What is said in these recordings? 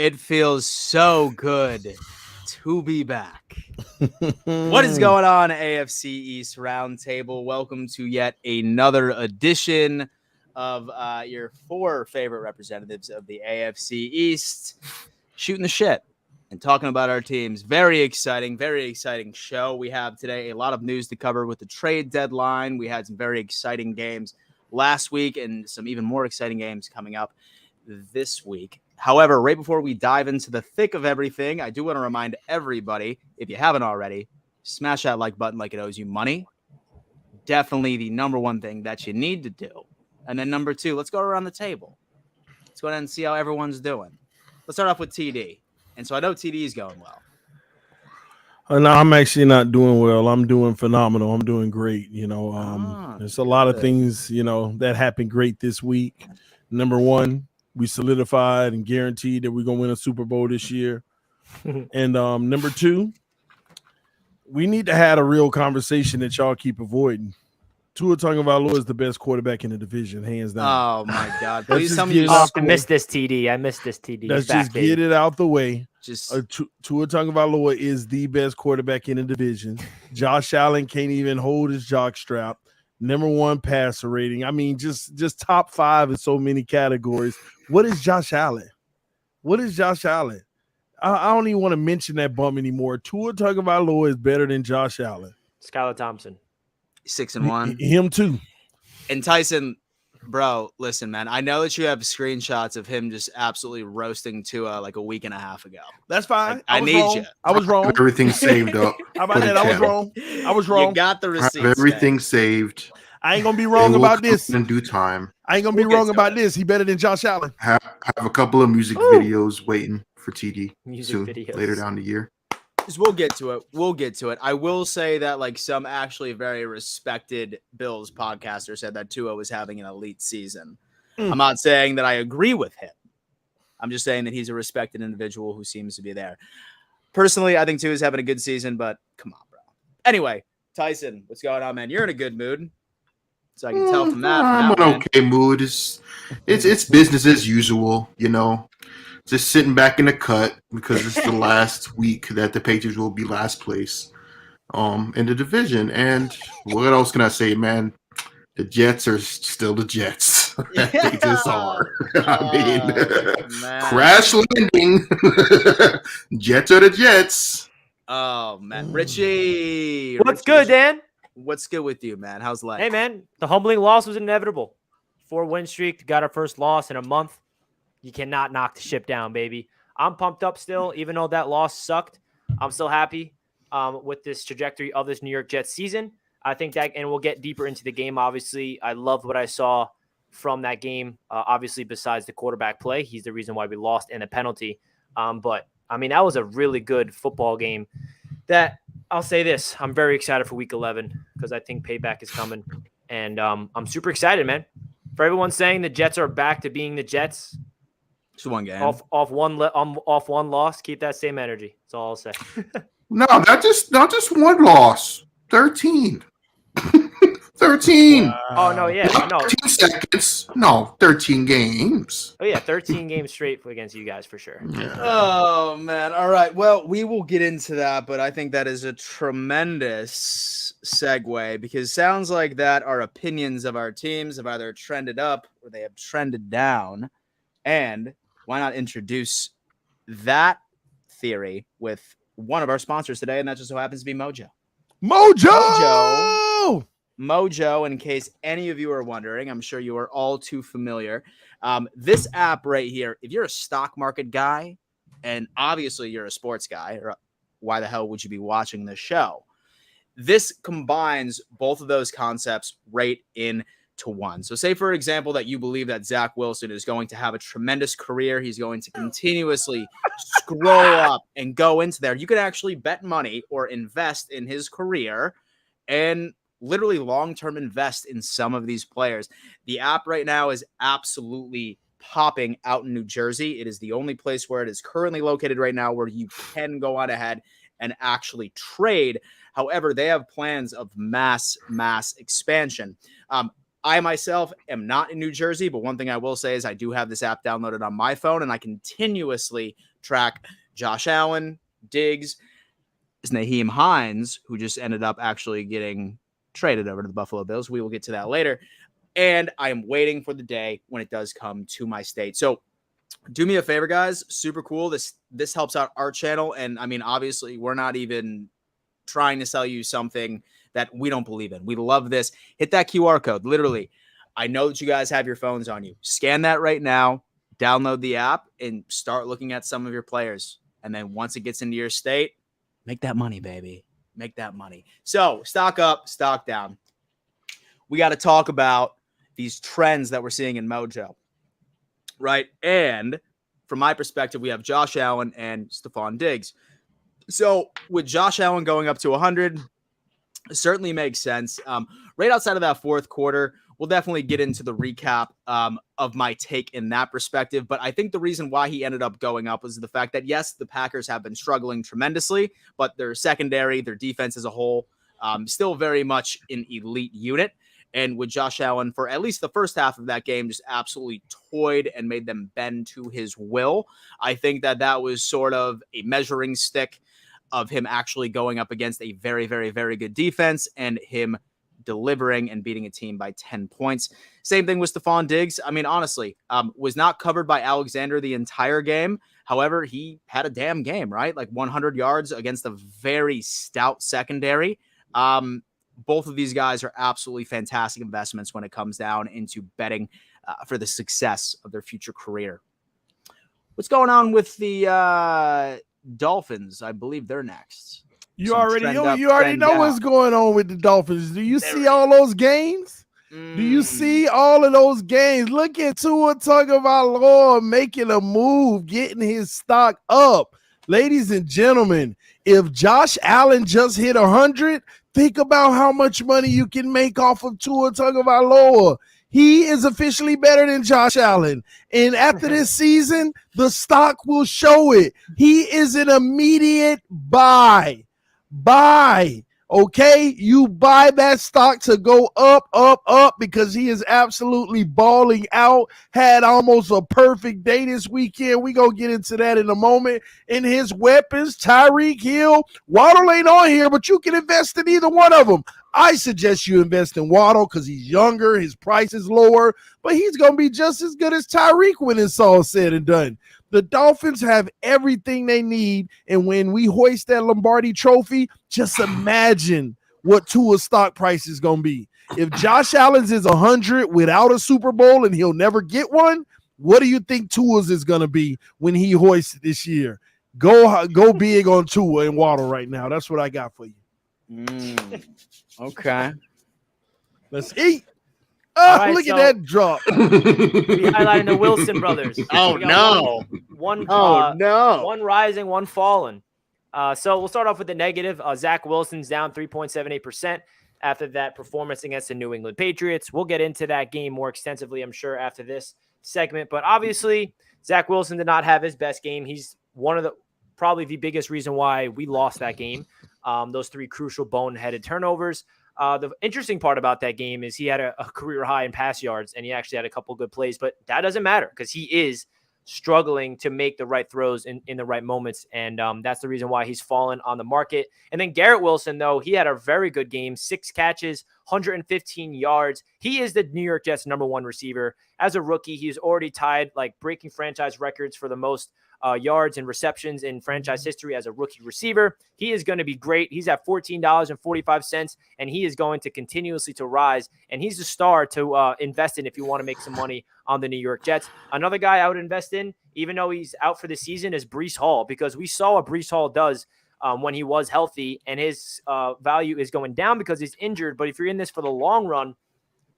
it feels so good to be back. What is going on, AFC East Roundtable? Welcome to yet another edition of your four favorite representatives of the AFC East shooting the shit and talking about our teams. Very exciting show we have today. A lot of news to cover with the trade deadline. We had some very exciting games last week and some even more exciting games coming up this week. However, right before we dive into the thick of everything, I do want to remind everybody, if you haven't already, smash that like button like it owes you money. Definitely the number one thing that you need to do. And then number two, let's go around the table. Let's go ahead and see how everyone's doing. Let's start off with TD. And so I know TD is going well. No, I'm actually not doing well. I'm doing phenomenal. I'm doing great. There's a lot of things, that happened great this week. Number one, we solidified and guaranteed that we're going to win a Super Bowl this year. And number two, we need to have a real conversation that y'all keep avoiding. Tua Tagovailoa is the best quarterback in the division, hands down. Oh, my God. Please tell me you I missed this, TD. Let's just get it out the way. Tua Tagovailoa is the best quarterback in the division. Josh Allen can't even hold his jock strap. Number one passer rating. I mean, just top five in so many categories. What is Josh Allen? I don't even want to mention that bum anymore. Tua Tagovailoa is better than Josh Allen. Skylar Thompson. 6-1. Him too. And Tyson, bro, listen, man. I know that you have screenshots of him just absolutely roasting Tua like a week and a half ago. That's fine. Like, I need wrong. you. I was wrong. Everything saved up. How about that? I was wrong. You got the receipts. Everything saved. I ain't gonna be wrong about this. In due time. I ain't gonna be wrong about this. He better than Josh Allen. Have a couple of music videos waiting for TD Videos later down the year. We'll get to it. I will say that like some actually very respected Bills podcaster said that Tua was having an elite season. I'm not saying that I agree with him. I'm just saying that he's a respected individual who seems to be there. Personally, I think Tua is having a good season, but come on, bro. Anyway, Tyson, what's going on, man? You're in a good mood. So I can tell from that. I'm in an okay mood. It's business as usual, Just sitting back in the cut because it's the last week that the Patriots will be last place in the division. And what else can I say, man? The Jets are still the Jets. They just are. Crash landing. Jets are the Jets. Oh, man. Richie. What's good, Dan? What's good with you, man? How's life? Hey, man. The humbling loss was inevitable. 4-win streak. Got our first loss in a month. You cannot knock the ship down, baby. I'm pumped up still, even though that loss sucked. I'm still happy with this trajectory of this New York Jets season. I think that, and we'll get deeper into the game, obviously. I loved what I saw from that game, obviously, besides the quarterback play. He's the reason why we lost and a penalty. But, I mean, that was a really good football game that I'll say this. I'm very excited for Week 11 because I think payback is coming. And I'm super excited, man. For everyone saying the Jets are back to being the Jets, just one game. Off one loss. Keep that same energy. That's all I'll say. No, not just one loss. 13. 13. Oh no, yeah, no. 13 seconds. No, 13 games. Oh yeah, 13 games straight against you guys for sure. Yeah. Oh man. All right. Well, we will get into that, but I think that is a tremendous segue because sounds like that our opinions of our teams have either trended up or they have trended down. And why not introduce that theory with one of our sponsors today, and that just so happens to be Mojo. Mojo, in case any of you are wondering, I'm sure you are all too familiar. This app right here, if you're a stock market guy, and obviously you're a sports guy, or why the hell would you be watching this show? This combines both of those concepts right into one. So say, for example, that you believe that Zach Wilson is going to have a tremendous career. He's going to continuously scroll up and go into there. You could actually bet money or invest in his career and literally long-term invest in some of these players. The app right now is absolutely popping out in New Jersey. It is the only place where it is currently located right now where you can go on ahead and actually trade. However, they have plans of mass expansion. I myself am not in New Jersey, but one thing I will say is I do have this app downloaded on my phone, and I continuously track Josh Allen, Diggs, Nyheim Hines, who just ended up actually getting traded over to the Buffalo Bills. We will get to that later. And I am waiting for the day when it does come to my state. So do me a favor, guys. Super cool. This helps out our channel. And I mean, obviously, we're not even trying to sell you something that we don't believe in. We love this. Hit that QR code. Literally, I know that you guys have your phones on you. Scan that right now. Download the app and start looking at some of your players. And then once it gets into your state, make that money, baby. Make that money. So stock up, stock down. We got to talk about these trends that we're seeing in Mojo, right? And from my perspective, we have Josh Allen and Stephon Diggs. So with Josh Allen going up to 100, it certainly makes sense. Right outside of that fourth quarter, we'll definitely get into the recap of my take in that perspective. But I think the reason why he ended up going up was the fact that, yes, the Packers have been struggling tremendously, but their secondary, their defense as a whole, still very much an elite unit. And with Josh Allen, for at least the first half of that game, just absolutely toyed and made them bend to his will. I think that was sort of a measuring stick of him actually going up against a very, very, very good defense and him delivering and beating a team by 10 points. Same thing with Stephon Diggs. I mean, honestly, was not covered by Alexander the entire game. However, he had a damn game, right? Like 100 yards against a very stout secondary. Both of these guys are absolutely fantastic investments when it comes down into betting for the success of their future career. What's going on with the Dolphins? I believe they're next. You already know what's going on with the Dolphins. Do you see all those games? Do you see all of those games? Look at Tua Tagovailoa making a move, getting his stock up. Ladies and gentlemen, if Josh Allen just hit 100, think about how much money you can make off of Tua Tagovailoa. He is officially better than Josh Allen. And after this season, the stock will show it. He is an immediate buy. Okay? You buy that stock to go up, up, up, because he is absolutely balling out. Had almost a perfect day this weekend. We gonna get into that in a moment. And his weapons, Tyreek Hill, Waddle ain't on here, but you can invest in either one of them. I suggest you invest in Waddle because he's younger, his price is lower, but he's gonna be just as good as Tyreek when it's all said and done. The Dolphins have everything they need, and when we hoist that Lombardi trophy, just imagine what Tua's stock price is going to be. If Josh Allen's is 100 without a Super Bowl and he'll never get one, what do you think Tua's is going to be when he hoists it this year? Go big on Tua and Waddle right now. That's what I got for you. Okay. Let's eat. Oh, right, look at that drop. We highlighting the Wilson brothers. Oh, no. One rising, one falling. So we'll start off with the negative. Zach Wilson's down 3.78% after that performance against the New England Patriots. We'll get into that game more extensively, I'm sure, after this segment. But obviously, Zach Wilson did not have his best game. He's probably the biggest reason why we lost that game. Those three crucial boneheaded turnovers. The interesting part about that game is he had a career high in pass yards, and he actually had a couple good plays, but that doesn't matter because he is struggling to make the right throws in the right moments, and that's the reason why he's fallen on the market. And then Garrett Wilson, though, he had a very good game, 6 catches, 115 yards. He is the New York Jets' #1 receiver. As a rookie, he's already tied, breaking franchise records for the most yards and receptions in franchise history as a rookie receiver. He is going to be great. He's at $14.45, and he is going to continuously to rise, and he's the star to invest in if you want to make some money on the New York Jets. Another guy I would invest in, even though he's out for the season, is Breece Hall, because we saw what Breece Hall does when he was healthy, and his value is going down because he's injured. But if you're in this for the long run,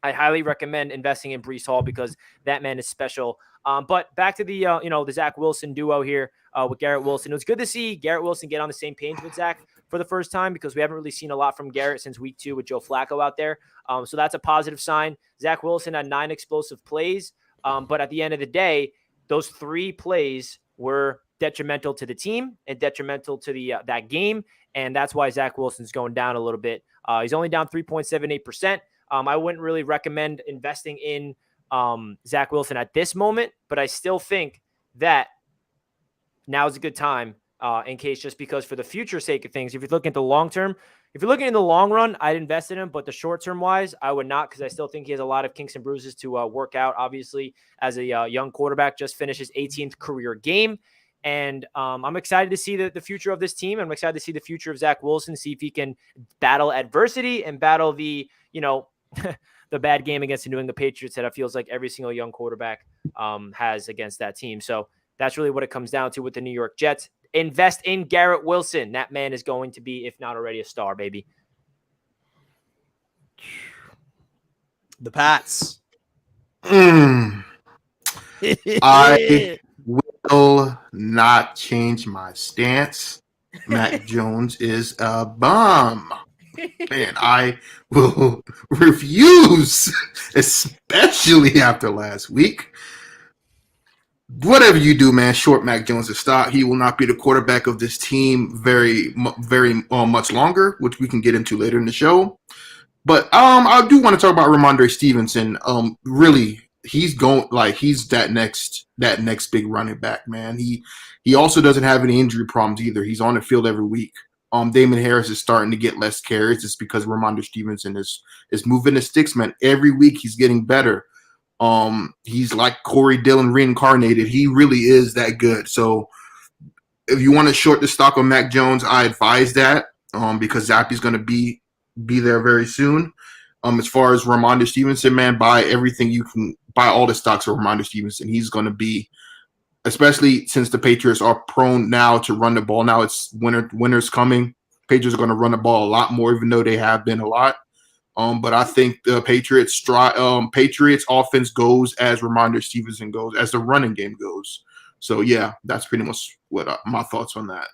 I highly recommend investing in Breece Hall because that man is special. But back to the the Zach Wilson duo here with Garrett Wilson. It was good to see Garrett Wilson get on the same page with Zach for the first time because we haven't really seen a lot from Garrett since week 2 with Joe Flacco out there. So that's a positive sign. Zach Wilson had 9 explosive plays, but at the end of the day, those 3 plays were detrimental to the team and detrimental to the that game, and that's why Zach Wilson's going down a little bit. He's only down 3.78%. I wouldn't really recommend investing in Zach Wilson at this moment, but I still think that now is a good time in case, just because for the future sake of things, if you're looking at the long term, if you're looking in the long run, I'd invest in him, but the short term wise, I would not, because I still think he has a lot of kinks and bruises to work out. Obviously, as a young quarterback, just finished his 18th career game. And I'm excited to see the future of this team. I'm excited to see the future of Zach Wilson, see if he can battle adversity and battle the, the bad game against the New England Patriots that it feels like every single young quarterback has against that team. So that's really what it comes down to with the New York Jets. Invest in Garrett Wilson. That man is going to be, if not already, a star, baby. The Pats. I will not change my stance. Mac Jones is a bum. And I will refuse, especially after last week. Whatever you do, man, short Mac Jones to stop. He will not be the quarterback of this team very much longer, which we can get into later in the show. But I do want to talk about Ramondre Stevenson. Really, he's that next big running back, man. He also doesn't have any injury problems either. He's on the field every week. Damon Harris is starting to get less carries just because Ramondre Stevenson is moving the sticks, man. Every week he's getting better. He's like Corey Dillon reincarnated. He really is that good. So if you want to short the stock on Mac Jones, I advise that because Zappy's going to be there very soon. As far as Ramondre Stevenson, man, buy everything you can. Buy all the stocks of Ramondre Stevenson. He's going to be, especially since the Patriots are prone now to run the ball. Now it's winter's coming. Patriots are going to run the ball a lot more, even though they have been a lot. But I think the Patriots offense goes as Ramondre Stevenson goes, as the running game goes. So, yeah, that's pretty much what my thoughts on that.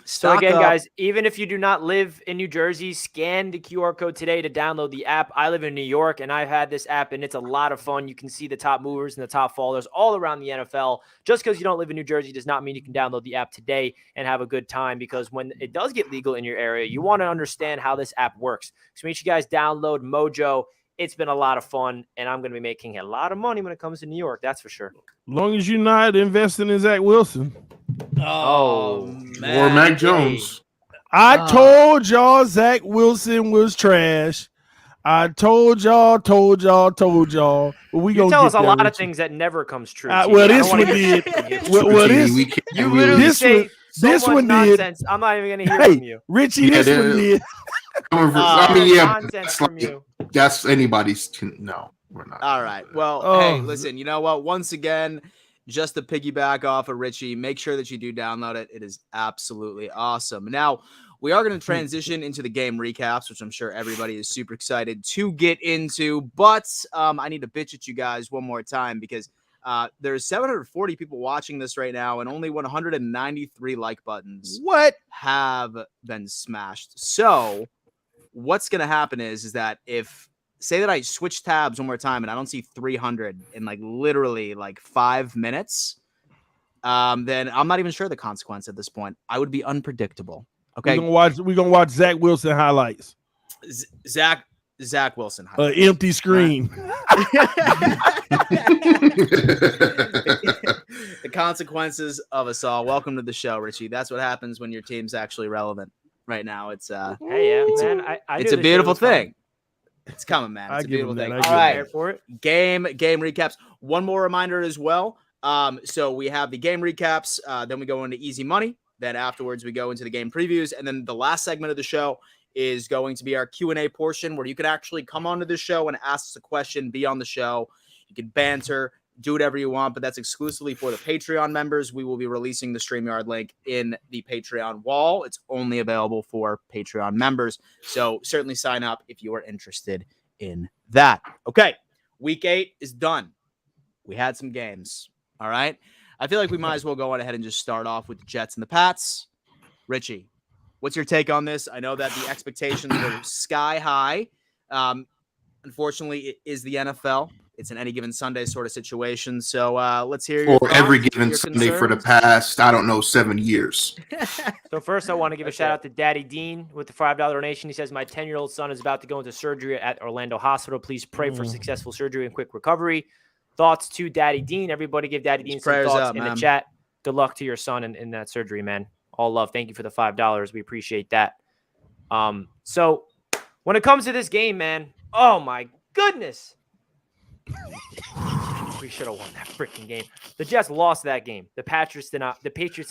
So again, guys, even if you do not live in New Jersey, scan the QR code today to download the app. I live in New York, and I've had this app, and it's a lot of fun. You can see the top movers and the top fallers all around the NFL. Just because you don't live in New Jersey does not mean you can download the app today and have a good time, because when it does get legal in your area, you want to understand how this app works. So make sure you guys download Mojo. It's been a lot of fun, and I'm going to be making a lot of money when it comes to New York. That's for sure. As long as you're not investing in Zach Wilson. Oh, man. Or Mac Jones. I told y'all Zach Wilson was trash. I told y'all. But we you tell us a lot of things that never comes true. Well, this one did. You literally say so much nonsense. I'm not even going to hear from you. Richie, this one did. Nonsense from you. That's anybody's. No, we're not. All right. Well, hey, listen, you know what? Once again, just to piggyback off of Richie, make sure that you do download it. It is absolutely awesome. Now, we are going to transition into the game recaps, which I'm sure everybody is super excited to get into. But I need to bitch at you guys one more time because there's 740 people watching this right now, and only 193 like buttons have been smashed. So what's going to happen is that if, say that I switch tabs one more time and I don't see 300 in literally 5 minutes, then I'm not even sure the consequence at this point. I would be unpredictable. Okay. We're gonna watch Zach Wilson highlights. Zach Wilson highlights. Empty screen. The consequences of us all. Welcome to the show, Richie. That's what happens when your team's actually relevant right now. It's it's a beautiful thing. It's coming, man. It's a beautiful thing. All right, for it. Game recaps. One more reminder as well. So we have the game recaps. Then we go into easy money. Then afterwards we go into the game previews, and then the last segment of the show is going to be our Q&A portion, where you can actually come onto the show and ask us a question, be on the show. You can banter, do whatever you want, but that's exclusively for the Patreon members. We will be releasing the StreamYard link in the Patreon wall. It's only available for Patreon members. So certainly sign up if you are interested in that. Okay, week 8 is done. We had some games. All right. I feel like we might as well go on ahead and just start off with the Jets and the Pats. Richie, what's your take on this? I know that the expectations were sky high. Unfortunately, it is the NFL. it's an any given Sunday sort of situation. So let's hear your Or thoughts, every given your Sunday for the concerns. past, I don't know, 7 years. So first, I want to give a shout out to Daddy Dean with the $5 donation. He says, my 10-year-old son is about to go into surgery at Orlando Hospital. Please pray for successful surgery and quick recovery. Thoughts to Daddy Dean. Everybody give Daddy Dean some prayers thoughts up, in man. the chat. Good luck to your son in that surgery, man. All love. Thank you for the $5. We appreciate that. So when it comes to this game, man, oh my goodness. We should have won that freaking game. The Jets lost that game. The Patriots did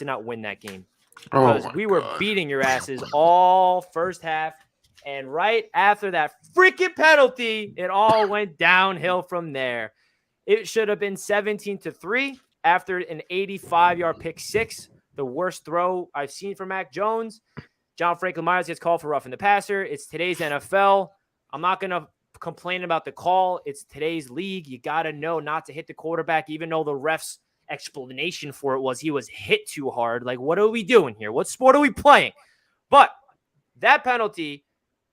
not win that game. Because we were beating your asses all first half. And right after that freaking penalty, it all went downhill from there. It should have been 17-3 after an 85-yard pick six, the worst throw I've seen from Mac Jones. John Franklin Myers gets called for roughing the passer. It's today's NFL. I'm not going to complain about the call. It's today's league. You got to know not to hit the quarterback, even though the ref's explanation for it was he was hit too hard. Like, what are we doing here? What sport are we playing? But that penalty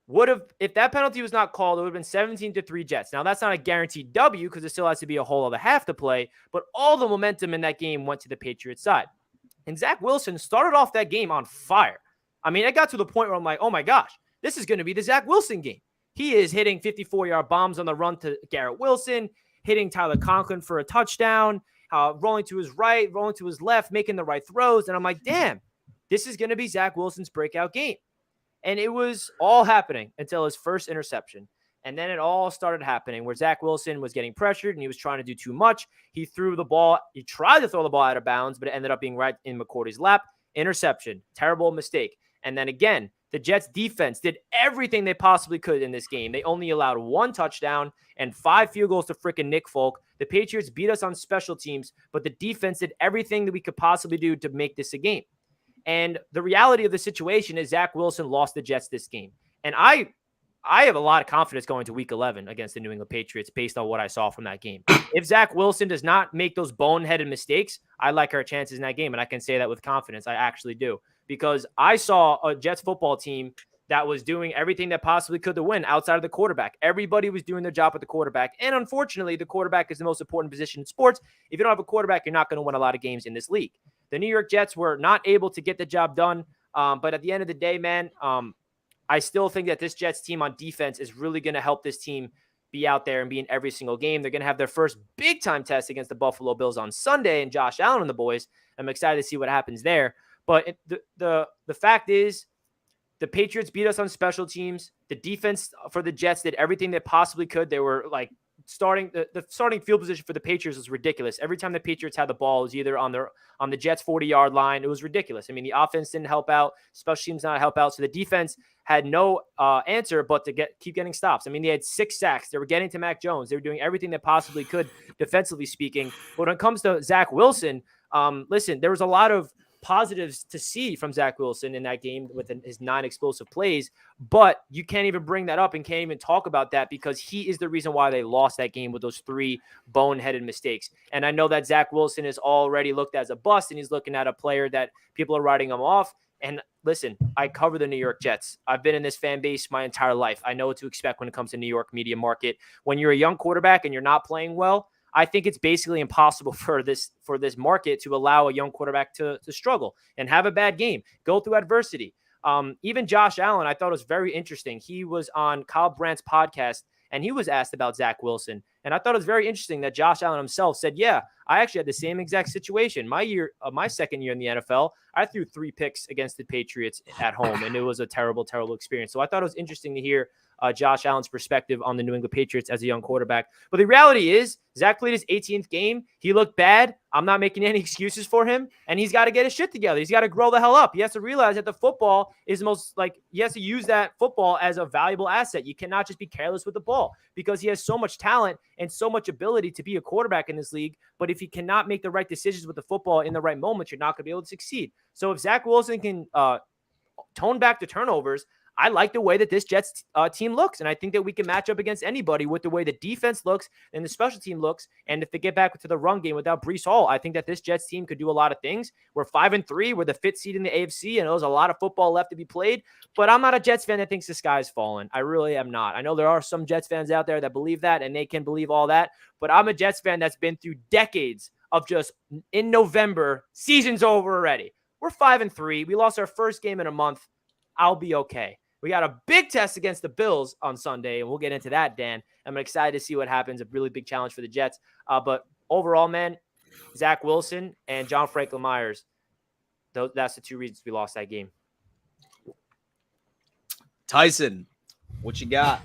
would have, if that penalty was not called, it would have been 17-3 Jets. Now, that's not a guaranteed W because it still has to be a whole other half to play, but all the momentum in that game went to the Patriots side. And Zach Wilson started off that game on fire. I mean, it got to the point where I'm like, oh my gosh, this is going to be the Zach Wilson game. He is hitting 54-yard bombs on the run to Garrett Wilson, hitting Tyler Conklin for a touchdown, rolling to his right, rolling to his left, making the right throws. And I'm like, damn, this is going to be Zach Wilson's breakout game. And it was all happening until his first interception. And then it all started happening where Zach Wilson was getting pressured and he was trying to do too much. He threw the ball. He tried to throw the ball out of bounds, but it ended up being right in McCourty's lap. Interception. Terrible mistake. And then again, the Jets defense did everything they possibly could in this game. They only allowed 1 touchdown and 5 field goals to frickin' Nick Folk. The Patriots beat us on special teams, but the defense did everything that we could possibly do to make this a game. And the reality of the situation is Zach Wilson lost the Jets this game. And I have a lot of confidence going to week 11 against the New England Patriots based on what I saw from that game. If Zach Wilson does not make those boneheaded mistakes, I like our chances in that game. And I can say that with confidence. I actually do. Because I saw a Jets football team that was doing everything that possibly could to win outside of the quarterback. Everybody was doing their job with the quarterback. And unfortunately, the quarterback is the most important position in sports. If you don't have a quarterback, you're not going to win a lot of games in this league. The New York Jets were not able to get the job done. But at the end of the day, man, I still think that this Jets team on defense is really going to help this team be out there and be in every single game. They're going to have their first big-time test against the Buffalo Bills on Sunday and Josh Allen and the boys. I'm excited to see what happens there. But the fact is, the Patriots beat us on special teams. The defense for the Jets did everything they possibly could. They were like the starting field position for the Patriots was ridiculous. Every time the Patriots had the ball, it was either on the Jets' 40-yard line. It was ridiculous. I mean, the offense didn't help out. Special teams not help out. So the defense had no answer but to keep getting stops. I mean, they had 6 sacks. They were getting to Mac Jones. They were doing everything they possibly could defensively speaking. But when it comes to Zach Wilson, listen, there was a lot of positives to see from Zach Wilson in that game with his 9 explosive plays, but you can't even bring that up and can't even talk about that because he is the reason why they lost that game with those 3 boneheaded mistakes. And I know that Zach Wilson is already looked as a bust and he's looking at a player that people are writing him off. And listen, I cover the New York Jets. I've been in this fan base my entire life. I know what to expect when it comes to New York media market. When you're a young quarterback and you're not playing well, I think it's basically impossible for this market to allow a young quarterback to struggle and have a bad game, go through adversity. Even Josh Allen, I thought it was very interesting. He was on Kyle Brandt's podcast, and he was asked about Zach Wilson. And I thought it was very interesting that Josh Allen himself said, yeah, I actually had the same exact situation. My second year in the NFL, I threw 3 picks against the Patriots at home, and it was a terrible, terrible experience. So I thought it was interesting to hear Josh Allen's perspective on the New England Patriots as a young quarterback. But the reality is, Zach played his 18th game. He looked bad. I'm not making any excuses for him. And he's got to get his shit together. He's got to grow the hell up. He has to realize that the football is he has to use that football as a valuable asset. You cannot just be careless with the ball because he has so much talent and so much ability to be a quarterback in this league. But if he cannot make the right decisions with the football in the right moments, you're not going to be able to succeed. So if Zach Wilson can tone back the turnovers, I like the way that this Jets team looks, and I think that we can match up against anybody with the way the defense looks and the special team looks. And if they get back to the run game without Breece Hall, I think that this Jets team could do a lot of things. We're 5-3. We're the 5th seed in the AFC, and there's a lot of football left to be played. But I'm not a Jets fan that thinks the sky's fallen. I really am not. I know there are some Jets fans out there that believe that, and they can believe all that. But I'm a Jets fan that's been through decades of just in November, season's over already. We're 5-3. We lost our first game in a month. I'll be okay. We got a big test against the Bills on Sunday, and we'll get into that, Dan. I'm excited to see what happens. A really big challenge for the Jets. But overall, man, Zach Wilson and John Franklin Myers, that's the 2 reasons we lost that game. Tyson, what you got?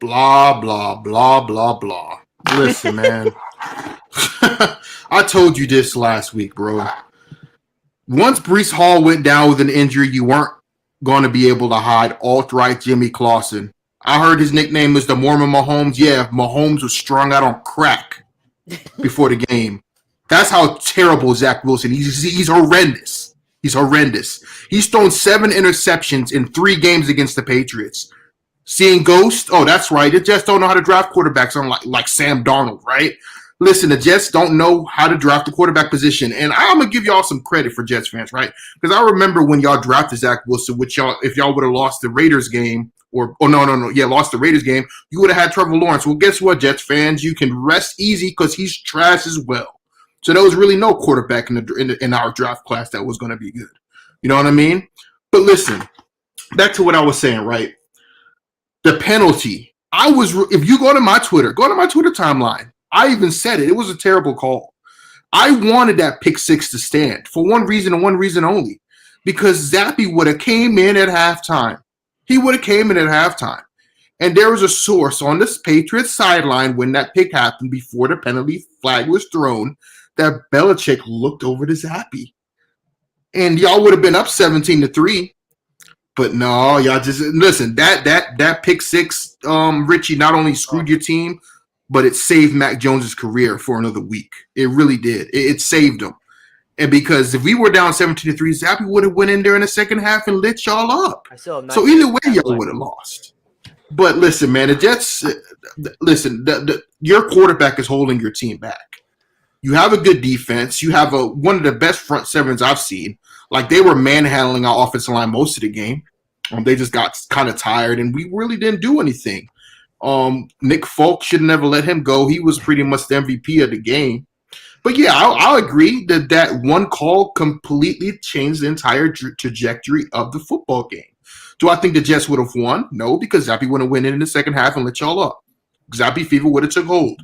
Blah, blah, blah, blah, blah. Listen, man. I told you this last week, bro. Once Breece Hall went down with an injury, you weren't going to be able to hide alt-right Jimmy Clausen. I heard his nickname was the Mormon Mahomes. Yeah, Mahomes was strung out on crack before the game. That's how terrible Zach Wilson is. He's horrendous. He's horrendous. He's thrown 7 interceptions in 3 games against the Patriots. Seeing ghosts? Oh, that's right. The Jets don't know how to draft quarterbacks, like Sam Darnold, right? Listen, the Jets don't know how to draft the quarterback position. And I'm going to give y'all some credit for Jets fans, right? Because I remember when y'all drafted Zach Wilson, which if y'all would have lost the Raiders game, lost the Raiders game, you would have had Trevor Lawrence. Well, guess what, Jets fans? You can rest easy because he's trash as well. So there was really no quarterback in our draft class that was going to be good. You know what I mean? But listen, back to what I was saying, right? The penalty. If you go to my Twitter timeline, I even said it. It was a terrible call. I wanted that pick 6 to stand for one reason and one reason only. Because Zappe would have came in at halftime. He would have came in at halftime. And there was a source on this Patriots sideline when that pick happened before the penalty flag was thrown that Belichick looked over to Zappe. And y'all would have been up 17-3. But no, y'all just listen, that pick 6, Richie, not only screwed your team, but it saved Mac Jones's career for another week. It really did. It saved him. And because if we were down 17-3, Zappe would have went in there in the second half and lit y'all up. So either way, y'all would have lost. But listen, man, the Jets, your quarterback is holding your team back. You have a good defense. You have one of the best front sevens I've seen. Like, they were manhandling our offensive line most of the game. They just got kind of tired, and we really didn't do anything. Nick Folk should never let him go. He was pretty much the MVP of the game. But yeah, I'll agree that one call completely changed the entire trajectory of the football game. Do I think the Jets would have won? No, because Zappe would have went in the second half and lit y'all up. Zappe fever would have took hold.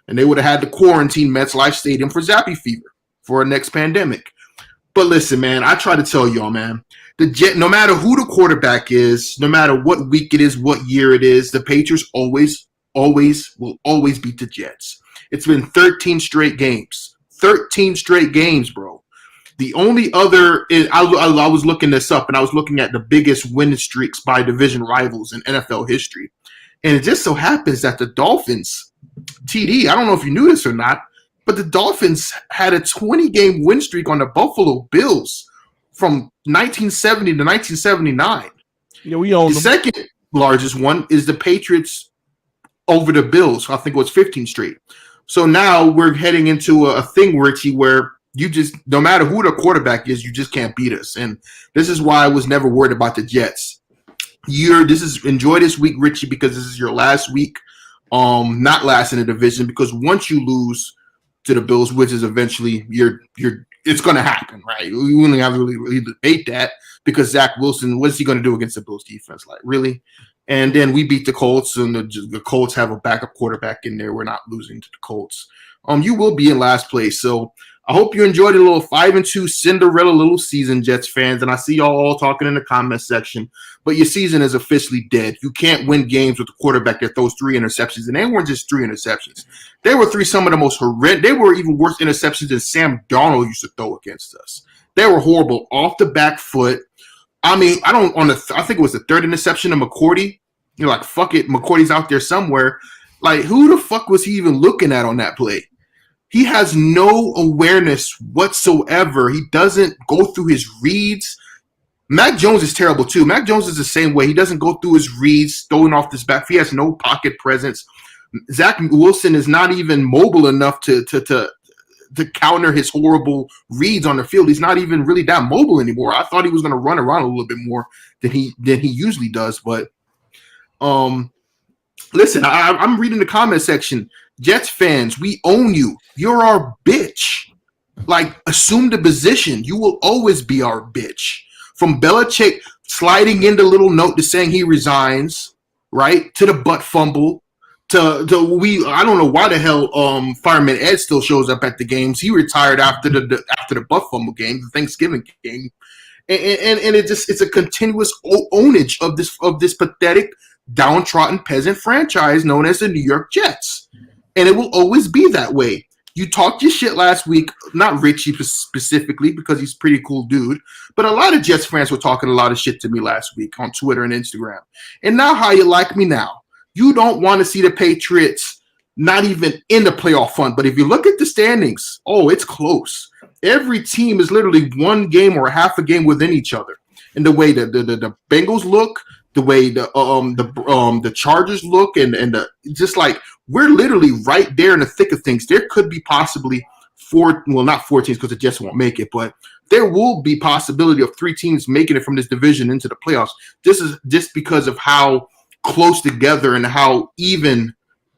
And they would have had to quarantine MetLife Stadium for Zappe fever for our next pandemic. But listen, man, I try to tell y'all, man, no matter who the quarterback is, no matter what week it is, what year it is, the Patriots will always beat the Jets. It's been 13 straight games. 13 straight games, bro. The only other I was looking this up, and I was looking at the biggest win streaks by division rivals in NFL history. And it just so happens that the Dolphins, TD, I don't know if you knew this or not, but the Dolphins had a 20-game win streak on the Buffalo Bills from 1970 to 1979. Yeah, we own the them. Second largest one is the Patriots over the Bills. I think it was 15 straight. So now we're heading into a thing, Richie, where you just, no matter who the quarterback is, you just can't beat us. And this is why I was never worried about the Jets. Enjoy this week, Richie, because this is your last week, not last in the division, because once you lose to the Bills, which is eventually it's going to happen, right? We wouldn't have to really debate that, because Zach Wilson, what's he going to do against the Bills defense? Like, really? And then we beat the Colts, and the Colts have a backup quarterback in there. We're not losing to the Colts. You will be in last place. So I hope you enjoyed a little 5-2 Cinderella little season, Jets fans. And I see y'all all talking in the comment section. But your season is officially dead. You can't win games with a quarterback that throws 3 interceptions. And they weren't just 3 interceptions. They were some of the most horrendous. They were even worse interceptions than Sam Darnold used to throw against us. They were horrible off the back foot. I mean, I think it was the 3rd interception of McCourty. You're like, fuck it, McCourty's out there somewhere. Like, who the fuck was he even looking at on that play? He has no awareness whatsoever. He doesn't go through his reads. Mac Jones is terrible too. Mac Jones is the same way. He doesn't go through his reads, throwing off this back. He has no pocket presence. Zach Wilson is not even mobile enough to counter his horrible reads on the field. He's not even really that mobile anymore. I thought he was going to run around a little bit more than he usually does. But listen, I'm reading the comment section. Jets fans, we own you. You're our bitch. Like, assume the position. You will always be our bitch. From Belichick sliding in the little note to saying he resigns, right, to the butt fumble, I don't know why the hell Fireman Ed still shows up at the games. He retired after the butt fumble game, the Thanksgiving game, and it's a continuous ownage of this pathetic, downtrodden peasant franchise known as the New York Jets, and it will always be that way. You talked your shit last week, not Richie specifically because he's a pretty cool dude, but a lot of Jets fans were talking a lot of shit to me last week on Twitter and Instagram. And now how you like me now? You don't want to see the Patriots not even in the playoff hunt. But if you look at the standings, it's close. Every team is literally one game or half a game within each other. And the way the Bengals look, the way the Chargers look, and just like we're literally right there in the thick of things. There could be possibly not 4 teams because the Jets won't make it, but there will be possibility of 3 teams making it from this division into the playoffs. This is just because of how close together and how even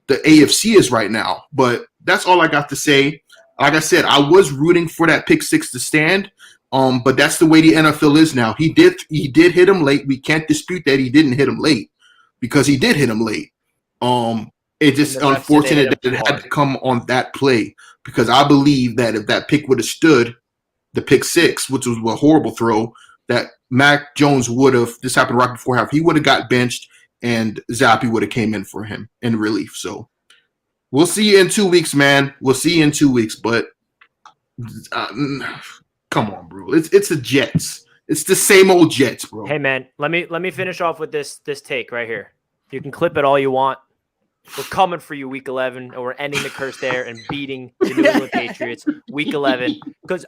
the AFC is right now. But that's all I got to say. Like I said, I was rooting for that pick 6 to stand. But that's the way the NFL is now. He did hit him late. We can't dispute that he didn't hit him late because he did hit him late. It's just unfortunate that it had to come on that play because I believe that if that pick would have stood, the pick 6, which was a horrible throw, that Mac Jones would have, this happened right before half, he would have got benched and Zappe would have came in for him in relief. So we'll see you in 2 weeks, man. We'll see you in 2 weeks, but come on, bro. It's the Jets. It's the same old Jets, bro. Hey, man, let me finish off with this take right here. You can clip it all you want. We're coming for you week 11, and we're ending the curse there and beating the New England Patriots week 11.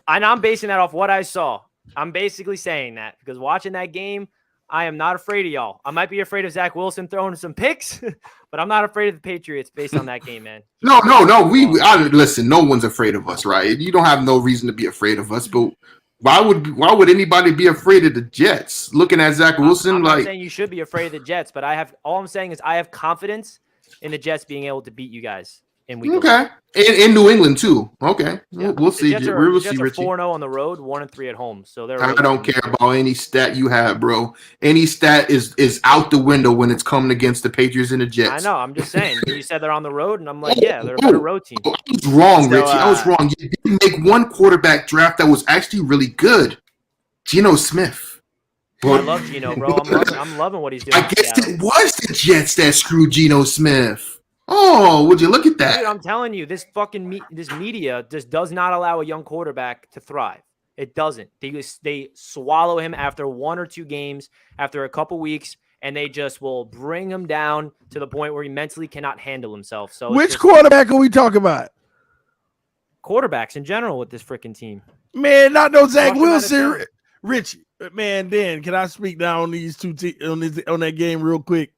And I'm basing that off what I saw. I'm basically saying that because watching that game, I am not afraid of y'all. I might be afraid of Zach Wilson throwing some picks, but I'm not afraid of the Patriots based on that game, man. No. Listen, no one's afraid of us, right? You don't have no reason to be afraid of us, but why would anybody be afraid of the Jets? Looking at Zach Wilson, I'm not saying you should be afraid of the Jets, but all I'm saying is I have confidence in the Jets being able to beat you guys in week. Okay, in New England too. Okay, yeah. we'll see. The Jets are 4-0 on the road, 1-3 at home. So I don't care about any stat you have, bro. Any stat is out the window when it's coming against the Patriots and the Jets. I know. I'm just saying. You said they're on the road, and I'm like, yeah, they're a better road team. I was wrong, Richie. I was wrong. You didn't make one quarterback draft that was actually really good. Geno Smith. I love Geno, bro. I'm loving what he's doing. I guess it was the Jets that screwed Geno Smith. Oh, would you look at that? Dude, I'm telling you, this media just does not allow a young quarterback to thrive. It doesn't. They swallow him after 1 or 2 games, after a couple weeks, and they just will bring him down to the point where he mentally cannot handle himself. So which quarterback are we talking about? Quarterbacks in general with this freaking team. Man, not no Zach Wilson. Richie, man, Dan, can I speak down on these two on that game real quick?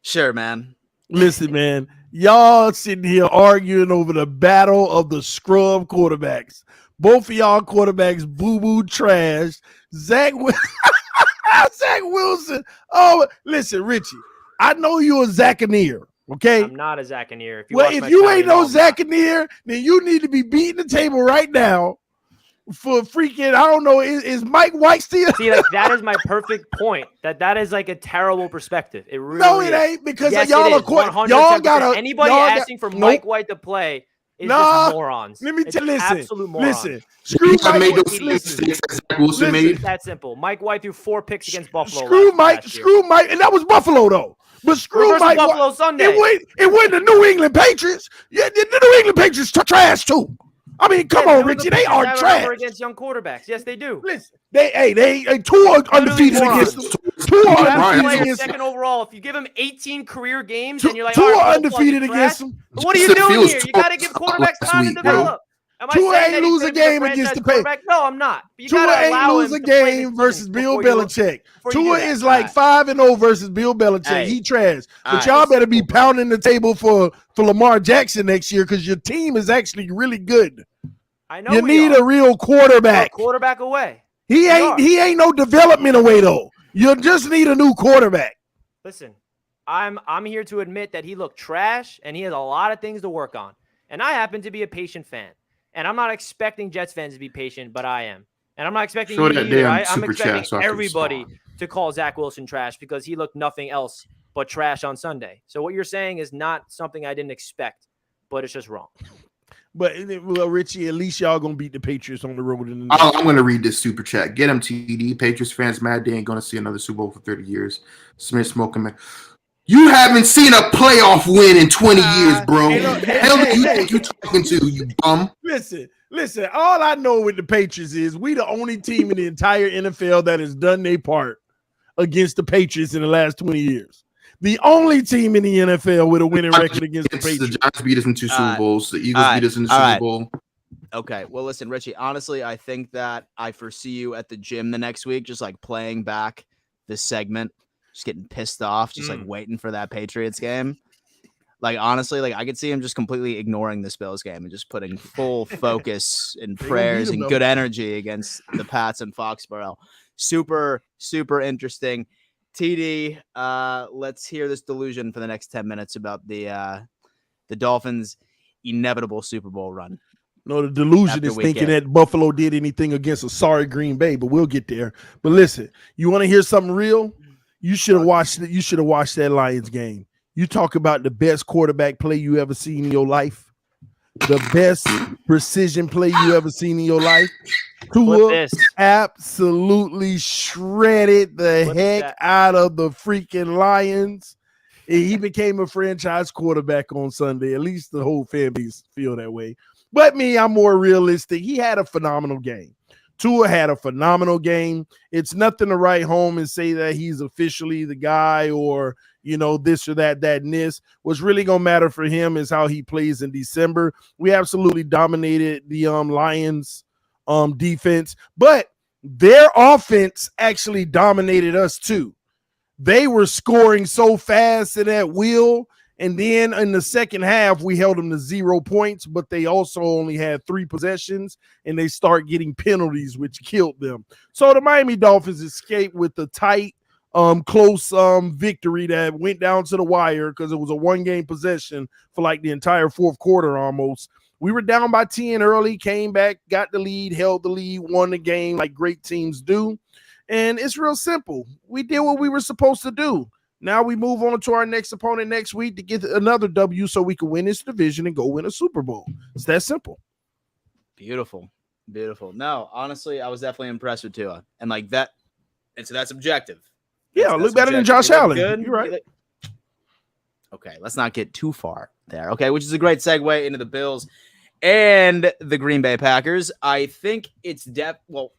Sure, man. Listen, man, y'all sitting here arguing over the battle of the scrub quarterbacks. Both of y'all quarterbacks boo-boo trash. Zach Wilson. Oh, listen, Richie, I know you're a Zaccaneer, okay? I'm not a Zaccaneer. If you ain't no Zaccaneer, then you need to be beating the table right now for freaking, I don't know, is Mike White still? See, like that is my perfect point. That is like a terrible perspective. It really no, it ain't because y'all are y'all got anybody asking for Mike White to play is just morons. Let me tell you, absolute morons. Listen. Screw Mike made White. those mistakes that Zach Wilson made. It's that simple. Mike White threw 4 picks against Buffalo. Screw Mike, and that was Buffalo though. But screw Mike Buffalo Sunday. It wasn't the New England Patriots. Yeah, the New England Patriots trash too. I mean, come on, Richie. They are trash against young quarterbacks. Yes, they do. Listen, they 2 are undefeated against them. 2 are undefeated against them. Second overall. If you give him 18 career games, and you're like, 2 are undefeated against them. What are you doing here? You got to give quarterbacks time to develop. Am I Tua saying ain't that he's lose gonna a be the game against franchise the quarterback? No, I'm not. But you Tua gotta ain't allow lose him a to play the game season versus Bill before Belichick. before you do Tua that. is like 5-0 versus Bill Belichick. Hey. He trash. But All y'all right. better be Simple, bro. pounding the table for Lamar Jackson next year because your team is actually really good. I know You we need are. a real We're a quarterback. quarterback away. He ain't no development away though. You just need a new quarterback. Listen, I'm here to admit that he looked trash and he has a lot of things to work on. And I happen to be a patient fan. And I'm not expecting Jets fans to be patient, but I am. And I'm not expecting Throw you that either. damn I'm super expecting chat so I can everybody respond. to call Zach Wilson trash because he looked nothing else but trash on Sunday. So what you're saying is not something I didn't expect, but it's just wrong. But well, Richie, at least y'all gonna beat the Patriots on the road. I'm going to read this super chat. Get him, TD. Patriots fans mad they ain't going to see another Super Bowl for 30 years. Smith smoking man. You haven't seen a playoff win in 20 years, bro. Hell do you think you talking to, you bum? Listen. All I know with the Patriots is we the only team in the entire NFL that has done their part against the Patriots in the last 20 years. The only team in the NFL with a winning record against the Patriots. The Giants beat us in 2 Super Bowls. The Eagles beat us in the Super Bowl. Okay. Well, listen, Richie, honestly, I think that I foresee you at the gym the next week, just like playing back this segment, just getting pissed off, just like waiting for that Patriots game. Like, honestly, like I could see him just completely ignoring this Bills game and just putting full focus and prayers and good energy against the Pats and Foxborough. Super, super interesting. TD, let's hear this delusion for the next 10 minutes about the Dolphins' inevitable Super Bowl run. No, the delusion is thinking that Buffalo did anything against a sorry Green Bay, but we'll get there. But listen, you want to hear something real? You should have watched it. You should have watched that Lions game. You talk about the best quarterback play you ever seen in your life, the best precision play you ever seen in your life. Tua absolutely shredded the heck out of the freaking Lions. And he became a franchise quarterback on Sunday. At least the whole fan base feel that way. But me, I'm more realistic. He had a phenomenal game. Tua had a phenomenal game. It's nothing to write home and say that he's officially the guy or, you know, this or that and this. What's really going to matter for him is how he plays in December. We absolutely dominated the Lions defense, but their offense actually dominated us too. They were scoring so fast at that wheel. And then in the second half, we held them to 0 points, but they also only had 3 possessions, and they start getting penalties, which killed them. So the Miami Dolphins escaped with a tight, close victory that went down to the wire because it was a 1-game possession for like the entire fourth quarter almost. We were down by 10 early, came back, got the lead, held the lead, won the game like great teams do. And it's real simple. We did what we were supposed to do. Now we move on to our next opponent next week to get another W so we can win this division and go win a Super Bowl. It's that simple. Beautiful. No, honestly, I was definitely impressed with Tua. And like that, and so that's objective. That's look better than Josh Allen. You're right. Okay, let's not get too far there. Okay, which is a great segue into the Bills and the Green Bay Packers. I think it's well,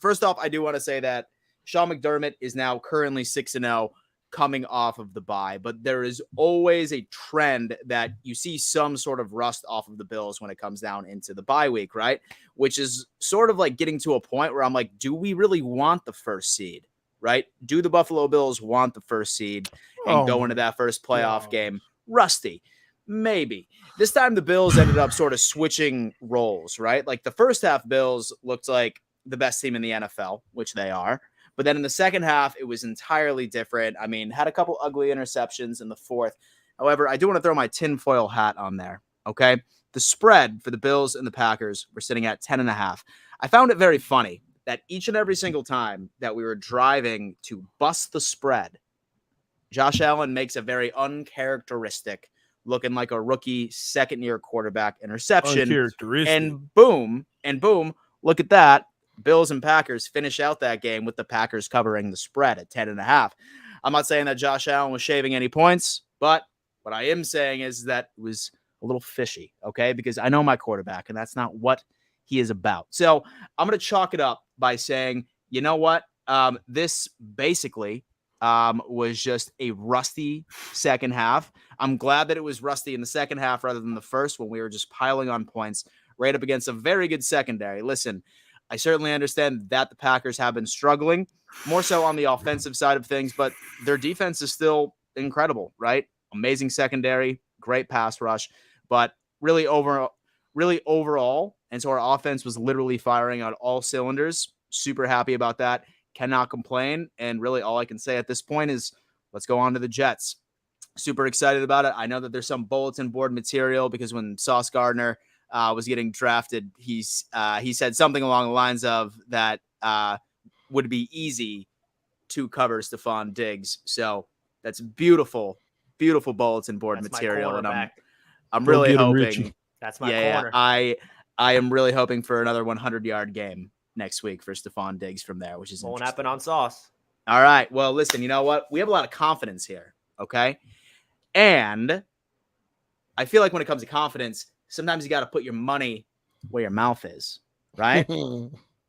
first off, I do want to say that Sean McDermott is now currently 6-0. Coming off of the bye, but there is always a trend that you see some sort of rust off of the Bills when it comes down into the bye week, right? Which is sort of like getting to a point where I'm like, do we really want the first seed, right? Do the Buffalo Bills want the first seed and go into that first playoff game rusty? Maybe. This time the Bills ended up sort of switching roles, right? Like the first half Bills looked like the best team in the NFL, which they are. But then in the second half, it was entirely different. I mean, had a couple ugly interceptions in the fourth. However, I do want to throw my tinfoil hat on there, okay? The spread for the Bills and the Packers were sitting at 10.5. I found it very funny that each and every single time that we were driving to bust the spread, Josh Allen makes a very uncharacteristic, looking like a rookie second-year quarterback interception. And boom, look at that. Bills and Packers finish out that game with the Packers covering the spread at 10.5. I'm not saying that Josh Allen was shaving any points, but what I am saying is that it was a little fishy, okay? Because I know my quarterback, and that's not what he is about. So I'm going to chalk it up by saying, you know what? This basically was just a rusty second half. I'm glad that it was rusty in the second half rather than the first when we were just piling on points right up against a very good secondary. Listen, I certainly understand that the Packers have been struggling, more so on the offensive side of things, but their defense is still incredible, right? Amazing secondary, great pass rush, but really overall. And so our offense was literally firing on all cylinders. Super happy about that. Cannot complain. And really all I can say at this point is let's go on to the Jets. Super excited about it. I know that there's some bulletin board material because when Sauce Gardner was getting drafted, he said something along the lines of that would be easy to cover Stephon Diggs. So that's beautiful bulletin board material. And I'm really hoping. That's my corner. I am really hoping for another 100-yard game next week for Stephon Diggs from there, which is won't happen on Sauce. All right. Well, listen, you know what? We have a lot of confidence here. Okay. And I feel like when it comes to confidence, sometimes you got to put your money where your mouth is, right?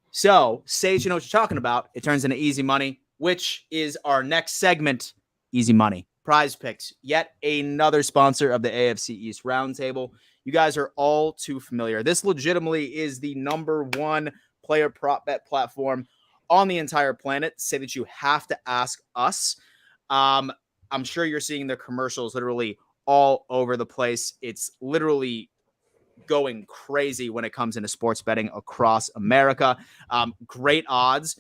So, Sage, you know what you're talking about. It turns into easy money, which is our next segment, Easy Money. Prize Picks, yet another sponsor of the AFC East Roundtable. You guys are all too familiar. This legitimately is the number one player prop bet platform on the entire planet. Say that you have to ask us. I'm sure you're seeing the commercials literally all over the place. It's literally going crazy when it comes into sports betting across America. Great odds.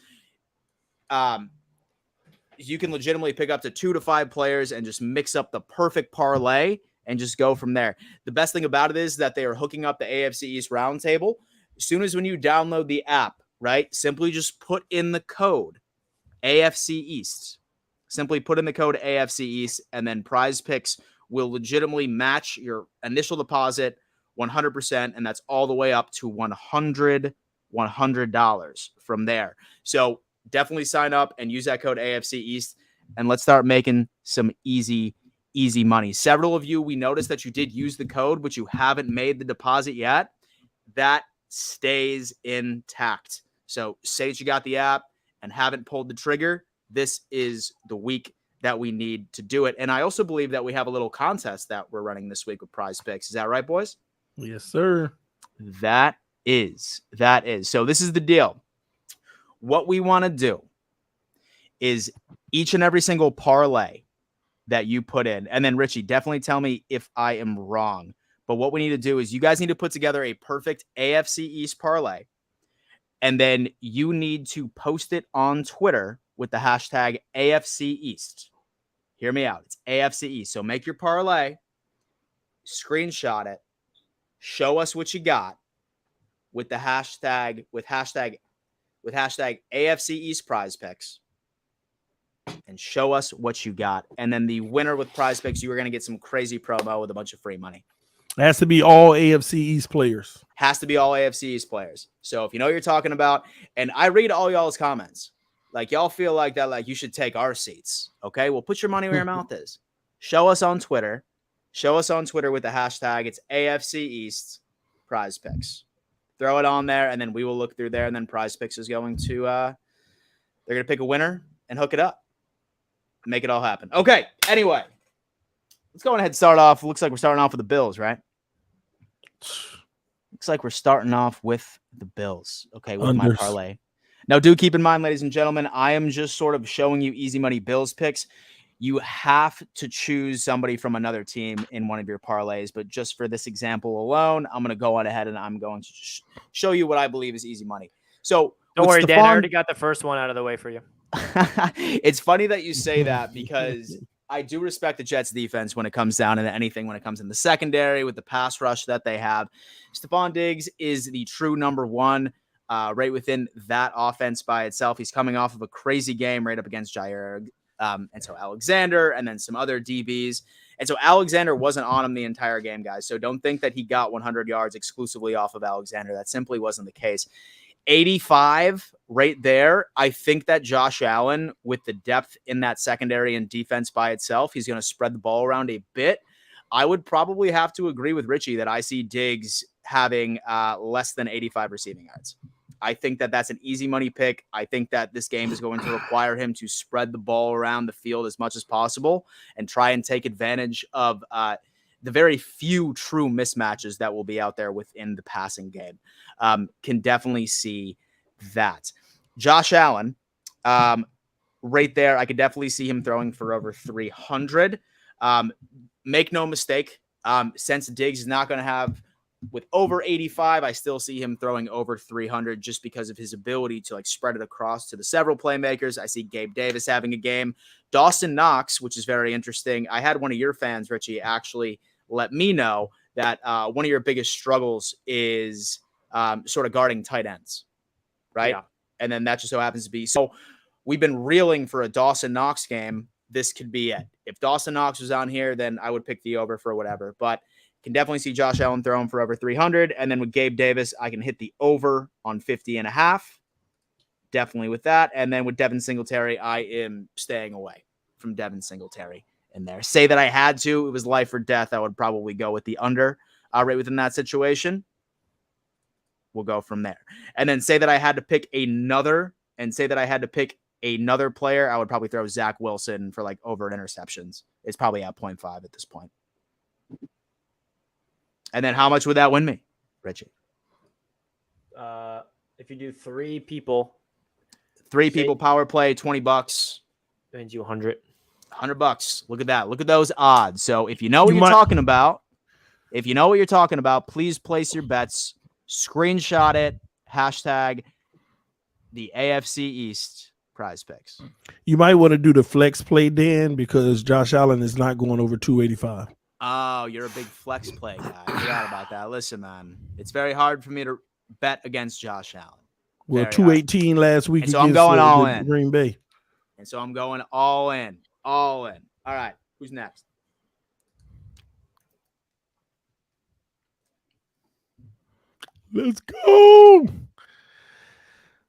You can legitimately pick up to 2 to 5 players and just mix up the perfect parlay and just go from there. The best thing about it is that they are hooking up the AFC East Roundtable. As soon as when you download the app, right, simply just put in the code AFC East. Simply put in the code AFC East, and then Prize Picks will legitimately match your initial deposit 100%, and that's all the way up to $100 from there. So definitely sign up and use that code AFC East, and let's start making some easy money. Several of you, we noticed that you did use the code, but you haven't made the deposit yet. That stays intact. So say that you got the app and haven't pulled the trigger. This is the week that we need to do it. And I also believe that we have a little contest that we're running this week with Prize Picks. Is that right, boys? Yes, sir. That is. So this is the deal. What we want to do is each and every single parlay that you put in, and then Richie, definitely tell me if I am wrong. But what we need to do is you guys need to put together a perfect AFC East parlay, and then you need to post it on Twitter with the hashtag AFC East. Hear me out. It's AFC East. So make your parlay, screenshot it, show us what you got with the hashtag AFC East Prize Picks, and show us what you got. And then the winner with Prize Picks, you are going to get some crazy promo with a bunch of free money. It has to be all AFC East players. Has to be all AFC East players. So if you know what you're talking about, and I read all y'all's comments, like y'all feel like that, like you should take our seats. Okay, well, put your money where your mouth is. Show us on Twitter. Show us on Twitter with the hashtag. It's AFC East Prize Picks. Throw it on there, and then we will look through there. And then Prize Picks is going to they're going to pick a winner and hook it up, make it all happen. Okay. Anyway, let's go ahead and start off. Looks like we're starting off with the Bills, right? Looks like we're starting off with the Bills. Okay, with my parlay. Now, do keep in mind, ladies and gentlemen, I am just sort of showing you easy money Bills picks. You have to choose somebody from another team in one of your parlays. But just for this example alone, I'm going to go on ahead and I'm going to show you what I believe is easy money. So don't worry, Dan, I already got the first one out of the way for you. It's funny that you say that because I do respect the Jets defense when it comes down to anything, when it comes in the secondary with the pass rush that they have. Stephon Diggs is the true number one. Right within that offense by itself. He's coming off of a crazy game right up against Jair and so Alexander and then some other DBs. And so Alexander wasn't on him the entire game, guys. So don't think that he got 100 yards exclusively off of Alexander. That simply wasn't the case. 85 right there. I think that Josh Allen, with the depth in that secondary and defense by itself, he's going to spread the ball around a bit. I would probably have to agree with Richie that I see Diggs having less than 85 receiving yards. I think that that's an easy money pick. I think that this game is going to require him to spread the ball around the field as much as possible and try and take advantage of the very few true mismatches that will be out there within the passing game. Can definitely see that. Josh Allen, right there, I could definitely see him throwing for over 300. Make no mistake, since Diggs is not going to have with over 85, I still see him throwing over 300 just because of his ability to like spread it across to the several playmakers. I see Gabe Davis having a game. Dawson Knox, which is very interesting. I had one of your fans, Richie, actually let me know that one of your biggest struggles is sort of guarding tight ends, right? Yeah. And then that just so happens to be. So we've been reeling for a Dawson Knox game. This could be it. If Dawson Knox was on here, then I would pick the over for whatever. But can definitely see Josh Allen throwing for over 300. And then with Gabe Davis, I can hit the over on 50.5. Definitely with that. And then with Devin Singletary, I am staying away from Devin Singletary in there. Say that I had to, it was life or death, I would probably go with the under right within that situation. We'll go from there. And then say that I had to pick another player, I would probably throw Zach Wilson for like over interceptions. It's probably at 0.5 at this point. And then how much would that win me, Richie? If you do three people power play, $20. Wins you 100. $100. Look at that. Look at those odds. So if you know what you're talking about, please place your bets, screenshot it, hashtag the AFC East prize picks. You might want to do the flex play, Dan, because Josh Allen is not going over 285. Oh, you're a big flex play guy. I forgot about that. Listen, man, it's very hard for me to bet against Josh Allen. Well, 218 last week. And so I'm going all in. Green Bay. And so I'm going all in. All in. All right. Who's next? Let's go.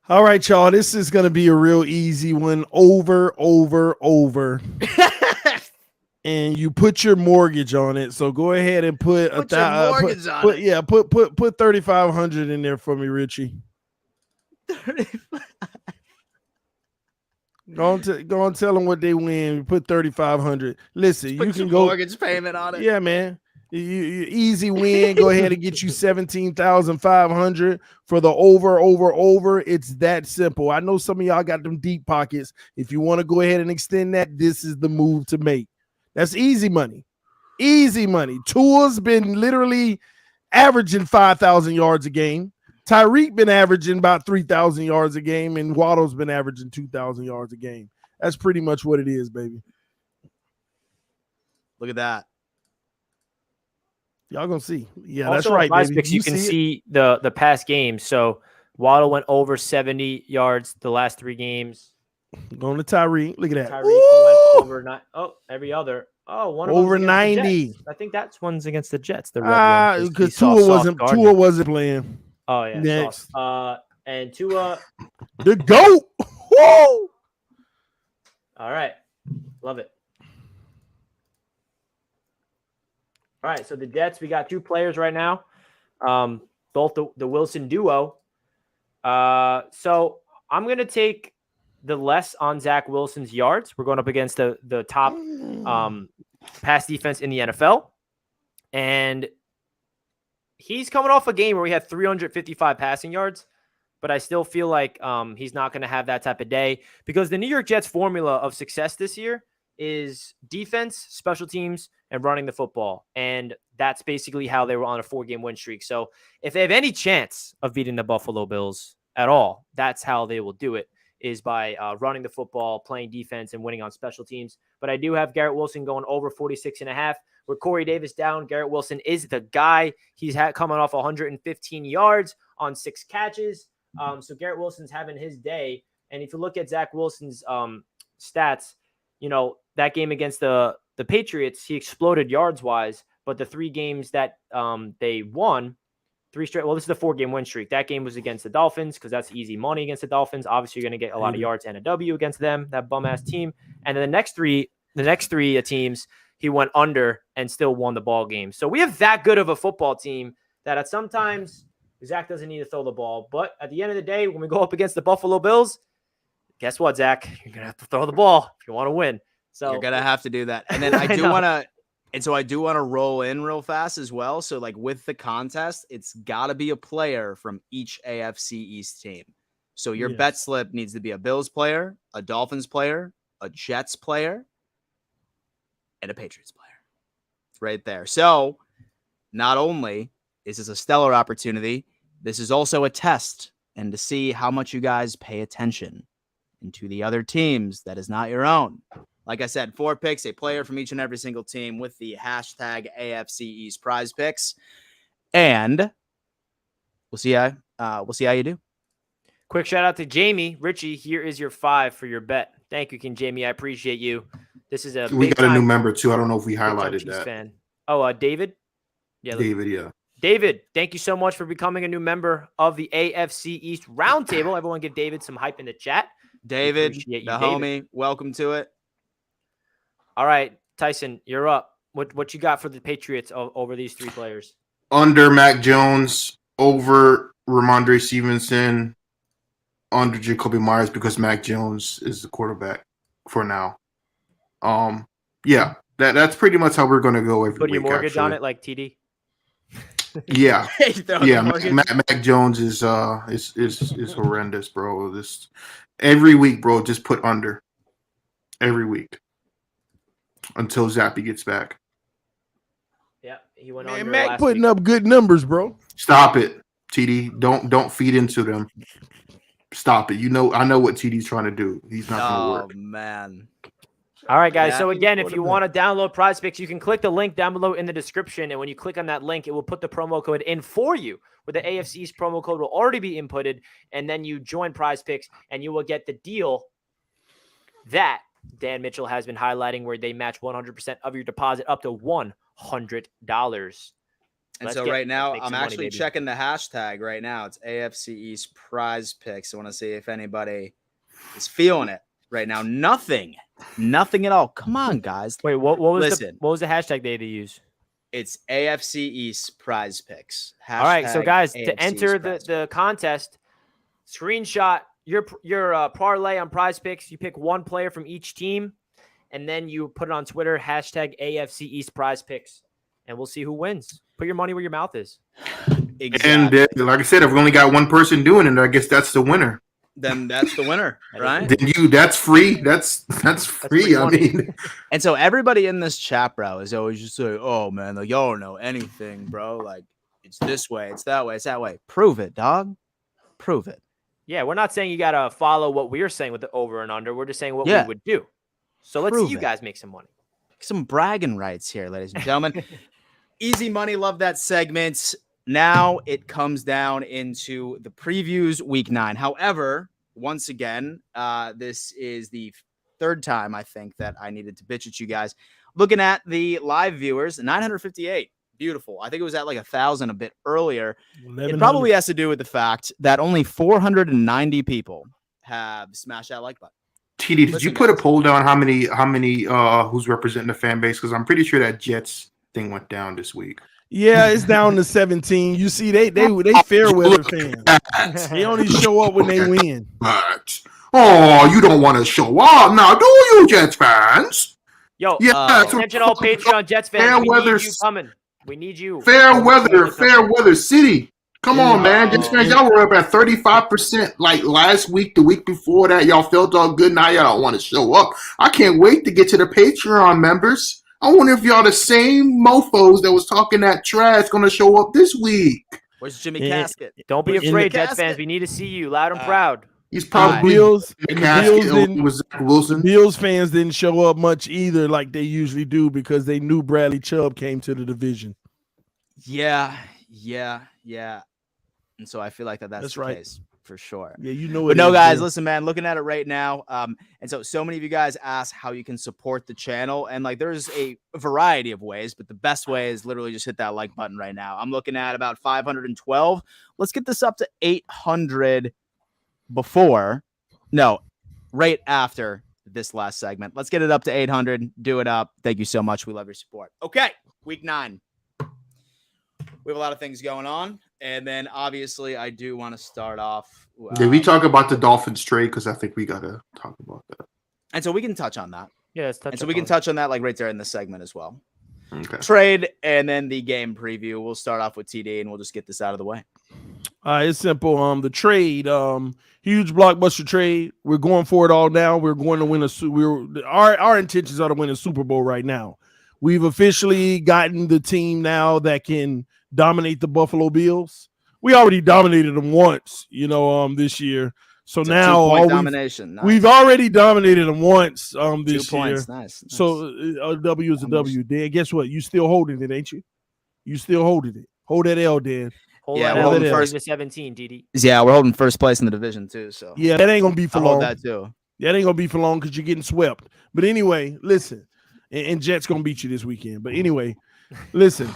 All right, y'all. This is going to be a real easy one. Over. And you put your mortgage on it. So go ahead and put your mortgage on it. Yeah, put 3,500 in there for me, Richie. Go on, tell them what they win. Put 3,500. Listen, you can go mortgage payment on it. Yeah, man. You easy win. Go ahead and get you 17,500 for the over. It's that simple. I know some of y'all got them deep pockets. If you want to go ahead and extend that, this is the move to make. That's easy money. Easy money. Tua's been literally averaging 5,000 yards a game. Tyreek been averaging about 3,000 yards a game, and Waddle's been averaging 2,000 yards a game. That's pretty much what it is, baby. Look at that. Y'all gonna see. Yeah, also, that's right, baby. Picks, you can see the past games. So Waddle went over 70 yards the last 3 games. Going to Tyreek. Look at that. Tyreek went over 9. Oh, every other. Oh, one of over 90. I think that's one's against the Jets. The red one, because Tua wasn't playing. Oh yeah. Next. And Tua, the GOAT. Whoa! All right, love it. All right, so the Jets, we got 2 players right now, both the Wilson duo. So I'm gonna take the less on Zach Wilson's yards. We're going up against the top pass defense in the NFL, and he's coming off a game where we had 355 passing yards, but I still feel like he's not going to have that type of day because the New York Jets formula of success this year is defense, special teams, and running the football. And that's basically how they were on a 4-game win streak. So if they have any chance of beating the Buffalo Bills at all, that's how they will do it, is by running the football, playing defense, and winning on special teams. But I do have Garrett Wilson going over 46.5. With Corey Davis down, Garrett Wilson is the guy. He's coming off 115 yards on 6 catches. So Garrett Wilson's having his day. And if you look at Zach Wilson's stats, that game against the Patriots, he exploded yards-wise. But the 3 games that they won, 3 straight. Well, this is the 4-game win streak. That game was against the Dolphins because that's easy money against the Dolphins. Obviously, you're going to get a lot of yards and a W against them, that bum-ass team. And then the next three teams, he went under and still won the ball game. So we have that good of a football team that at sometimes Zach doesn't need to throw the ball. But at the end of the day, when we go up against the Buffalo Bills, guess what, Zach? You're going to have to throw the ball if you want to win. So you're going to have to do that. And then I do want to And so I do want to roll in real fast as well. So like with the contest, it's got to be a player from each AFC East team. So your bet slip needs to be a Bills player, a Dolphins player, a Jets player, and a Patriots player. Right there. So not only is this a stellar opportunity, this is also a test and to see how much you guys pay attention into the other teams that is not your own. Like I said, 4 picks, a player from each and every single team with the hashtag AFC East Prize Picks. And we'll see how you do. Quick shout out to Jamie. Richie, here is your 5 for your bet. Thank you, King Jamie. I appreciate you. This is we got a new member too. I don't know if we highlighted that. Fan. Oh, David? Yeah, David, yeah. David, thank you so much for becoming a new member of the AFC East Roundtable. Everyone give David some hype in the chat. David, homie, welcome to it. All right, Tyson, you're up. What you got for the Patriots over these 3 players? Under Mac Jones, over Ramondre Stevenson, under Jacoby Myers because Mac Jones is the quarterback for now. Yeah, that's pretty much how we're going to go every Put week. Your mortgage on it like TD? Yeah. Yeah, Mac Jones is horrendous, bro. This every week, bro, just put under. Every week. Until Zappy gets back. Yeah, he went on. Mac putting up good numbers, bro. Stop it, TD. Don't feed into them. Stop it. I know what TD's trying to do. He's not going to work. Oh man. All right, guys. So again, if you want to download Prize Picks, you can click the link down below in the description, and when you click on that link, it will put the promo code in for you. Where the AFC East promo code will already be inputted, and then you join Prize Picks, and you will get the deal that Dan Mitchell has been highlighting, where they match 100% of your deposit up to $100. And so right now, I'm actually checking the hashtag right now. It's AFC East Prize Picks. I want to see if anybody is feeling it right now. Nothing at all. Come on, guys. Wait, what was the hashtag they had to use? It's AFC East Prize Picks. Hashtag all right, so guys, AFC to enter the contest, screenshot your parlay on Prize Picks. You pick 1 player from each team, and then you put it on Twitter, hashtag AFC East Prize Picks, and we'll see who wins. Put your money where your mouth is. Exactly. And like I said, if we only got one person doing it, I guess that's the winner. Then that's the winner, right? That's free. That's free. I mean, and so everybody in this chat, bro, is always just like, "Oh man, like y'all don't know anything, bro. Like it's this way, it's that way, it's that way. Prove it, dog. Prove it." Yeah, we're not saying you got to follow what we're saying with the over and under. We're just saying what we would do. So let's see you guys make some money. Some bragging rights here, ladies and gentlemen. Easy money. Love that segment. Now it comes down into the previews week 9. However, once again, this is the 3rd time I think that I needed to bitch at you guys. Looking at the live viewers, 958. Beautiful. I think it was at like 1,000 a bit earlier. It probably has to do with the fact that only 490 people have smashed that like button. TD, did you put a poll down how many who's representing the fan base? Because I'm pretty sure that Jets thing went down this week. Yeah, it's down to 17. You see, they fair weather fans. They only show up when they win. Oh, you don't want to show up now, do you, Jets fans? Yo, attention all Patreon Jets fans. We need you coming. We need you. Fair weather city. Come on, man. Jets fans, y'all were up at 35% like last week, the week before that. Y'all felt all good. Now y'all don't want to show up. I can't wait to get to the Patreon members. I wonder if y'all the same mofos that was talking that trash going to show up this week. Where's Jimmy Casket? Don't be afraid, Jets fans. We need to see you loud and proud. He's probably Bills fans didn't show up much either like they usually do because they knew Bradley Chubb came to the division. Yeah. And so I feel like that's the right. case for sure. Yeah, you know it. But no, guys, listen, man, looking at it right now. And so many of you guys ask how you can support the channel. And like there's a variety of ways, but the best way is literally just hit that like button right now. I'm looking at about 512. Let's get this up to 800 right after this last segment. Let's get it up to 800. Do it up. Thank you so much. We love your support. Okay, week 9. We have a lot of things going on. And then obviously I do want to start off. Did we talk about the Dolphins trade? Because I think we got to talk about that. And so we can touch on that. Yeah, we can touch on that like right there in this segment as well. trade, and then the game preview. We'll start off with TD, and we'll just get this out of the way. It's simple. The trade, huge blockbuster trade. We're going for it all now. We're going to win our intentions are to win a Super Bowl right now. We've officially gotten the team now that can dominate the Buffalo Bills. We already dominated them once, this year. So now domination. We've already dominated them once this 2 year. points. Nice. So a W is a W. Dan, guess what? You still holding it, ain't you? You still holding it. Hold that L, Dan. We're holding first to 17, DD. Yeah, we're holding first place in the division too. So yeah, that ain't gonna be for long. That too. That ain't gonna be for long because you're getting swept. But anyway, listen, and Jets gonna beat you this weekend. But anyway, listen,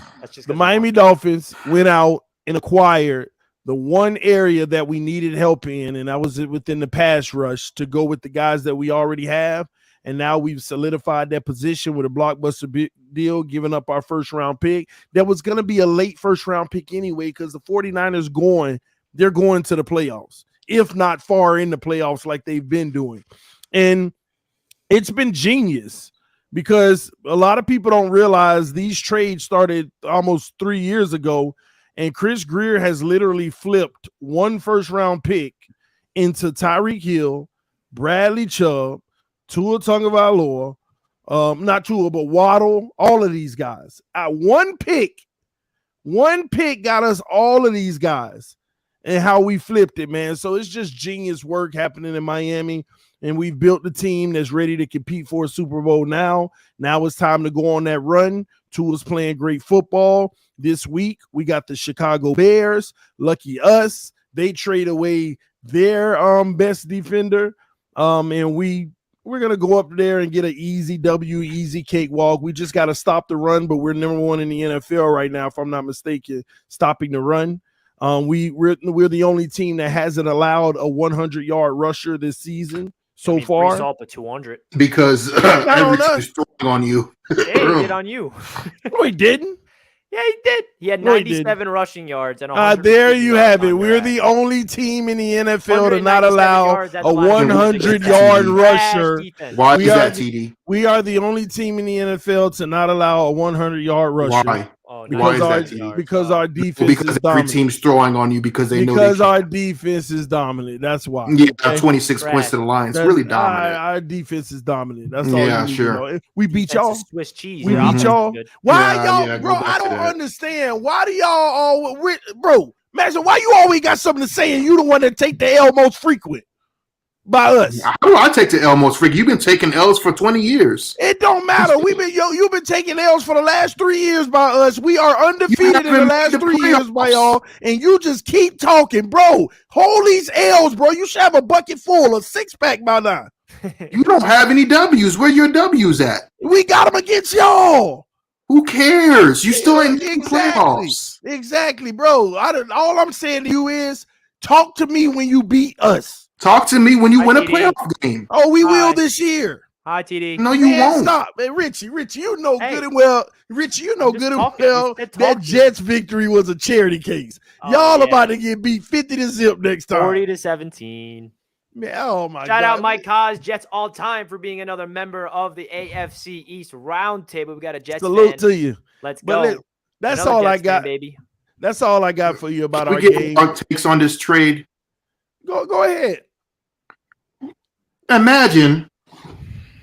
the Miami Dolphins went out and acquired the one area that we needed help in, and that was within the pass rush to go with the guys that we already have. And now we've solidified that position with a blockbuster deal, giving up our first-round pick. That was going to be a late first-round pick anyway because the 49ers they're going to the playoffs, if not far in the playoffs like they've been doing. And it's been genius because a lot of people don't realize these trades started almost 3 years ago, and Chris Greer has literally flipped one first-round pick into Tyreek Hill, Bradley Chubb, Tua Tagovailoa, not Tua, but Waddle, all of these guys. One pick got us all of these guys and how we flipped it, man. So it's just genius work happening in Miami, and we've built the team that's ready to compete for a Super Bowl now. Now it's time to go on that run. Tua's playing great football. This week, we got the Chicago Bears. Lucky us. They trade away their best defender, and we're going to go up there and get an easy W, easy cakewalk. We just got to stop the run, but we're number one in the NFL right now, if I'm not mistaken, stopping the run. We're the only team that hasn't allowed a 100-yard rusher this season so far. Brees up at 200. Because every team is throwing on you. Yeah, he did on you. No, he didn't. Yeah, he did. He had 97 rushing yards. And there you have it. We're the only team in the NFL to not allow a 100-yard rusher. Why is that, TD? We are the only team in the NFL to not allow a 100-yard rusher. Why? Because our defense is dominant. Every team's throwing on you because they know because our defense is dominant. That's why. Yeah, 26 points to the Lions. Really dominant. Our defense is dominant. That's all. Yeah, sure. We beat y'all. Swiss cheese. We beat y'all. Why y'all, bro? I don't understand. Why do y'all all, bro? Imagine why you always got something to say and you the one that take the L most frequent. By us. I take the L most frequent. You've been taking L's for 20 years. It don't matter. You've been taking L's for the last 3 years by us. We are undefeated in the last 3 years by y'all, and you just keep talking, bro. Hold these L's, bro. You should have a bucket full, a six-pack by now. You don't have any W's. Where your W's at? We got them against y'all. Who cares? You still ain't in playoffs. Exactly, bro. All I'm saying to you is talk to me when you beat us. Talk to me when you win a playoff game. Oh, we will this year. Hi, TD. No, you won't. Stop, man, Richie, you know good and well. Richie, you know good and well that Jets victory was a charity case. Y'all about to get beat 50-0 next time. 40-17. Man, oh my God! Shout out Mike Kaz, Jets all time, for being another member of the AFC East Roundtable. We got a Jets salute to you. Let's go. That's another all Jets I got, baby. That's all I got for you about our game. game. Our takes on this trade. Go ahead. Imagine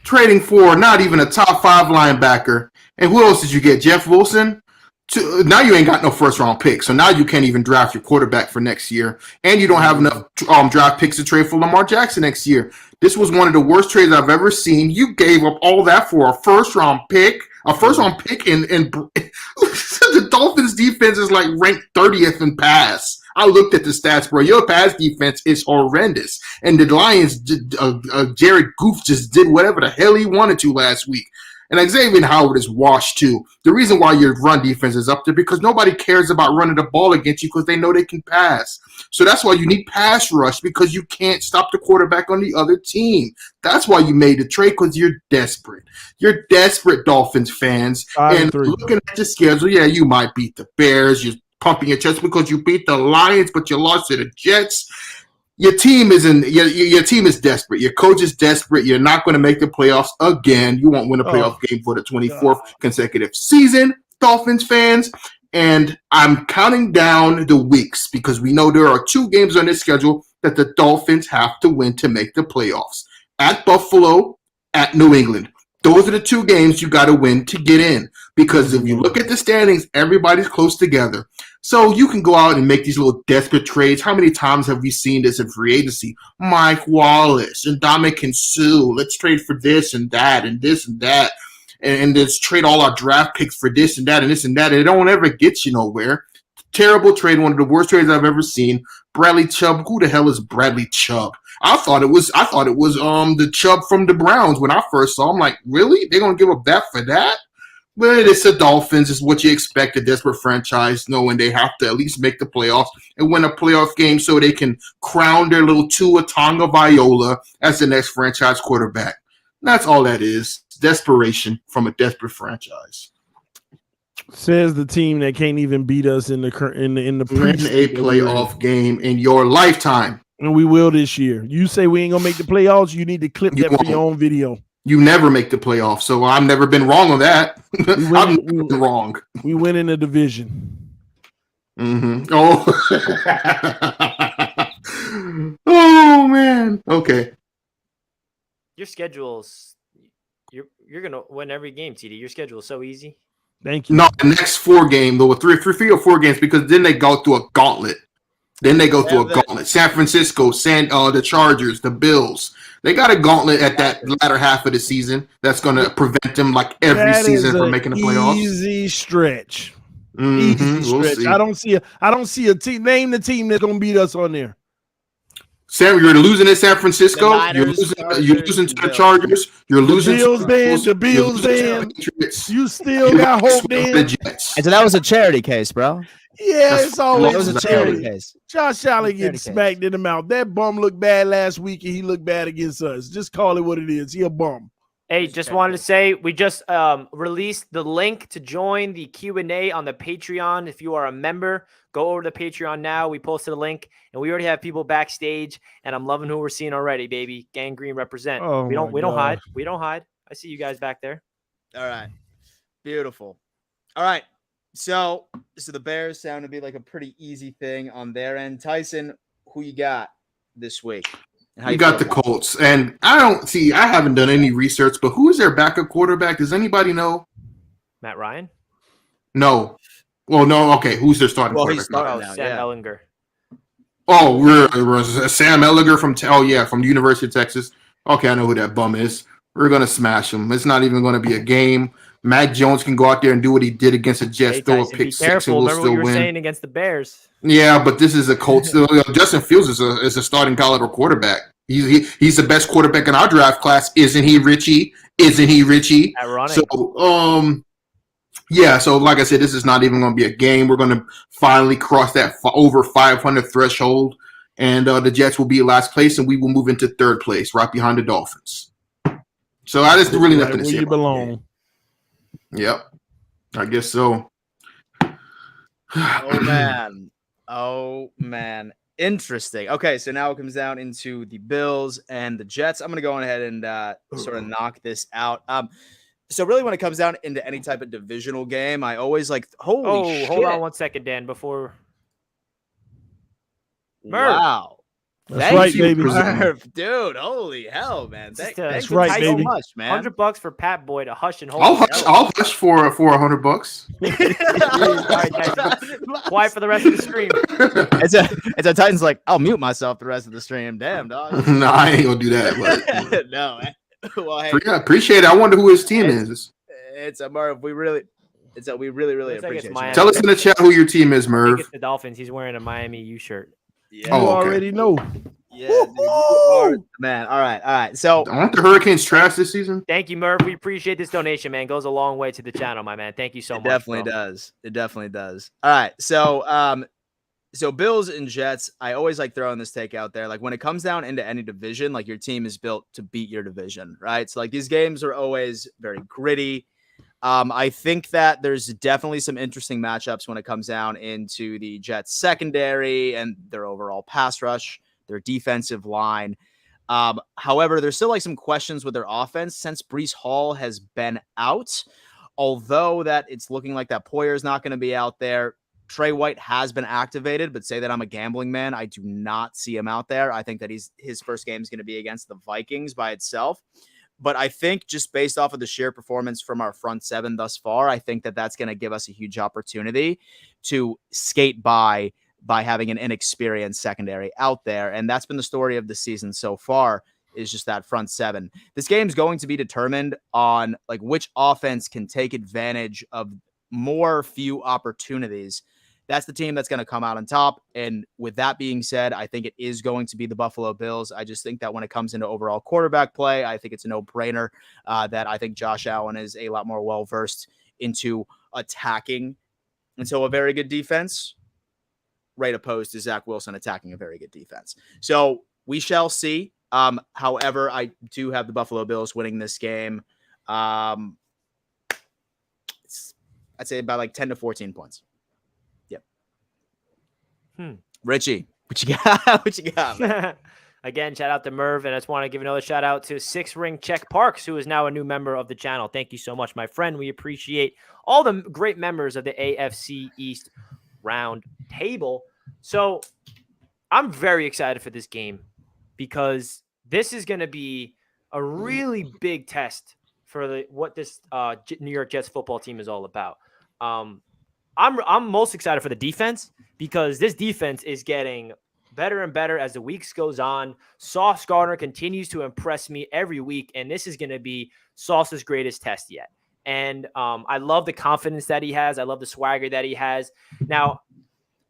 trading for not even a top 5 linebacker. And who else did you get? Jeff Wilson? Now you ain't got no first-round pick. So now you can't even draft your quarterback for next year. And you don't have enough draft picks to trade for Lamar Jackson next year. This was one of the worst trades I've ever seen. You gave up all that for a first-round pick. A first-round pick, and the Dolphins' defense is like ranked 30th in pass. I looked at the stats, bro. Your pass defense is horrendous. And the Lions, Jared Goff just did whatever the hell he wanted to last week. And Xavier Howard is washed too. The reason why your run defense is up there because nobody cares about running the ball against you because they know they can pass. So that's why you need pass rush because you can't stop the quarterback on the other team. That's why you made the trade because you're desperate. You're desperate, Dolphins fans. And looking at your schedule, yeah, you might beat the Bears. You're pumping your chest because you beat the Lions, but you lost to the Jets. your team your team is desperate. Your coach is desperate. You're not going to make the playoffs again. You won't win a playoff game for the 24th consecutive season, Dolphins fans. And I'm counting down the weeks because we know there are 2 games on this schedule that the Dolphins have to win to make the playoffs. At Buffalo, at New England. Those are the 2 games you got to win to get in. Because if you look at the standings, everybody's close together. So you can go out and make these little desperate trades. How many times have we seen this in free agency? Mike Wallace and Ndamukong Suh. Let's trade for this and that and this and that. And let's trade all our draft picks for this and that and this and that. And it don't ever get you nowhere. Terrible trade. One of the worst trades I've ever seen. Bradley Chubb. Who the hell is Bradley Chubb? I thought it was the Chubb from the Browns when I first saw him. Like, really? They're gonna give up that for that? But it's the Dolphins. It's what you expect, a desperate franchise, knowing they have to at least make the playoffs and win a playoff game so they can crown their little Tua Tagovailoa as the next franchise quarterback. That's all that is. Desperation from a desperate franchise. Says the team that can't even beat us in the playoff game in your lifetime. And we will this year. You say we ain't gonna make the playoffs, you need to clip that for your own video. You never make the playoffs, so I've never been wrong on that. I've never been wrong. We win in the division. Mm-hmm. Oh. Oh man. Okay. Your schedule's you're gonna win every game, TD. Your schedule is so easy. Thank you. No, the next 4 games, though, 3 or 4 games, because then they go through a gauntlet. San Francisco, the Chargers, the Bills. They got a gauntlet at that latter half of the season that's going to prevent them, like every season, from making the playoffs. Easy stretch. Mm-hmm. Easy stretch. We'll I don't see a team. Name the team that's going to beat us on there. Sam, you're losing in San Francisco. Niners, you're losing to the Chargers. You're losing the Bills. You still got hope, then. And so that was a charity case, bro. Yeah, it's always that was a charity case. Josh Allen getting smacked in the mouth. That bum looked bad last week, and he looked bad against us. Just call it what it is. He a bum. Hey, just wanted to say we just released the link to join the Q&A on the Patreon. If you are a member, go over to Patreon now. We posted a link, and we already have people backstage, and I'm loving who we're seeing already, baby. Gang Green represent. Oh, we don't hide. We don't hide. I see you guys back there. All right. Beautiful. All right. So the Bears sound to be like a pretty easy thing on their end. Tyson, who you got this week? You got the Colts, and I haven't done any research, but who is their backup quarterback? Does anybody know? Matt Ryan? No. Well, no. Okay, who's their starting quarterback? He's starting now, Sam Ehlinger. Oh, we're Sam Ehlinger from the University of Texas. Okay, I know who that bum is. We're gonna smash him. It's not even gonna be a game. Mac Jones can go out there and do what he did against the Jets, throw a pick 6, and we'll Remember still what you were win. saying against the Bears. Yeah, but this is a Colts. Justin Fields is a starting caliber quarterback. He's the best quarterback in our draft class, isn't he, Richie? Ironic. So yeah. So like I said, this is not even going to be a game. We're going to finally cross that over 500 threshold, and the Jets will be in last place, and we will move into 3rd place, right behind the Dolphins. So that is really nothing to say. Where you belong. Yep, I guess so. Oh man. Interesting. Okay, so now it comes down into the Bills and the Jets. I'm going to go on ahead and sort of knock this out. So really when it comes down into any type of divisional game, I always like, holy shit. Hold on 1 second, Dan, before. Wow. That's right, baby. Merv. Dude, holy hell, man. Thanks right, so baby. much, man. $100 for Pat Boy to hush and hold. I'll hush for $100. All right, guys. Quiet for the rest of the stream. It's a Titans like, I'll mute myself the rest of the stream. Damn, dog. No, I ain't gonna do that. But no. Well, hey, appreciate it. I wonder who his team is. It's a Merv. We really appreciate it. Tell us in the chat who your team is, Merv. It's the Dolphins. He's wearing a Miami U shirt. Yeah. You already know. Yeah, dude, you are the man. All right. So, aren't the Hurricanes trash this season? Thank you, Merv. We appreciate this donation, man. Goes a long way to the channel, my man. Thank you so much. Definitely does. It definitely does. All right. So Bills and Jets, I always like throwing this take out there. Like when it comes down into any division, like your team is built to beat your division, right? So like these games are always very gritty. I think that there's definitely some interesting matchups when it comes down into the Jets secondary and their overall pass rush. their defensive line. However, there's still like some questions with their offense since Breece Hall has been out. Although that it's looking like that Poyer is not going to be out there. Trey White has been activated, but say that I'm a gambling man, I do not see him out there. I think that his first game is going to be against the Vikings by itself. But I think just based off of the sheer performance from our front seven thus far, I think that that's going to give us a huge opportunity to skate by having an inexperienced secondary out there. And that's been the story of the season so far, is just that front seven. This game's going to be determined on like which offense can take advantage of more few opportunities. That's the team that's going to come out on top. And with that being said, I think it is going to be the Buffalo Bills. I just think that when it comes into overall quarterback play, I think it's a no-brainer that I think Josh Allen is a lot more well-versed into attacking. And so a very good defense, right opposed to Zach Wilson attacking a very good defense. So we shall see. However, I do have the Buffalo Bills winning this game. I'd say about like 10 to 14 points. Richie, what you got? What you got? Again, shout out to Merv, and I just want to give another shout out to Six Ring Check Parks, who is now a new member of the channel. Thank you so much, my friend. We appreciate all the great members of the AFC East Roundtable. So I'm very excited for this game because this is going to be a really big test for what this New York Jets football team is all about. I'm most excited for the defense because this defense is getting better and better as the weeks goes on. Sauce Gardner continues to impress me every week, and this is going to be Sauce's greatest test yet. And I love the confidence that he has. I love the swagger that he has. Now,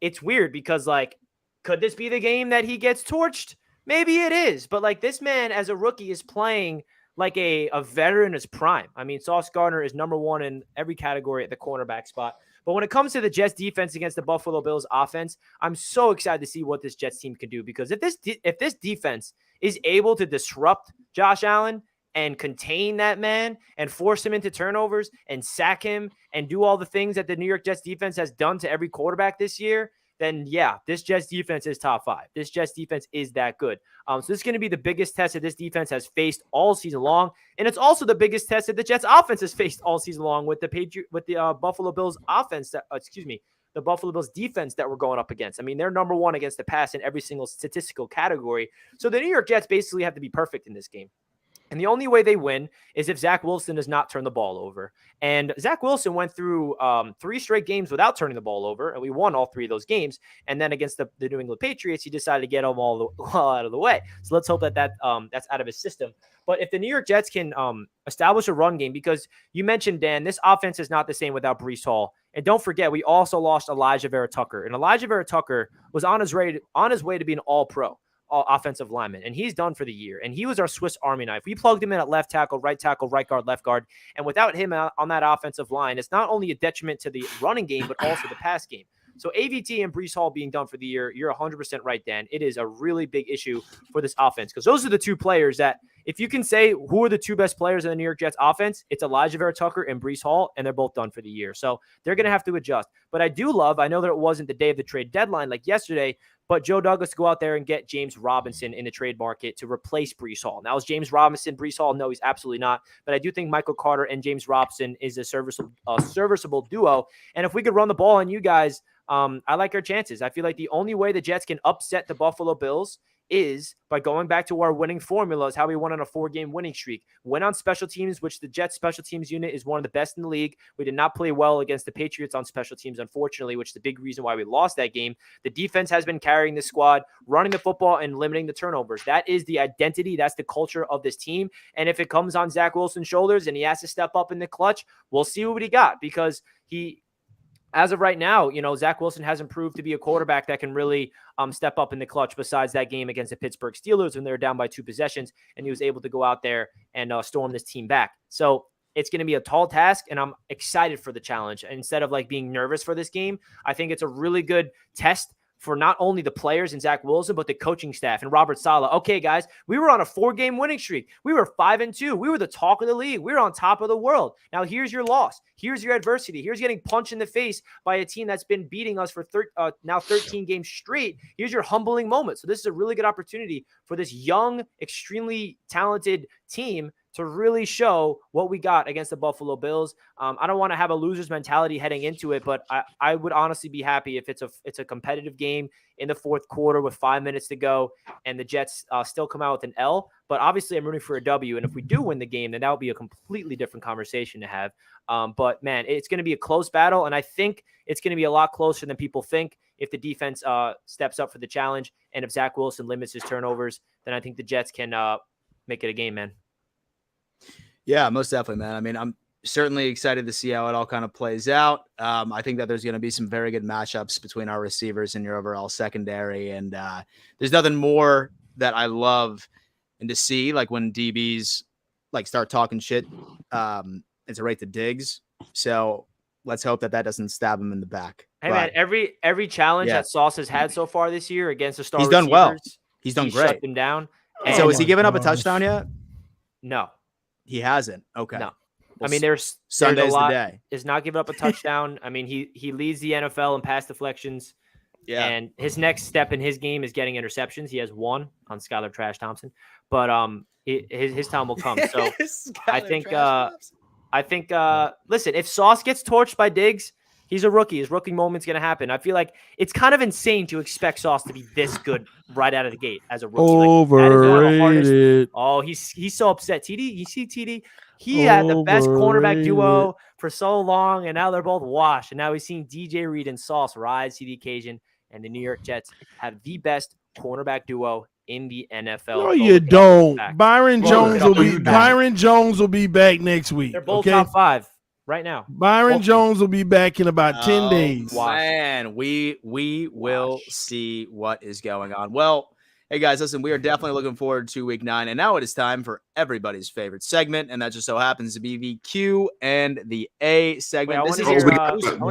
it's weird because, like, could this be the game that he gets torched? Maybe it is. But, like, this man as a rookie is playing like a veteran in his prime. I mean, Sauce Gardner is number one in every category at the cornerback spot. But when it comes to the Jets defense against the Buffalo Bills offense, I'm so excited to see what this Jets team can do, because if this defense is able to disrupt Josh Allen and contain that man and force him into turnovers and sack him and do all the things that the New York Jets defense has done to every quarterback this year, then yeah, this Jets defense is top 5. This Jets defense is that good. So this is going to be the biggest test that this defense has faced all season long, and it's also the biggest test that the Jets offense has faced all season long with the Buffalo Bills offense. The Buffalo Bills defense that we're going up against. I mean, they're number one against the pass in every single statistical category. So the New York Jets basically have to be perfect in this game. And the only way they win is if Zach Wilson does not turn the ball over. And Zach Wilson went through 3 straight games without turning the ball over, and we won all 3 of those games. And then against the New England Patriots, he decided to get them all out of the way. So let's hope that that's out of his system. But if the New York Jets can establish a run game, because you mentioned, Dan, this offense is not the same without Breece Hall. And don't forget, we also lost Elijah Vera Tucker. And Elijah Vera Tucker was on his way to be an all-pro offensive lineman, and he's done for the year. And he was our Swiss Army knife. We plugged him in at left tackle, right guard, left guard. And without him on that offensive line, it's not only a detriment to the running game, but also the pass game. So AVT and Breece Hall being done for the year, you're 100% right, Dan. It is a really big issue for this offense, because those are the 2 players that, if you can say who are the 2 best players in the New York Jets offense, it's Elijah Vera Tucker and Breece Hall, and they're both done for the year. So they're going to have to adjust. But I know that it wasn't the day of the trade deadline like yesterday, but Joe Douglas to go out there and get James Robinson in the trade market to replace Breece Hall. Now, is James Robinson Breece Hall? No, he's absolutely not. But I do think Michael Carter and James Robinson is a serviceable duo. And if we could run the ball on you guys, I like our chances. I feel like the only way the Jets can upset the Buffalo Bills is by going back to our winning formula, is how we won on a 4-game winning streak. Win on special teams, which the Jets special teams unit is one of the best in the league. We did not play well against the Patriots on special teams, unfortunately, which is the big reason why we lost that game. The defense has been carrying the squad, running the football and limiting the turnovers. That is the identity. That's the culture of this team. And if it comes on Zach Wilson's shoulders and he has to step up in the clutch, we'll see what he got, because as of right now, Zach Wilson hasn't proved to be a quarterback that can really step up in the clutch, besides that game against the Pittsburgh Steelers when they were down by 2 possessions, and he was able to go out there and storm this team back. So it's going to be a tall task, and I'm excited for the challenge. And instead of being nervous for this game, I think it's a really good test for not only the players and Zach Wilson, but the coaching staff and Robert Saleh. Okay, guys, we were on a 4-game winning streak. We were 5-2. We were the talk of the league. We were on top of the world. Now here's your loss. Here's your adversity. Here's getting punched in the face by a team that's been beating us for now 13 games straight. Here's your humbling moment. So this is a really good opportunity for this young, extremely talented team to really show what we got against the Buffalo Bills. I don't want to have a loser's mentality heading into it, but I would honestly be happy if it's a competitive game in the fourth quarter with 5 minutes to go and the Jets still come out with an L. But obviously I'm rooting for a W. And if we do win the game, then that would be a completely different conversation to have. But man, it's going to be a close battle. And I think it's going to be a lot closer than people think if the defense steps up for the challenge. And if Zach Wilson limits his turnovers, then I think the Jets can make it a game, man. Yeah, most definitely, man. I mean, I'm certainly excited to see how it all kind of plays out. I think that there's going to be some very good matchups between our receivers and your overall secondary. And there's nothing more that I love and to see, like when DBs like start talking shit and to rate the Diggs. So let's hope that doesn't stab him in the back. Hey, man, every challenge that Sauce has had so far this year against the star he's receivers, done well. He's done great. Shut them down. And so is he giving up a touchdown yet? No. He hasn't. Okay. No. Well, I mean, there's Sunday's a lot, the day. is not giving up a touchdown. I mean, he leads the NFL in pass deflections. Yeah. And his next step in his game is getting interceptions. He has one on Skylar Trash Thompson, but his time will come. So I think listen, if Sauce gets torched by Diggs, he's a rookie. His rookie moment's going to happen. I feel like it's kind of insane to expect Sauce to be this good right out of the gate as a rookie. Overrated. He's so upset. TD, you see TD? He had the best cornerback duo for so long, and now they're both washed. And now we've seen DJ Reed and Sauce rise to the occasion, and the New York Jets have the best cornerback duo in the NFL. No, you don't. Byron Jones will be back next week. They're both top 5 right now. Byron Jones will be back in about 10 days. Man, we will see what is going on. Well, hey guys, listen, we are definitely looking forward to week 9, and now it is time for everybody's favorite segment, and that just so happens to be the Q and the A segment. We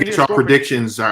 get our predictions. We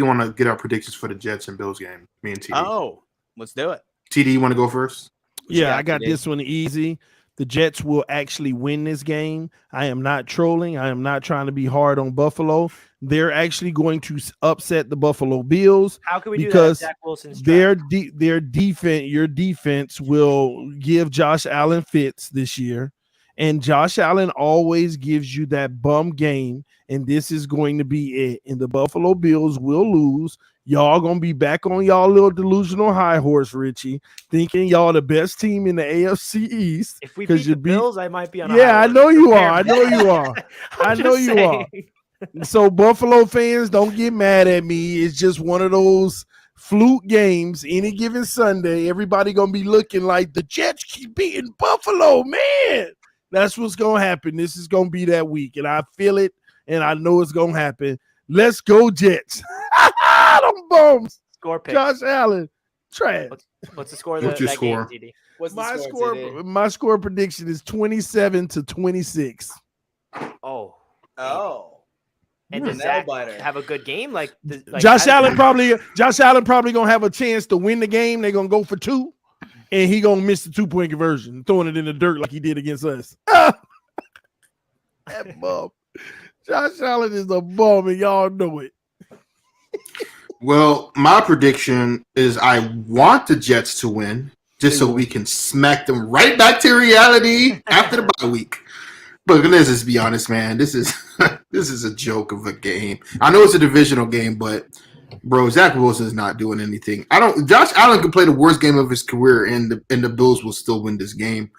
want to get our predictions for the Jets and Bills game. Me and TD. Oh, let's do it. TD, you want to go first? Yeah, I got this one easy. The Jets will actually win this game. I am not trolling. I am not trying to be hard on Buffalo. They're actually going to upset the Buffalo Bills. How can we do that? Because Zach Wilson's their defense, your defense will give Josh Allen fits this year. And Josh Allen always gives you that bum game. And this is going to be it. And the Buffalo Bills will lose. Y'all going to be back on y'all little delusional high horse, Richie, thinking y'all the best team in the AFC East. If we beat the Bills, I might be on a high horse. I know you are. I know you are. I know you are. So Buffalo fans, don't get mad at me. It's just one of those fluke games. Any given Sunday, everybody going to be looking like the Jets keep beating Buffalo, man. That's what's going to happen. This is going to be that week, and I feel it, and I know it's going to happen. Let's go, Jets. Them bums. Score pick. Josh Allen. Trash. What's the score? What's your score? Game, My score prediction is 27-26. Oh. And does Zach have a good game? Like Josh Allen probably gonna have a chance to win the game. They're gonna go for 2, and he gonna miss the 2-point conversion, throwing it in the dirt like he did against us. That bum. Josh Allen is a bum, and y'all know it. Well, my prediction is I want the Jets to win just so we can smack them right back to reality after the bye week. But let's just be honest, man. This is a joke of a game. I know it's a divisional game, but bro, Zach Wilson is not doing anything. Josh Allen could play the worst game of his career, and the Bills will still win this game.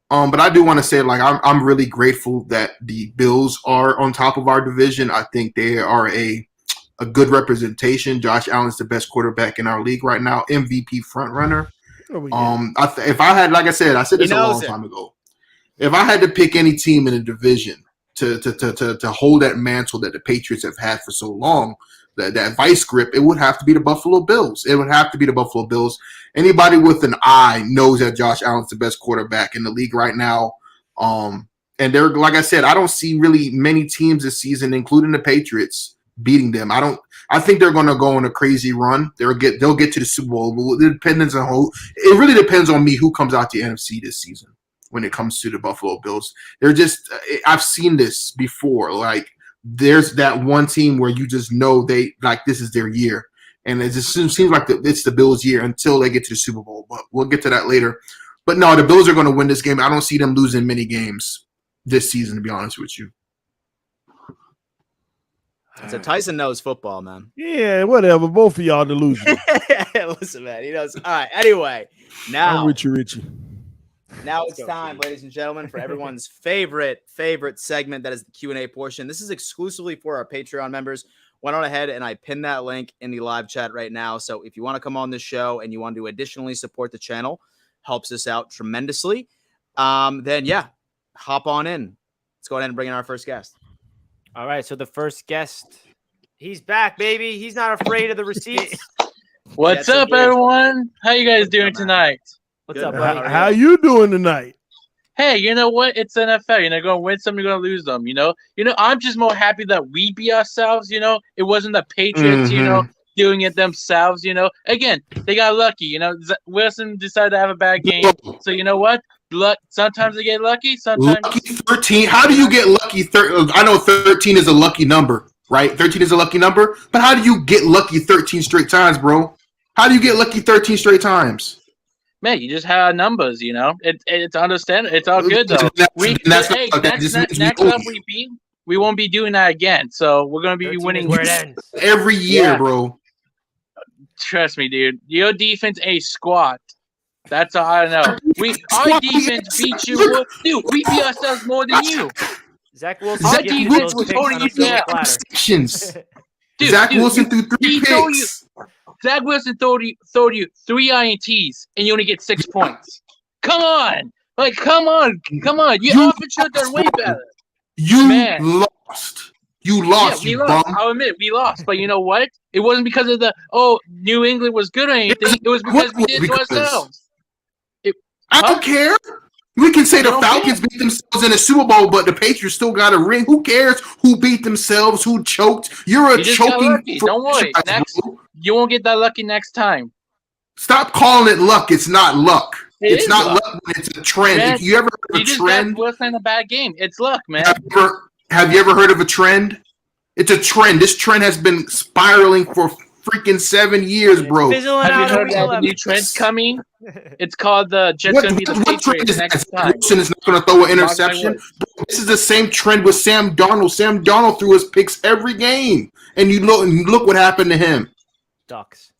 But I do want to say, like, I'm really grateful that the Bills are on top of our division. I think they are a good representation. Josh Allen's the best quarterback in our league right now, MVP front runner. If I had, like I said this a long time ago. If I had to pick any team in a division to hold that mantle that the Patriots have had for so long, that vice grip, it would have to be the Buffalo Bills. It would have to be the Buffalo Bills. Anybody with an eye knows that Josh Allen's the best quarterback in the league right now. And they're, like I said, I don't see really many teams this season, including the Patriots, beating them. I think they're going to go on a crazy run. They'll get to the Super Bowl. It depends on it really depends on me who comes out the NFC this season when it comes to the Buffalo Bills. They're just I've seen this before. Like there's that one team where you just know they like this is their year, and it just seems like it's the Bills' year until they get to the Super Bowl. But we'll get to that later. But no, the Bills are going to win this game. I don't see them losing many games this season, to be honest with you. It's a Tyson knows football, man. Yeah, whatever. Both of y'all delusional. Listen, man, he knows. All right. Anyway, now I'm Richie. Now it's time, ladies and gentlemen, for everyone's favorite segment. That is the Q&A portion. This is exclusively for our Patreon members. Went on ahead and I pinned that link in the live chat right now. So if you want to come on this show and you want to additionally support the channel, helps us out tremendously. Then yeah, hop on in. Let's go ahead and bring in our first guest. All right, so the first guest, he's back, baby. He's not afraid of the receipts. What's up, everyone? How you guys doing tonight? What's up, buddy? How you doing tonight? Hey, you know what? It's NFL. You're going to win some, you're going to lose them, you know? I'm just more happy that we beat ourselves, It wasn't the Patriots, doing it themselves, Again, they got lucky, Wilson decided to have a bad game. So you know what? Luck. Sometimes they get lucky. Sometimes lucky 13. How do you get lucky? I know 13 is a lucky number, right? 13 is a lucky number, but how do you get lucky 13 straight times, bro? How do you get lucky 13 straight times? Man, you just have numbers, It's understandable. It's all good though. Next up we won't be doing that again. So we're gonna be winning where it ends. Every year, bro. Trust me, dude. Your defense ain't squat. That's all I know. Our defense beat you, dude. We beat ourselves more than you. Zach Wilson. Our defense was holding you down. Zach Wilson threw 3 picks. Zach Wilson threw you 3 INTs, and you only get 6 points. Come on, come on. Your offense should have done way better. You lost. Yeah, we lost. I'll admit we lost, but you know what? It wasn't because of New England was good or anything. It was because we did it to ourselves. I don't care. We can say the Falcons beat themselves in the Super Bowl, but the Patriots still got a ring. Who cares who beat themselves, who choked? You're a choking. Don't worry. You won't get that lucky next time. Stop calling it luck. It's not luck. It's not luck. It's a trend. Man, if you ever heard of a trend, was in a bad game. It's luck, man. Have you ever heard of a trend? It's a trend. This trend has been spiraling for freaking 7 years, bro. Have you heard that the new trend's coming? It's called the Jets going to be the Patriots next time. Wilson is not going to throw an interception. Bro, this is the same trend with Sam Darnold. Sam Darnold threw his picks every game, and you look what happened to him. Ducks.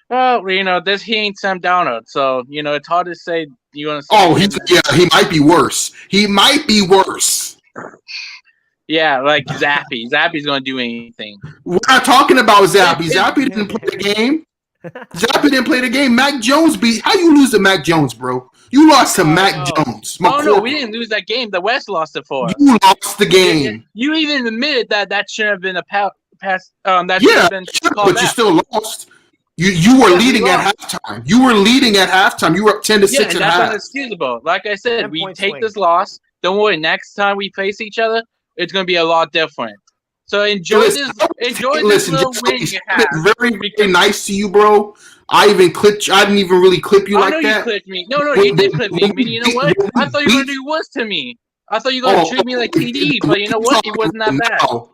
Well, he ain't Sam Darnold, so it's hard to say. You want to? Oh, he might be worse. He might be worse. Yeah, like Zappy. Zappy's going to do anything. We're not talking about Zappy. Zappy didn't play the game. Zappy didn't play the game. Mac Jones beat. How you lose to Mac Jones, bro? You lost to Mac Jones. No, we didn't lose that game. The West lost it for us. You lost the game. You even admitted that shouldn't have been a pass. That yeah, been but you still lost. You were leading at halftime. You were leading at halftime. You were up 10-6 at half. That's unexcusable. Like I said, we take this loss. Don't worry. Next time we face each other, it's going to be a lot different. So enjoy this little win you have. Very, very nice to you, bro. I didn't even really clip you like that. You clipped me. No, you did clip me. But you know what? I thought you were going to do worse to me. I thought you were going to treat me like TD, but you know what? It wasn't that bad.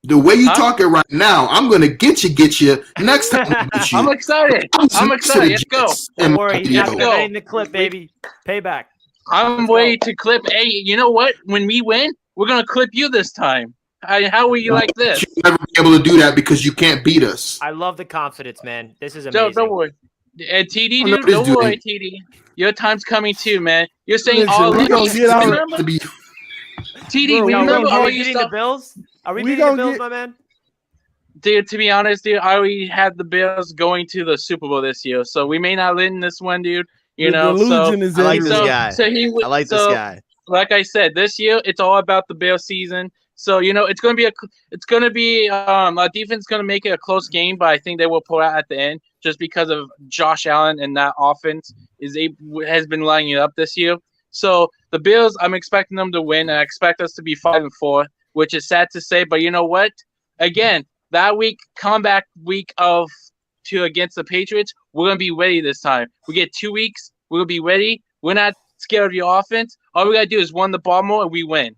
The way you talking right now, I'm going to get you next time. I'm excited. Let's go. Don't worry. He's not going to clip, baby. Payback. I'm ready to clip. Hey, you know what? When we win, we're going to clip you this time. How will you like this? You'll never be able to do that because you can't beat us. I love the confidence, man. This is amazing. Don't worry. And TD, dude, don't worry, TD. Your time's coming too, man. You're saying all of these. TD, remember all you the Bills? Are we beating the Bills, my man? Dude, to be honest, dude, I already had the Bills going to the Super Bowl this year, so we may not win this one, dude. I like this guy. I like this guy. Like I said, this year it's all about the Bills season. So it's going to be our defense is going to make it a close game, but I think they will pull out at the end just because of Josh Allen and that offense has been lining it up this year. So the Bills, I'm expecting them to win. I expect us to be 5-4, which is sad to say, but you know what? again, that week, comeback week against the Patriots, we're gonna be ready this time. We get 2 weeks, we're gonna be ready. We're not scared of your offense. All we gotta do is run the ball more and we win.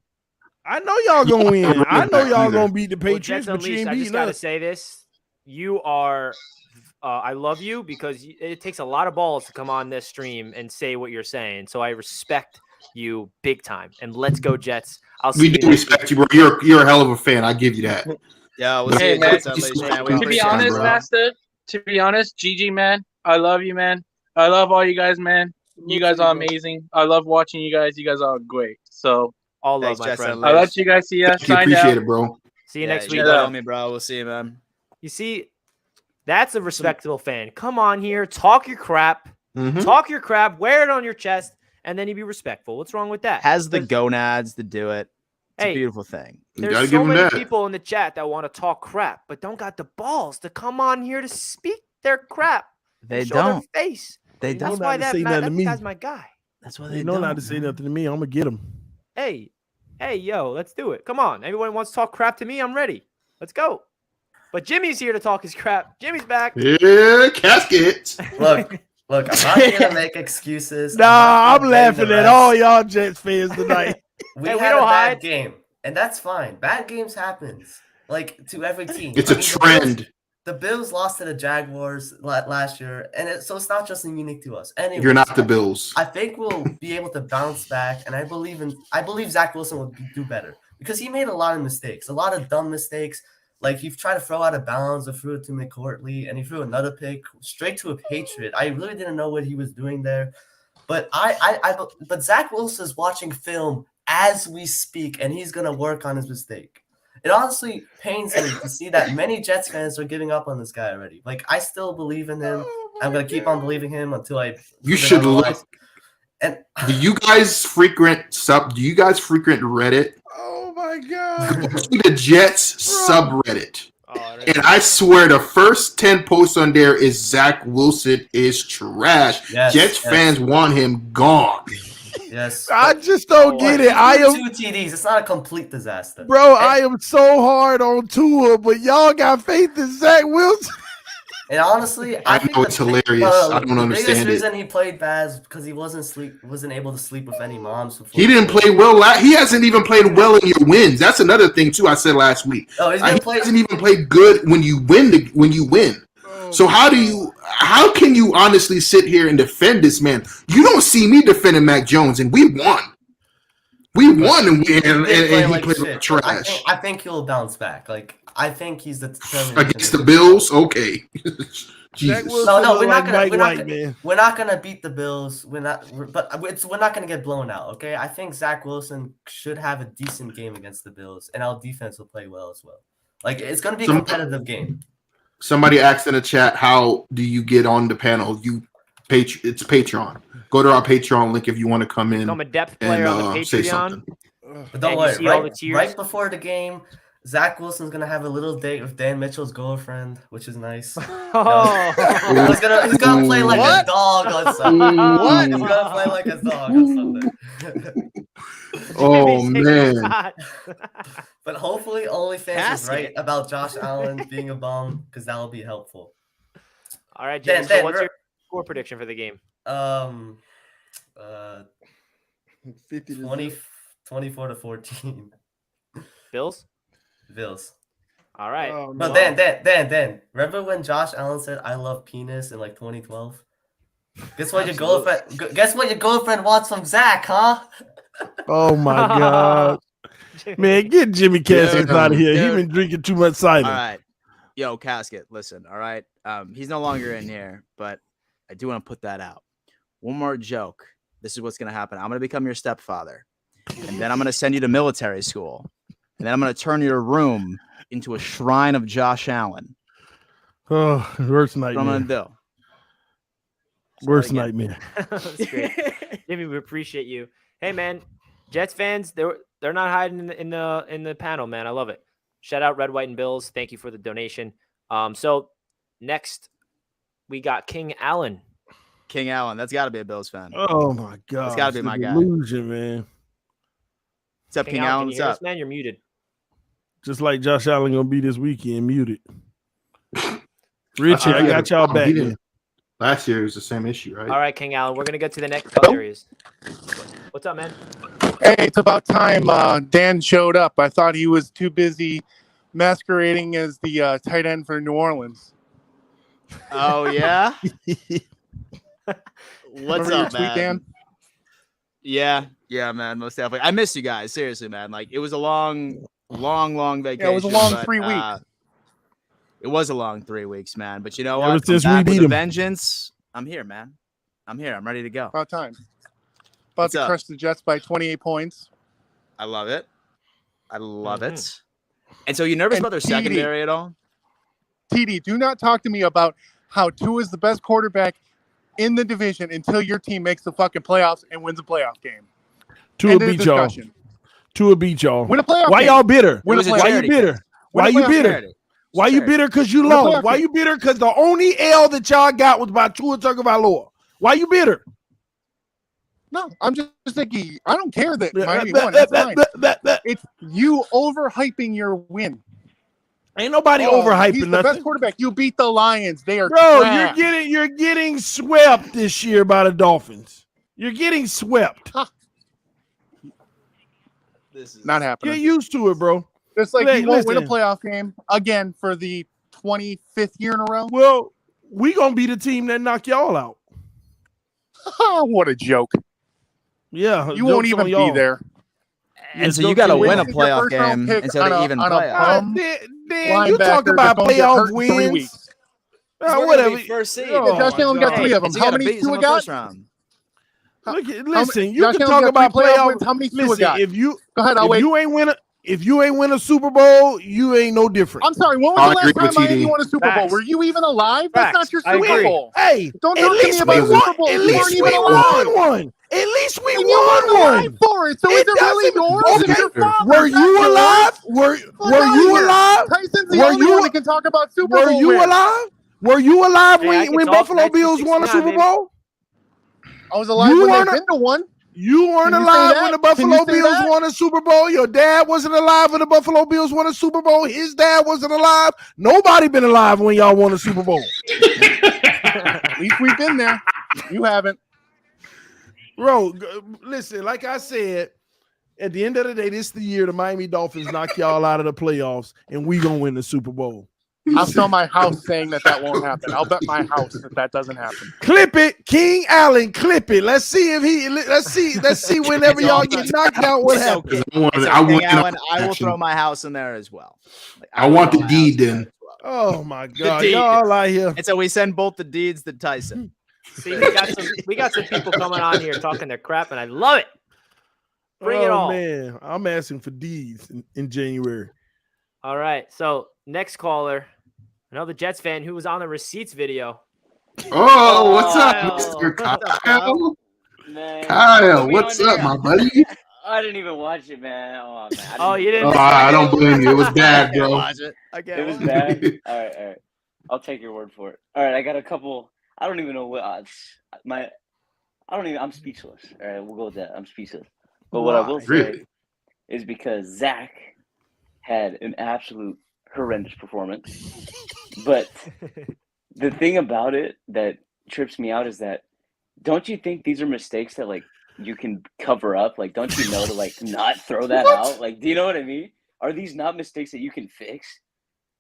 I know y'all gonna win. I know y'all gonna beat the Well, Patriots, Jets but you Unleashed, ain't I just beating gotta us. say this: you are. I love you because it takes a lot of balls to come on this stream and say what you're saying. So I respect you big time. And let's go Jets. I'll see We you do next respect week. you, bro. You're a hell of a fan. I give you that. Yeah, we'll But see you, man, Jets Unleashed, man. We To be appreciate it, honest, bro. Master, to be honest, GG, man, I love you, man. I love all you guys, man. You guys are amazing. I love watching you guys. You guys are great. So All love, Thanks, my Jets friend. Unleashed. I'll let you guys see ya. Thank you. Signed Appreciate out. it, bro. See you next week. You brother. tell me, bro. We'll see you, man. You see, that's a respectable fan. Come on here, talk your crap, Mhm. talk your crap, wear it on your chest, and then you be respectful. What's wrong with that? Has the Because, gonads to do it. It's a hey, beautiful thing. You gotta there's give so him many that. people in the chat that want to talk crap, but don't got the balls to come on here to speak their crap. They and show their don't. face. They They know That's don't. why not to that say nothing to me. guy's my guy. That's why They they know don't. not to say man. nothing to me. I'm gonna get them. Hey, yo, let's do it. Come on. Everyone wants to talk crap to me. I'm ready. Let's go. But Jimmy's here to talk his crap. Jimmy's back. Yeah, casket. Look, I'm not gonna make excuses. Nah, I'm not gonna blame the laughing at refs. all y'all Jets fans tonight. We Hey, we had a don't bad hide. game, and that's fine. Bad games happens, like to every team. It's I a mean, trend. The Bills lost to the Jaguars last year, and so it's not just unique to us. Anyways, You're not the Bills. I think we'll be able to bounce back, and I believe Zach Wilson will do better because he made a lot of mistakes, a lot of dumb mistakes. Like he tried to throw out of bounds or threw it to McCourtney, and he threw another pick straight to a Patriot. I really didn't know what he was doing there, but but Zach Wilson is watching film as we speak, and he's gonna work on his mistake. It honestly pains me to see that many Jets fans are giving up on this guy already. Like I still believe in him. I'm gonna keep on believing him until I. You should look. And Do you guys frequent Reddit? Oh my god. The Jets subreddit. Oh, And I swear the first 10 posts on there is Zach Wilson is trash. Yes, Jets yes. fans want him gone. yes, I just don't get it. I am, 2 TDs. It's not a complete disaster, bro. I am so hard on Tua, but y'all got faith in Zach Wilson. And honestly, I think know it's hilarious. I don't the understand biggest it. reason he played bad is because he wasn't able to sleep with any moms. Before He didn't play well. He hasn't even played well in your wins. That's another thing too. I said last week. Oh, he's He gonna play. hasn't even played good when you win. So how can you honestly sit here and defend this man? You don't see me defending Mac Jones, and we won. We won, and he played like shit, trash I think he'll bounce back. Like I think he's determined against the Bills. Okay, Zach Jesus. Wilson No, look like Mike White, man. We're not gonna beat the Bills. We're not gonna get blown out. Okay, I think Zach Wilson should have a decent game against the Bills, and our defense will play well as well. Like it's gonna be a competitive game. Somebody asked in the chat, how do you get on the panel? It's Patreon. Go to our Patreon link if you want to come in. Become a depth player and, on the say Patreon. something. But don't And you worry, see all the tiers? right before the game, Zach Wilson's gonna have a little date with Dan Mitchell's girlfriend, which is nice. Oh. He's gonna play like What? a dog on Sunday. What? He's gonna play like a dog on Sunday. Oh Jimmy's taking man, shots. But hopefully, OnlyFans is Casket. right about Josh Allen being a bum because that will be helpful. All right, Jimmy. Dan, So what's Dan, your score prediction for the game? 50 to 20, 24-14 Bills. Bills. All right. Oh, No, no. Dan. Remember when Josh Allen said "I love penis" in like 2012? Guess what your girlfriend wants from Zach, huh? Oh my god, man, get Jimmy Casket out of here. He Dude. been drinking too much cider. All right. Yo, Casket, listen, all right? He's no longer in here, but I do want to put that out. One more joke. This is what's going to happen. I'm going to become your stepfather, and then I'm going to send you to military school, and then I'm going to turn your room into a shrine of Josh Allen. Oh, worst That's what I'm nightmare. going to do. Worst Again. nightmare. That's great. Jimmy, we appreciate you. Hey, man, Jets fans, they're not hiding in the panel, man. I love it. Shout out Red, White, and Bills. Thank you for the donation. So next we got King Allen. King Allen, that's got to be a Bills fan. Oh my god, It's gotta be my guy. delusion, man. What's up, King Allen? Can you What's hear us, up? man? You're muted. Just like Josh Allen gonna be this weekend, muted. Richie, I got y'all back. Last year was the same issue, right? All right, King Allen, we're gonna get to the next. Oh, there he is. What's up, man? Hey, it's about time Dan showed up. I thought he was too busy masquerading as the tight end for New Orleans. Oh yeah. What's Remember up, your tweet, man? Dan? Yeah, man. Most definitely. I miss you guys. Seriously, man. Like it was a long vacation. Yeah, it was a long but, 3 weeks. It was a long 3 weeks, man. But you know Ever what? since I'm we back beat with a 'em. vengeance. I'm here, man. I'm here. I'm ready to go. About time. What's About to up? crush the Jets by 28 points. I love it. I love it. And so, you nervous And about their TD. secondary at all? TD, do not talk to me about how Tua is the best quarterback in the division until your team makes the fucking playoffs and wins a playoff game. Tua End of beat y'all. discussion. Tua beat y'all. Win a playoff Why game. y'all bitter? Win a was a playoff Why you charity bitter? case. Why Win a you playoff bitter? Charity. Why you Charity. bitter? Because you Win a lost. playoff Why game. you bitter? Because the only L that y'all got was by Tua Tagovailoa. Why you bitter? No, I'm just thinking. I don't care that Miami won. That's fine. It's you overhyping your win. Ain't nobody Oh, overhyping he's the nothing. best quarterback. You beat the Lions. They are Bro, trash. you're getting swept this year by the Dolphins. You're getting swept. This is Not Get happening. used to it, bro. It's like you won't win a Listen. playoff game again for the 25th year in a row. Well, we gonna be the team that knock y'all out. What a joke. Yeah, You won't joke's even on be y'all. there. And so joke's you got to on win y'all. a playoff First round game pick instead on of a- even on a playoffs. bum Dan, you talk linebacker about that's gonna get playoff hurt in 3 wins. weeks. Whatever. First seed. Oh, Josh my Allen got God. 3 of them. How many Tua Tua got? first round. Listen, you Josh can Allen talk got about 3 playoff playoff wins. How many Tua Listen, got? if you Go ahead, I'll wait. if you ain't win a Super Bowl, you ain't no different. I'm sorry. When was I the last agree time with Miami TD. won a Super Bowl? Facts. Were you even alive? That's not your I Super agree. Bowl. Hey, Don't at talk to me least about we Super won. Bowls. At You least weren't we even won alive. one. At least we And you weren't won alive one. for it. So is it really doesn't- yours? okay. It's your father's, Were not you yours. alive? Were Outta you here. alive? Tyson's the Were only you- one that can talk about Super Were Bowl you wins. alive? Were you alive Hey, I can when talk Buffalo Bills won a 1969, Super baby. Bowl? I was alive You when they've weren't been to one. You weren't Can you say alive that? when the Can you Buffalo say Bills that? won a Super Bowl. Your dad wasn't alive when the Buffalo Bills won a Super Bowl. His dad wasn't alive. Nobody been alive when y'all won a Super Bowl. At least we've been there. You haven't. Bro, listen, like I said, at the end of the day, this is the year the Miami Dolphins knock y'all out of the playoffs, and we gonna win the Super Bowl. I'll sell my house saying that won't happen. I'll bet my house that doesn't happen. Clip it, King Allen. Clip it. Let's see if he. Let's see. Whenever y'all get knocked out, what happens? I want Allen, I will throw my house in there as well. Like, I will want throw the my house deed in there then. as well. Oh my God, deed. y'all out here. And so we send both the deeds to Tyson. See, we got some people coming on here talking their crap, and I love it. Bring it all. Man, I'm asking for deeds in January. All right. So next caller, another Jets fan who was on the receipts video. Oh, what's up, Kyle. Mr. What's up, Kyle? Man, Kyle, put me what's on up, there. my buddy? I didn't even watch it, man. Oh man. Oh, you didn't? Oh, I don't blame you. It was bad, bro. Watch it. I can't It was watch bad. All right. I'll take your word for it. All right, I got a couple. I don't even know what I'm speechless. All right, we'll go with that. I'm speechless. But what I will say Really? is because Zach had an absolute horrendous performance. But the thing about it that trips me out is that don't you think these are mistakes that like you can cover up? Like, don't you know to like not throw that out? Like, do you know what I mean? Are these not mistakes that you can fix?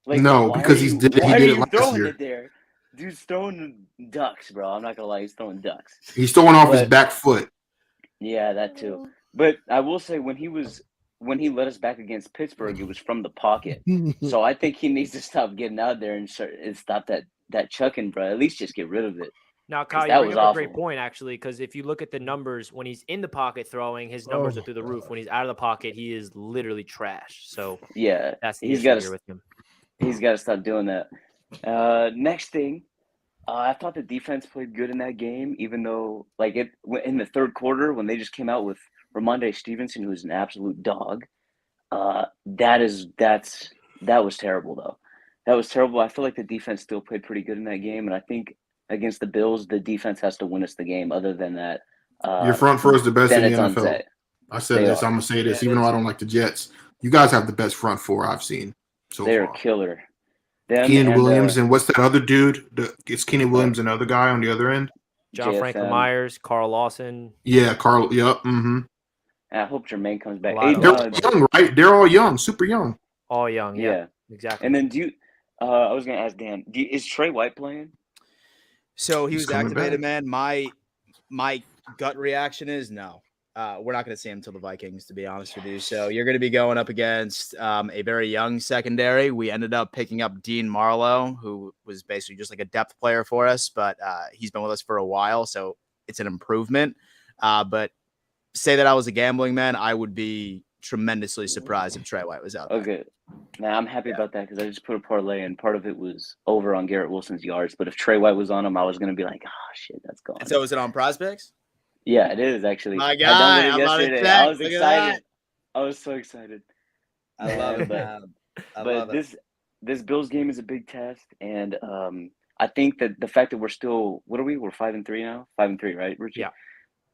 Like, No, why because are he you- did it. He why did are it you last throwing year. it there? Dude's throwing ducks, bro. I'm not gonna lie, he's throwing ducks. He's throwing off his But- back foot. Yeah, that too. But I will say when he led us back against Pittsburgh, it was from the pocket. So I think he needs to stop getting out there and stop that chucking, bro. At least just get rid of it. Now, Kyle, you that bring was up a great awful. point, actually, because if you look at the numbers, when he's in the pocket throwing, his numbers are through the roof. When he's out of the pocket, he is literally trash. So Yeah, that's the he's issue gotta- here with him. he's got to stop doing that. Next thing, I thought the defense played good in that game, even though like in the third quarter when they just came out with Ramondre Stevenson, who's an absolute dog. That was terrible though. That was terrible. I feel like the defense still played pretty good in that game, and I think against the Bills, the defense has to win us the game. Other than that, Your front four is the best then in the it's on NFL. Zach. I said They this. are. I'm gonna say this, Yeah, even they though I do. don't like the Jets. You guys have the best front four I've seen so They're far. killer. Them Keenan and, Williams and what's that other dude? It's Keenan Williams and another guy on the other end. John Franklin JFM. Myers, Carl Lawson. Yeah, Carl. Yep. Mm-hmm. I hope Jermaine comes back. A lot Hey, of- They're young, right? They're all young, super young. All young. Yeah. Exactly. And then I was gonna ask Dan, is Trey White playing? So he He's was coming activated, back. man. My gut reaction is no. We're not going to see him until the Vikings, to be honest with you. So you're going to be going up against a very young secondary. We ended up picking up Dean Marlowe, who was basically just like a depth player for us, but he's been with us for a while, so it's an improvement. But say that I was a gambling man, I would be tremendously surprised if Trey White was out there. Okay. Now I'm happy about that because I just put a parlay and part of it was over on Garrett Wilson's yards. But if Trey White was on him, I was gonna be like, oh shit, that's gone. And so is it on Prize Picks? Yeah, it is actually. My I guy, done it I'm on a yesterday. check. I was Look at excited. that. I was so excited. I love it, But- man. I But love it. this Bills game is a big test, and I think that the fact that we're still we're 5-3 now, 5-3, right, Richie? Yeah.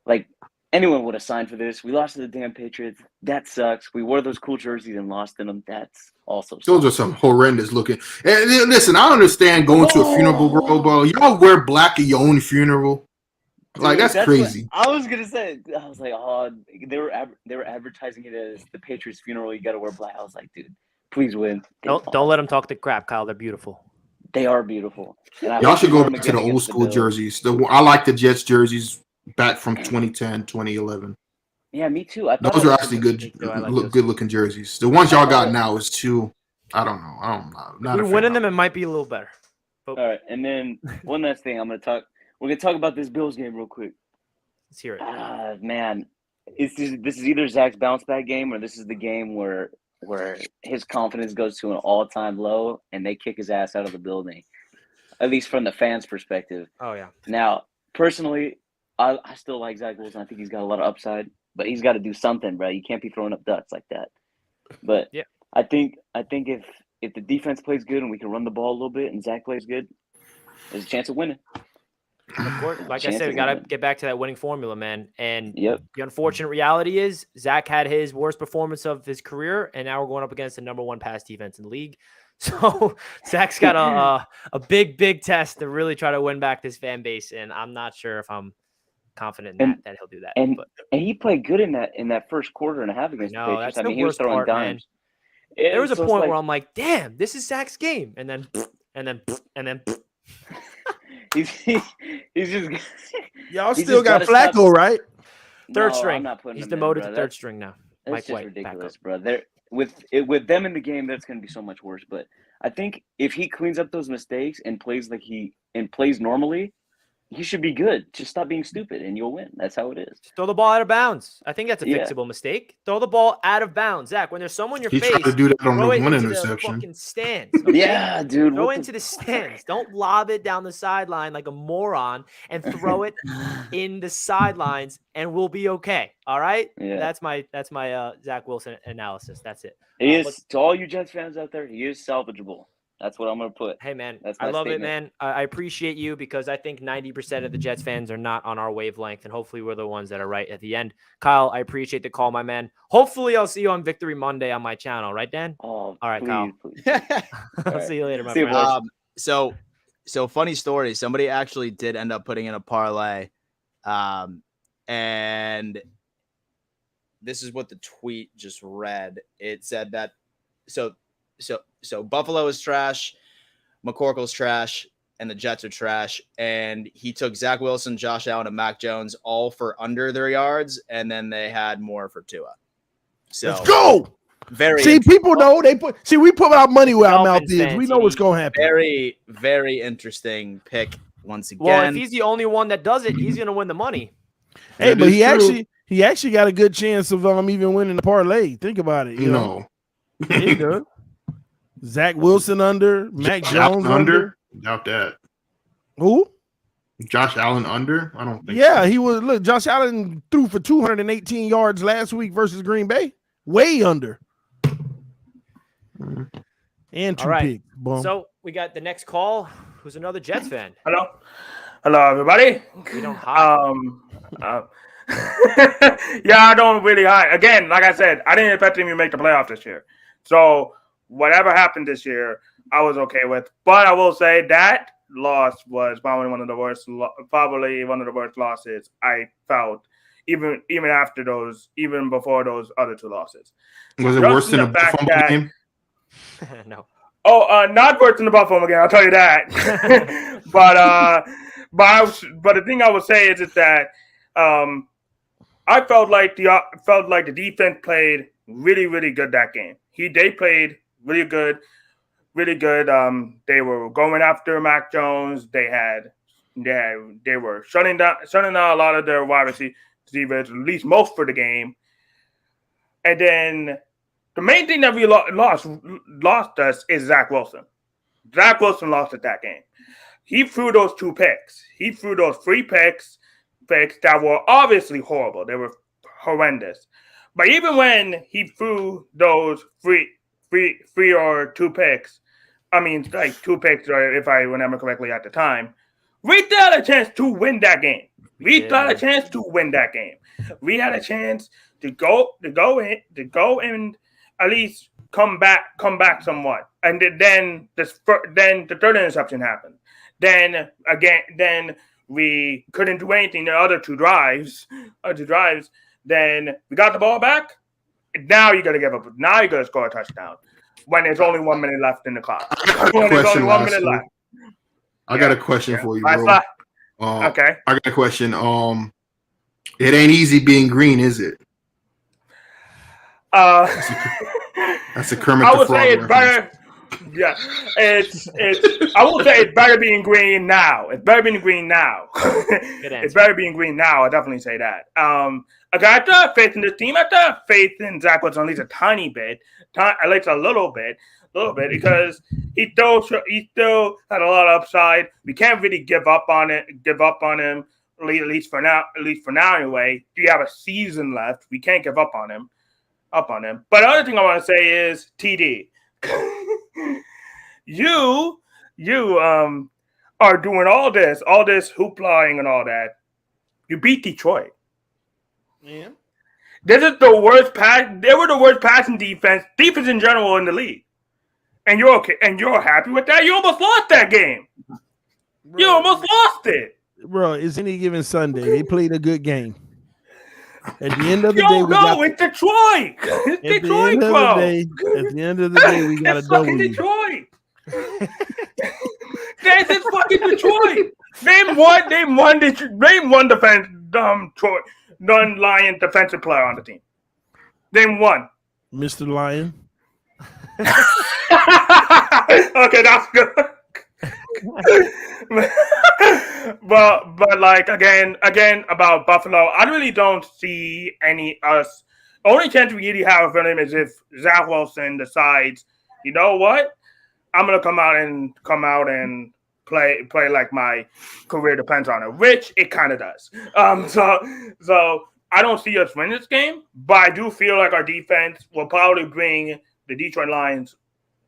Like anyone would have signed for this. We lost to the damn Patriots. That sucks. We wore those cool jerseys and lost in them. That's also Those sucks. are some horrendous looking. And listen, I understand going to a funeral, bro. Y'all wear black at your own funeral. Like Dude, that's what crazy. I was gonna say. I was like, oh, they were advertising it as the Patriots funeral. You got to wear black. I was like, dude, please win. Don't let them talk the crap, Kyle. They're beautiful. They are beautiful. And I Y'all hope should we go win back to again the old against school Bills. jerseys. I like the Jets jerseys back from 2010, 2011. Yeah, me too. I thought Those I are liked actually the good, too. I like those. good looking jerseys. The ones y'all got now is too. I don't know. Not We're a fan winning of them. It might be a little better. All right, and then one last thing. We're gonna talk about this Bills game real quick. Let's hear it. Man, this is either Zach's bounce back game or this is the game where his confidence goes to an all-time low and they kick his ass out of the building. At least from the fans' perspective. Oh yeah. Now, personally, I still like Zach Wilson. I think he's got a lot of upside, but he's got to do something, bro. You can't be throwing up ducks like that. But yeah, I think if the defense plays good and we can run the ball a little bit and Zach plays good, there's a chance of winning. Of course, like I said, we got to get back to that winning formula, man. And Yep. the unfortunate reality is Zach had his worst performance of his career, and now we're going up against the number one pass defense in the league. So Zach's got a big test to really try to win back this fan base, and I'm not sure if I'm confident in that he'll do that. And but he played good in that first quarter and a half against the no, Patriots. that's I the mean, he was worst throwing part, man. dimes. There was a So it's point like- where I'm like, damn, this is Zach's game, and then he's just Y'all He still just got gotta stop- Flacco, right? third No, string. I'm not putting He's him in, demoted bro. to That- third string now. That's Mike just White, ridiculous, backup. bro. They're with them in the game, that's going to be so much worse. But I think if he cleans up those mistakes and plays plays normally, he should be good. Just stop being stupid, and you'll win. That's how it is. Just throw the ball out of bounds. I think that's a Yeah. fixable mistake. Throw the ball out of bounds, Zach. When there's someone in your He face, tried to do that on throw the it one into the interception. fucking stands. Okay? Yeah, dude. Throw what it into the stands. Don't lob it down the sideline like a moron and throw it in the sidelines, and we'll be okay. All right. Yeah. That's my Zach Wilson analysis. That's it. He is to all you Jets fans out there. He is salvageable. That's what I'm going to put. Hey man, That's I my love it, statement. man. I appreciate you because I think 90% of the Jets fans are not on our wavelength, and hopefully we're the ones that are right at the end. Kyle, I appreciate the call, my man. Hopefully I'll see you on Victory Monday on my channel, right, Dan? Oh, All right, please, Kyle. please. I'll see you later, my See you, friend. boys. So funny story. Somebody actually did end up putting in a parlay, and this is what the tweet just read. It said that so Buffalo is trash, McCorkle's trash, and the Jets are trash. And he took Zach Wilson, Josh Allen, and Mac Jones all for under their yards, and then they had more for Tua. So Let's go. Very See, people know we put our money where our mouth Dolphins is. fans, We know what's gonna happen. very, very interesting pick once again. Well, if he's the only one that does it, he's gonna win the money. Hey, That but is he true. actually got a good chance of even winning the parlay. Think about it. You know? No. He does. Zach Wilson under, Mac Josh Jones Allen under. Doubt that. Who? Josh Allen under? I don't think Yeah, so. he was. Look, Josh Allen threw for 218 yards last week versus Green Bay. Way under. And two All right. picks. Boom. So we got the next call. Who's another Jets fan? Hello, everybody. We don't hide. Yeah, I don't really hide. Again, like I said, I didn't expect him to make the playoffs this year. So whatever happened this year, I was okay with. But I will say that loss was probably one of the worst losses I felt, even after those, even before those other two losses. Was it Just worse than the a fact Buffalo that- game? No. Oh, not worse than the Buffalo game. I'll tell you that. but the thing I would say is that I felt like the defense played really, really good that game. They played really good, really good. They were going after Mac Jones. They were shutting down a lot of their wide receivers, at least most for the game. And then the main thing that we lost us is Zach Wilson. Zach Wilson lost at that game. He threw those 2 picks. He threw those 3 picks that were obviously horrible. They were horrendous. But even when he threw those 3 or 2 picks, I mean, like 2 picks, if I remember correctly at the time, we still had a chance to win that game. We still had a chance to win that game. We had a chance to go and at least come back somewhat. And then the third interception happened. Then we couldn't do anything the other 2 drives. Then we got the ball back. Now you got to give up. Now you got to score a touchdown when there's only 1 minute left in the clock. When there's only 1 minute left. I got a question for you, bro. Okay. I got a question. It ain't easy being green, is it? That's a Kermit I the would Frog say it's reference. better. Yeah, it's. I will say it's better being green now. It's better being green now. It's better being green now. I definitely say that. I still have faith in this team. I still have faith in Zach Wilson at least a tiny bit, at least a little bit, because he still had a lot of upside. We can't really give up on him. At least for now. Anyway, you have a season left. We can't give up on him. But the other thing I want to say is TD. You are doing all this hoopla and all that. You beat Detroit. Yeah. This is the worst pass. They were the worst passing defense in general in the league. And you're okay. And you're happy with that. You almost lost that game. Bro, you almost lost it. Bro, it's any given Sunday. They played a good game. At the end of the day, it's Detroit. It's Detroit, bro. At the end of the day, we got a W. Detroit. This is fucking Detroit. Name one defense non-Lion defensive player on the team. Name one. Mr. Lion. Okay, that's good. but like again about Buffalo, I really don't see any us. The only chance we really have for him is if Zach Wilson decides, you know what, I'm gonna come out and play like my career depends on it, which it kind of does. So I don't see us win this game, but I do feel like our defense will probably bring the Detroit Lions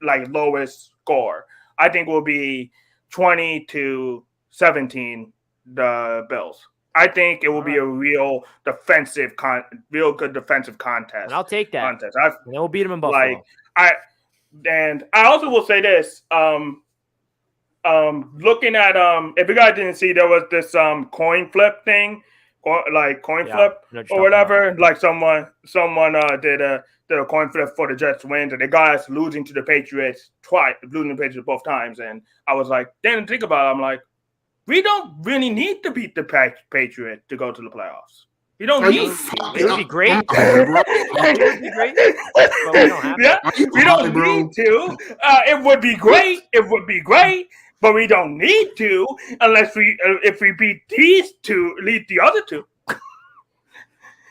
like lowest score. I think will be 20-17 the Bills. I think it will be a real good defensive contest. And I'll take that. And we'll beat them in Buffalo. I also will say this. Looking at if you guys didn't see, there was this coin flip thing, flip or whatever. Like someone did a coin flip for the Jets wins, and the guys losing to the Patriots both times. And I was like, then think about it. I'm like, we don't really need to beat the Patriots to go to the playoffs. We don't need to. It would be great. It would be great. But we don't have to. We don't need to. It would be great. It would be great. But we don't need to unless if we beat these two, lead the other two.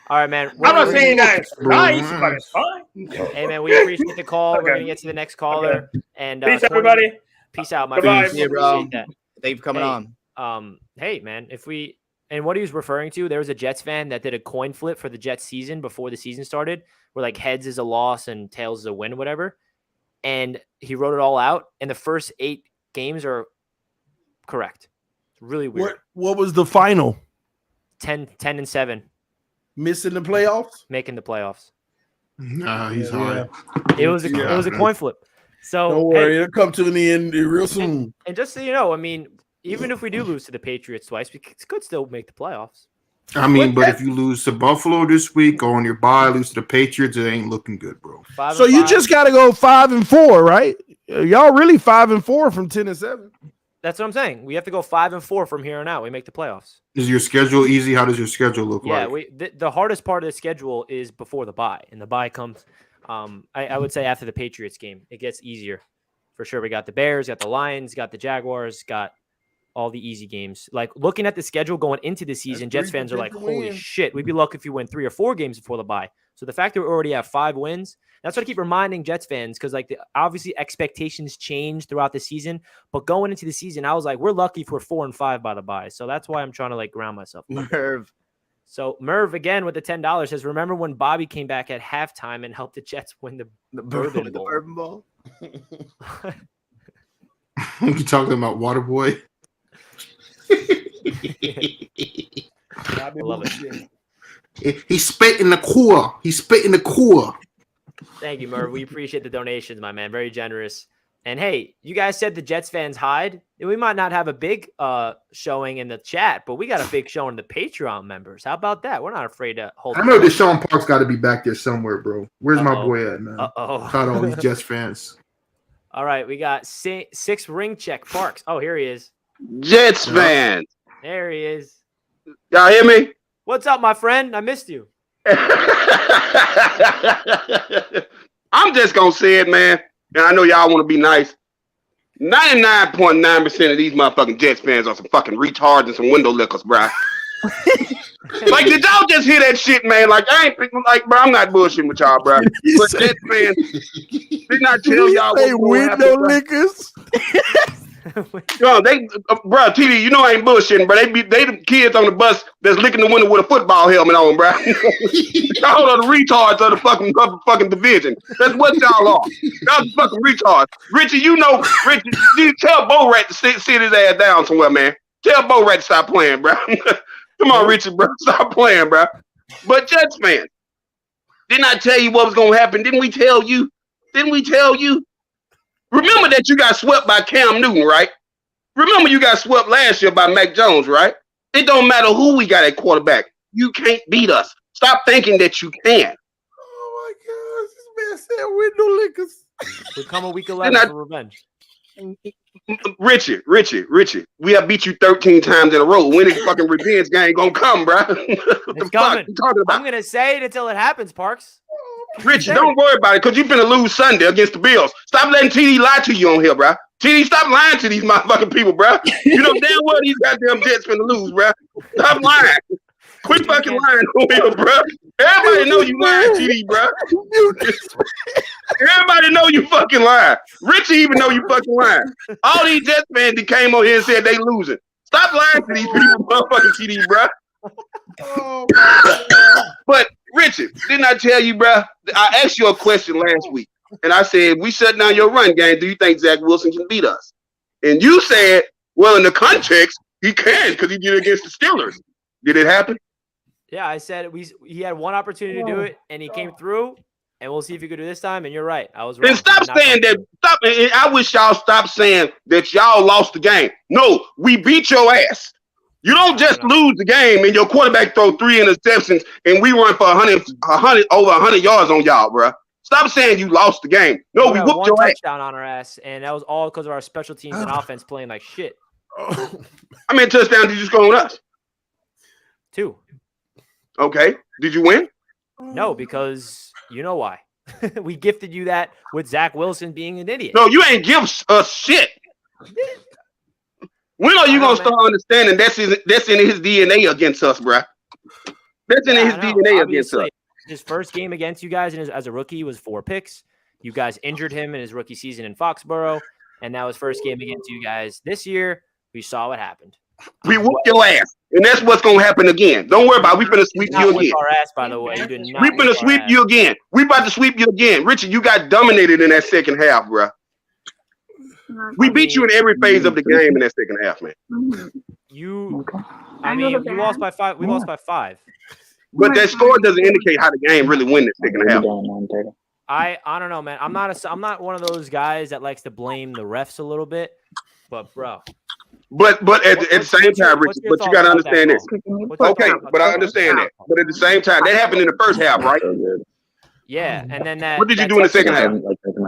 All right, man. I'm not saying that it's nice, but it's fine. Hey, man, we appreciate the call. Okay. We're going to get to the next caller. Okay. And peace, everybody. Peace out, my Goodbye. friend. Yeah, bro. Appreciate that. Thank you for coming on. Hey, man, and what he was referring to, there was a Jets fan that did a coin flip for the Jets season before the season started, where like heads is a loss and tails is a win, whatever. And he wrote it all out, and the first 8 games are correct. It's really weird. What was the final? 10-7. Missing the playoffs? Making the playoffs. Nah, he's high. It was a coin flip. So don't worry, it'll come to an end real soon. And just so you know, I mean, even if we do lose to the Patriots twice, we could still make the playoffs. I mean, but if you lose to Buffalo this week, go on your bye, lose to the Patriots, it ain't looking good, bro. So you just got to go 5-4, right? Y'all really 5-4 from 10-7. That's what I'm saying. We have to go 5-4 from here on out. We make the playoffs. Is your schedule easy? How does your schedule look like? Yeah, the hardest part of the schedule is before the bye, and the bye comes. I would say after the Patriots game, it gets easier for sure. We got the Bears, got the Lions, got the Jaguars, got all the easy games. Like looking at the schedule going into the season, Jets fans are like, holy shit, we'd be lucky if we win 3 or 4 games before the bye. So the fact that we already have 5 wins, that's what I keep reminding Jets fans, because like obviously expectations change throughout the season. But going into the season, I was like, we're lucky if we're 4-5 by the bye. So that's why I'm trying to like ground myself. Merv. So Merv again with the $10 says, remember when Bobby came back at halftime and helped the Jets win the Bourbon Bowl? Bourbon Bowl? You talking about Waterboy? I love it. He spit in the core. He spit in the core. Thank you, Merv. We appreciate the donations, my man. Very generous. And hey, you guys said the Jets fans hide. We might not have a big showing in the chat, but we got a big showing the Patreon members. How about that? We're not afraid to hold. I know Deshaun Park's got to be back there somewhere, bro. Where's my boy at, man? Uh-oh. Caught all these Jets fans. All right, we got 6 ring check Parks. Oh, here he is. Jets fans. There he is. Y'all hear me? What's up, my friend? I missed you. I'm just going to say it, man. And I know y'all want to be nice. 99.9% of these motherfucking Jets fans are some fucking retards and some window lickers, bro. Like, did y'all just hear that shit, man? Like, I ain't like, bro, I'm not bullshitting with y'all, bro. But Jets fans, did not tell y'all what's window lickers? Yo, bro, TD, you know I ain't bullshitting, bro. They the kids on the bus that's licking the window with a football helmet on, bro. Y'all are the retards of the fucking division. That's what y'all are. Y'all fucking retards. Richie, you tell Bo Rat to sit his ass down somewhere, man. Tell Bo Rat to stop playing, bro. Come on, Richie, bro. Stop playing, bro. But Jets fans, didn't I tell you what was gonna happen? Didn't we tell you? Remember that you got swept by Cam Newton, right? Remember you got swept last year by Mac Jones, right? It don't matter who we got at quarterback. You can't beat us. Stop thinking that you can. Oh my gosh, this man said window lickers. We come a week 11 for revenge. Richie, we have beat you 13 times in a row. When is fucking revenge game gonna come, bro? It's coming. I'm gonna say it until it happens, Parks. Richie, don't worry about it, because you're finna lose Sunday against the Bills. Stop letting TD lie to you on here, bro. TD, stop lying to these motherfucking people, bro. You know damn well these goddamn Jets finna lose, bro. Stop lying. Quit fucking lying on here, bro. Everybody know you lying, TD, bro. Everybody know you fucking lying. Richie even know you fucking lying. All these Jets fans that came on here and said they losing. Stop lying to these people, motherfucking TD, bro. Oh, but Richard, didn't I tell you, bro? I asked you a question last week, and I said, we shut down your run game. Do you think Zach Wilson can beat us? And you said, well, in the context, he can, because he did it against the Steelers. Did it happen? Yeah, I said he had one opportunity to do it, and he came through, and we'll see if he could do this time. And you're right. I was wrong. And stop saying that. Stop. And I wish y'all stop saying that y'all lost the game. No, we beat your ass. You don't just lose the game and your quarterback throw 3 interceptions and we run for 100 yards on y'all, bro. Stop saying you lost the game. No, we whooped your ass. Touchdown on our ass, and that was all because of our special teams and offense playing like shit. How many touchdowns did you score on us? 2. Okay. Did you win? No, because you know why. We gifted you that with Zach Wilson being an idiot. No, you ain't give us shit. When are you gonna start understanding that's in his DNA against us, bro? That's in his DNA against us. His first game against you guys as a rookie was 4 picks. You guys injured him in his rookie season in Foxborough, and that was first game against you guys this year. We saw what happened. We whooped your ass, and that's what's gonna happen again. Don't worry about it. We finna sweep you again. Our ass, by the way. We finna sweep you again. We about to sweep you again, Richard. You got dominated in that second half, bro. We beat you in every phase of the game in that second half, man. You lost by 5. We lost by 5. But that score doesn't indicate how the game really went in the second half. I don't know, man. I'm not one of those guys that likes to blame the refs a little bit, but bro. But at the same time, Richard, but you gotta understand this. Okay, but I understand that. But at the same time, that happened in the first half, right? Yeah, and then that. What did you do in the second half?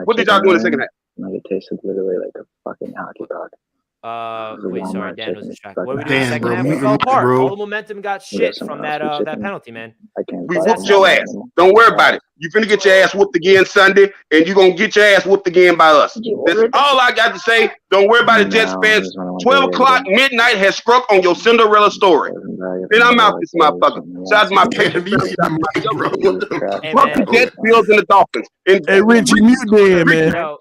What did y'all do in the second half? Like it tasted literally like a fucking hockey puck. Wait, sorry, Dan was distracted. What did we do in the Damn, second bro, half? mute We fell your mic, apart. bro. All the momentum got shit from that penalty, man. We whooped your ass. Don't worry about it. You finna get your ass whooped again Sunday, and you gonna get your ass whooped again by us. That's all I got to say. Don't worry about it, Jets fans. 12 o'clock midnight has struck on your Cinderella story. Then I'm out this motherfucker. Shout out to my Patriots. Fuck the Jets, Bills, and the Dolphins. Hey, Richie, mute Dan, man. Yo,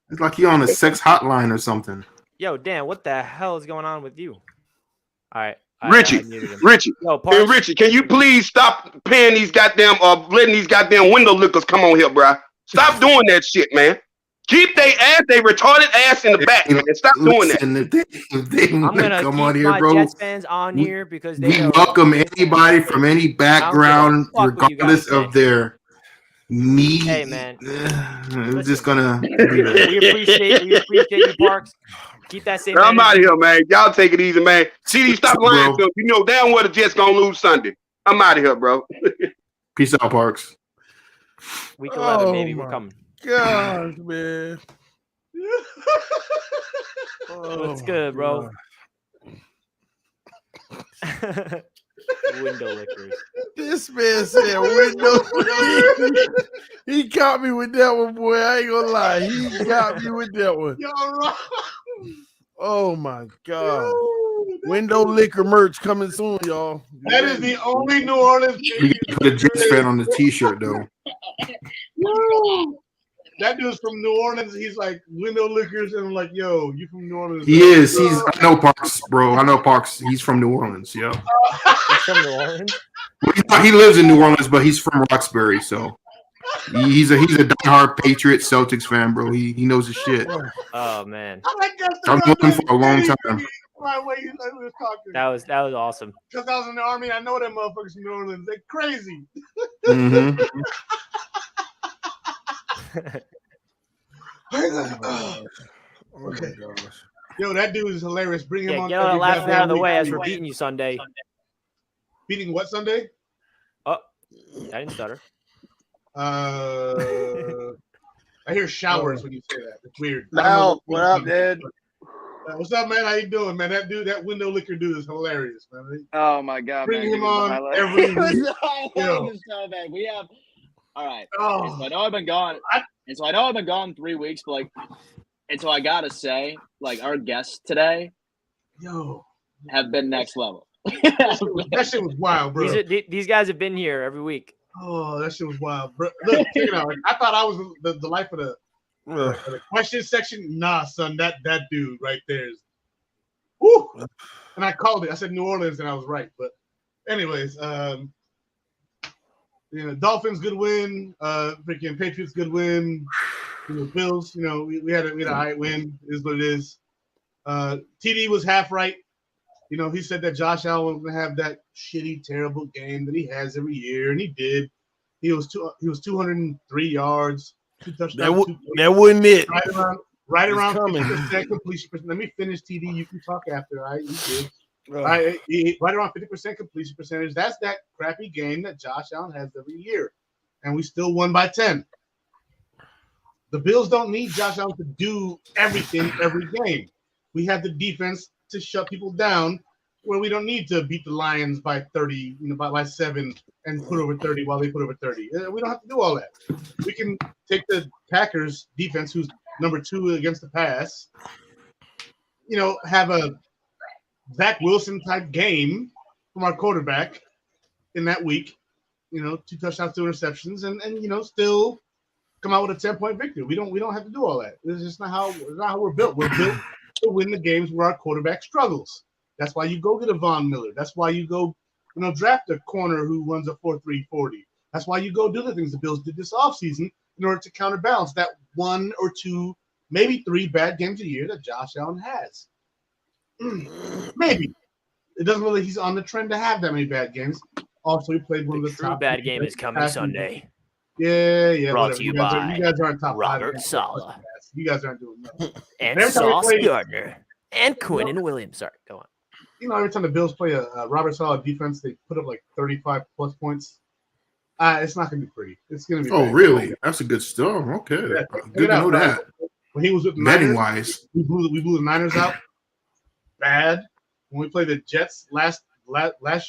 It's like he on a sex hotline or something. yo, Dan, what the hell is going on with you? All right. Richie, Yo, hey, Richie, can you please stop paying these goddamn letting these goddamn window lickers come on here, bro? Stop doing that shit, man. Keep they retarded ass in the back, and stop doing that. If they I'm gonna come keep on here, my bro. Jets fans on here because they We know welcome anybody from any background, fuck what you regardless guys of their need. Hey, man. I'm just gonna. we appreciate you, Parks. Keep that same. I'm out of here, man. Y'all take it easy, man. CD, stop lying to them. You know damn well the Jets gonna lose Sunday. I'm out of here, bro. Peace out, Parks. Week 11, baby. We're coming. Gosh, man. What's good, bro? Window lickers. This man said window lickers. He caught me with that one, boy. I ain't gonna lie. He got me with that one. Oh my God. Window liquor merch coming soon, y'all. That is the only New Orleans. We gotta put a Jets fan on the T-shirt, though. That dude's from New Orleans. He's like window lickers, and I'm like, yo, you from New Orleans? He is. I know Parks, bro. I know Parks. He's from New Orleans. Yeah. He's from New Orleans. He lives in New Orleans, but he's from Roxbury, so he's a diehard Patriots Celtics fan, bro. He knows his shit. Oh man, I've known him for a long time. That was awesome. Because I was in the army, I know that motherfuckers from New Orleans. They're crazy. Mm-hmm. Oh my gosh. Yo, that dude is hilarious. Bring him on. Get all that laughing out of the way as we're beating you Sunday. Beating what Sunday? Oh, I didn't stutter. I hear showers when you say that. It's weird. Now, what up, dude? What's up, man? How you doing, man? That window liquor dude is hilarious, man. Oh my God, bring man. him on every week. So bad. We have. All right. So I know I've been gone. And so I know I've been gone 3 weeks, but and so I gotta say, our guests today, have been next level. That shit was wild, bro. These guys have been here every week. Oh, that shit was wild, bro. Look, I thought I was the life of the question section. Nah, son, that dude right there is. Woo! And I called it. I said New Orleans, and I was right. But, anyways, Dolphins good win. Freaking Patriots good win. Bills, we had a high win. Is what it is. TD was half right. He said that Josh Allen was gonna have that shitty, terrible game that he has every year, and he did. He was 203 yards, 2 touchdowns. That wasn't it. Right around 50% completion. Let me finish, TD. You can talk after. All right, you did. Right around 50% completion percentage. That's that crappy game that Josh Allen has every year, and we still won by 10. The Bills don't need Josh Allen to do everything every game. We have the defense to shut people down where we don't need to beat the Lions by 30, by 7 and put over 30 while they put over 30. We don't have to do all that. We can take the Packers defense, who's number 2 against the pass, have a Zach Wilson type game from our quarterback in that week, 2 touchdowns, 2 interceptions, and still come out with a 10-point victory. We don't have to do all that. This is just not how we're built. We're built to win the games where our quarterback struggles. That's why you go get a Von Miller. That's why you go, draft a corner who runs a 4.3 40. That's why you go do the things the Bills did this offseason in order to counterbalance that 1 or 2, maybe 3 bad games a year that Josh Allen has. Maybe. It doesn't really, he's on the trend to have that many bad games. Also, he played one of the True top. bad game is coming Sunday. Yeah. Brought Whatever. to you by you guys aren't top Robert five. Saleh. You guys aren't doing nothing. And Every time we Sauce play- Gardner. And Quinn and Williams. Sorry, go on. You know, every time the Bills play a Robert Saleh defense, they put up like 35 plus points. It's not going to be pretty. It's going to be. Oh, bad. really? That's a good stuff. Okay, Yeah, good to know that. When he was with the Betting Niners, wise, we blew the Niners out. Bad. When we played the Jets last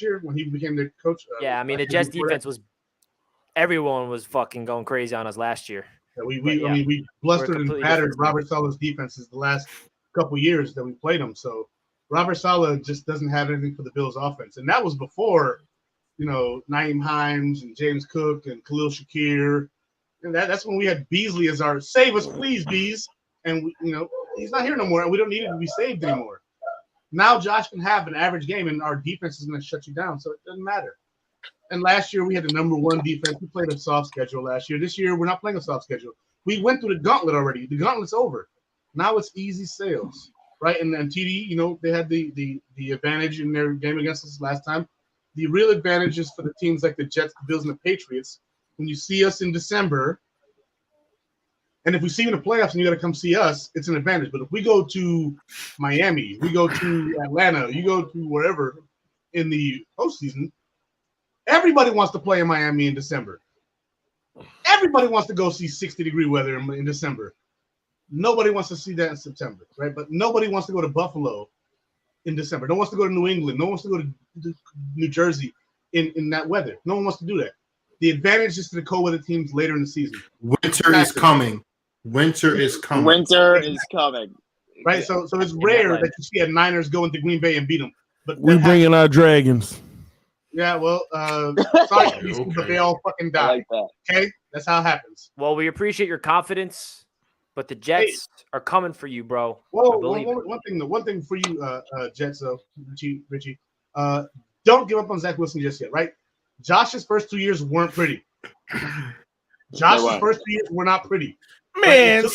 year, when he became the coach. Yeah, I mean, the Jets defense was – everyone was fucking going crazy on us last year. Yeah, we blustered and battered Robert Saleh's defenses the last couple years that we played him. So Robert Saleh just doesn't have anything for the Bills offense. And that was before, Naeem Hines and James Cook and Khalil Shakir. And that's when we had Beasley as our save us, please, Bees. And, he's not here no more. And we don't need him to be saved anymore. Now Josh can have an average game, and our defense is going to shut you down. So it doesn't matter. And last year we had the number one defense. We played a soft schedule last year. This year we're not playing a soft schedule. We went through the gauntlet already. The gauntlet's over. Now it's easy sales, right? And then TD, they had the advantage in their game against us last time. The real advantage is for the teams like the Jets, the Bills, and the Patriots. When you see us in December, and if we see you in the playoffs and you got to come see us, it's an advantage. But if we go to Miami, we go to Atlanta, you go to wherever in the postseason, everybody wants to play in Miami in December. Everybody wants to go see 60-degree weather in December. Nobody wants to see that in September, right? But nobody wants to go to Buffalo in December. No one wants to go to New England. No one wants to go to New Jersey in that weather. No one wants to do that. The advantage is to the cold weather teams later in the season. winter is coming. Winter is coming. Winter is coming. Right? So it's rare that you see a Niners go into Green Bay and beat them. But we bringing our dragons. Yeah, well, sorry, but they all fucking die. Like that. Okay? That's how it happens. Well, we appreciate your confidence, but the Jets are coming for you, bro. Whoa, one thing for you, Jets, though, Richie, don't give up on Zach Wilson just yet, right? Josh's first 2 years weren't pretty. Josh's first 2 years were not pretty. Man,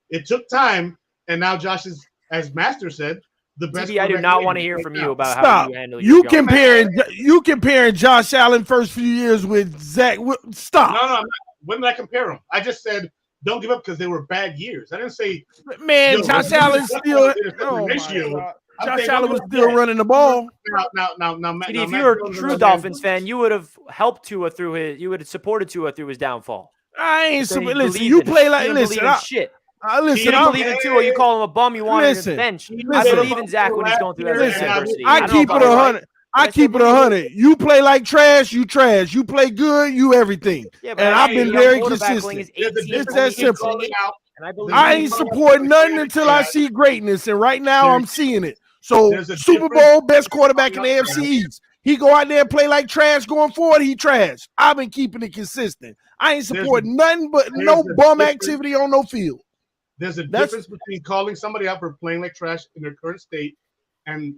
it took time, and now Josh is, as Master said, the best. I do not want to hear from you about how you handle you comparing Josh Allen first few years with Zach. Stop. No, I'm not. When did I compare them? I just said don't give up because they were bad years. I didn't say. Man, Josh Allen still. Josh Allen was still running the ball. Now, if you're a true Dolphins fan, you would have helped Tua through his. You would have supported Tua through his downfall. I ain't so listen. You play like listen. Shit. Listen, you don't believe in Tua. You call him a bum. You want him on the bench. I believe in Zach when he's going through that adversity. I keep it 100. I keep it 100. You play like trash, you trash. You play good, you everything. Yeah, and I've been very consistent. It's that simple. I ain't supporting nothing until I see greatness, and right now I'm seeing it. So Super Bowl, best quarterback in the AFC East. He go out there and play like trash going forward, he trash. I've been keeping it consistent. I ain't supporting nothing but no bum activity on no field. There's a difference between calling somebody out for playing like trash in their current state and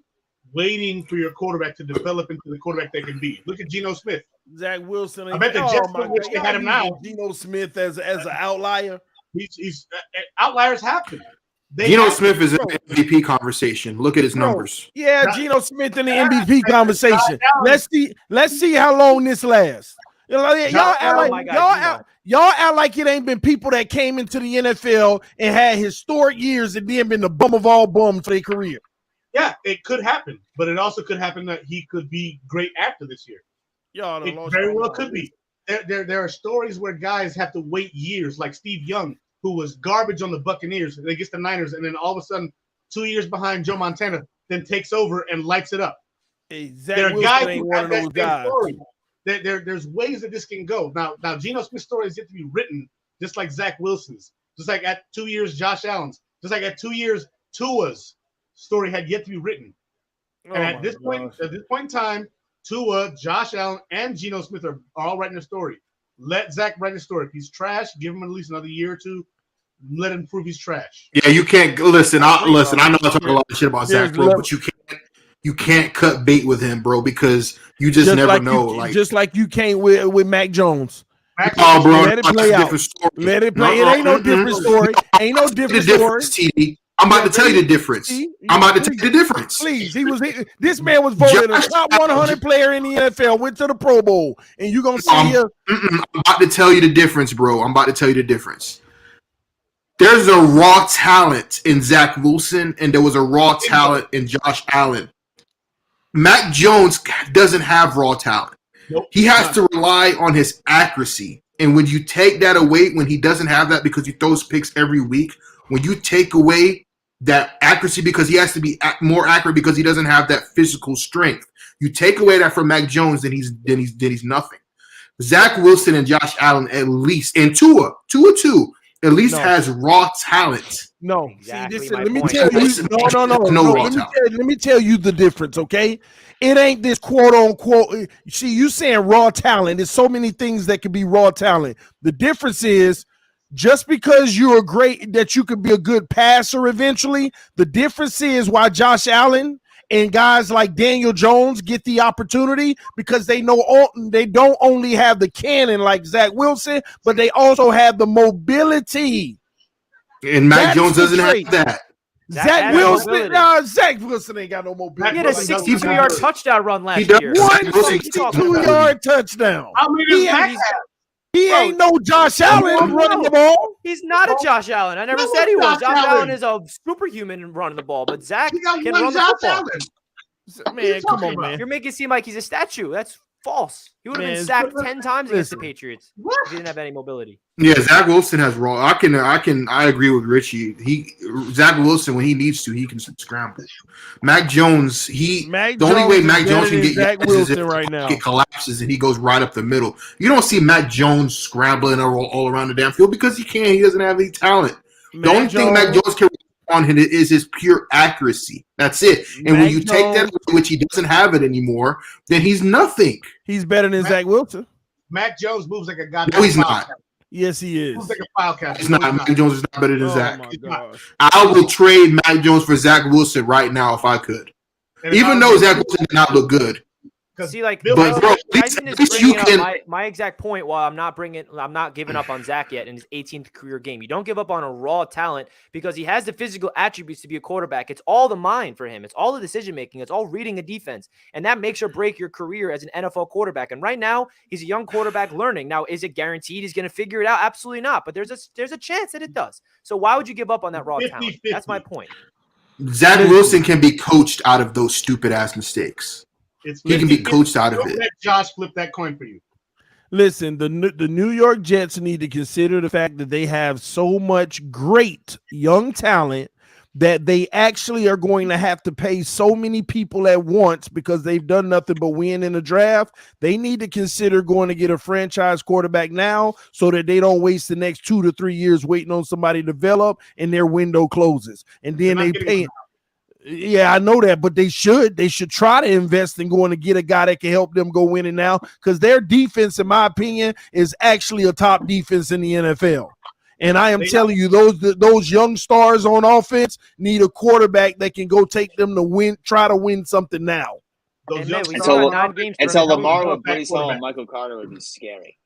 waiting for your quarterback to develop into the quarterback they can be. Look at Geno Smith. Zach Wilson. I bet the Jets wish they had him now. Geno Smith as an outlier. He's outliers happen. Geno Smith is in the MVP conversation. Look at his numbers. Yeah, Geno Smith in the MVP conversation. Let's see how long this lasts. Y'all act like it ain't been people that came into the NFL and had historic years and then been the bum of all bums for their career. Yeah, it could happen, but it also could happen that he could be great after this year. It very well could be. There are stories where guys have to wait years, like Steve Young, who was garbage on the Buccaneers, and they get the Niners, and then all of a sudden, 2 years behind Joe Montana, then takes over and lights it up. There are guys who have that same story. There's ways that this can go. Now, Geno Smith's story is yet to be written, just like Zach Wilson's, just like at 2 years, Josh Allen's, just like at 2 years, Tua's story had yet to be written. And at this point in time, Tua, Josh Allen, and Geno Smith are all writing a story. Let Zach write a story. If he's trash, give him at least another year or two. Let him prove he's trash. Yeah, you can't listen. I know I talk a lot of shit about Zach, bro, but you can't cut bait with him, bro, because you just never know. Just like you can't with Mac Jones. Bro, let it play out. Let it play. It ain't no different story. Ain't no different story. I'm about to tell you the difference. I'm about to tell you the difference. Please, this man was voted a top 100 player in the NFL, went to the Pro Bowl, and you're gonna see here. I'm about to tell you the difference, bro. I'm about to tell you the difference. There's a raw talent in Zach Wilson, and there was a raw talent in Josh Allen. Mac Jones doesn't have raw talent. Nope. He has to rely on his accuracy. And when you take that away, when he doesn't have that because he throws picks every week, when you take away that accuracy because he has to be more accurate because he doesn't have that physical strength, you take away that from Mac Jones, then he's nothing. Zach Wilson and Josh Allen at least, and Tua too, at least has raw talent. No, Exactly see, my let me point. tell you. Let me tell you the difference, okay? It ain't this quote unquote. See, you saying raw talent. There's so many things that can be raw talent. The difference is just because you're great, that you could be a good passer eventually. The difference is why Josh Allen and guys like Daniel Jones get the opportunity because they know they don't only have the cannon like Zach Wilson, but they also have the mobility. And Mac Jones doesn't have that. Zach Wilson ain't got no mobility. He had a 62-yard touchdown run last year. One 62-yard touchdown. How many does Zach have? He ain't no Josh Allen running the ball. He's not a Josh Allen. I never said he was. Josh Allen is a superhuman running the ball, but Zach can run the football. Man, come on, man. You're making it seem like he's a statue. That's false. He would have been sacked 10 times against the Patriots if he didn't have any mobility. Yeah, Zach Wilson has raw. I agree with Richie. Zach Wilson, when he needs to, he can scramble. Mac Jones, the only way Mac Jones can get Zach Wilson right now, it collapses and he goes right up the middle. You don't see Mac Jones scrambling all around the damn field because he can't. He doesn't have any talent. The only thing Mac Jones can on him is his pure accuracy. That's it. And when you take that away, which he doesn't have it anymore, then he's nothing. He's better than Zach Wilson. Mac Jones moves like a goddamn. No, he's not. Yes, he is. Moves like a file cabinet. He's not. Mac Jones is not better than Zach. I will trade Mac Jones for Zach Wilson right now if I could. Even though Zach Wilson did not look good. See, like, but bro, at least you can. My exact point. While I'm not giving up on Zach yet in his 18th career game. You don't give up on a raw talent because he has the physical attributes to be a quarterback. It's all the mind for him. It's all the decision making. It's all reading a defense, and that makes or break your career as an NFL quarterback. And right now, he's a young quarterback learning. Now, is it guaranteed he's going to figure it out? Absolutely not. But there's a chance that it does. So why would you give up on that raw talent? That's my point. Zach Wilson can be coached out of those stupid ass mistakes. He can be coached out of it. Let Josh flip that coin for you. Listen, the New York Jets need to consider the fact that they have so much great young talent that they actually are going to have to pay so many people at once because they've done nothing but win in the draft. They need to consider going to get a franchise quarterback now so that they don't waste the next 2 to 3 years waiting on somebody to develop and their window closes. And then they pay. Yeah, I know that, but they should try to invest in going to get a guy that can help them go winning now because their defense, in my opinion, is actually a top defense in the NFL. And I am telling you, those young stars on offense need a quarterback that can go take them to win, try to win something now. And so Lamar with Brees Hall and Michael Carter would be scary.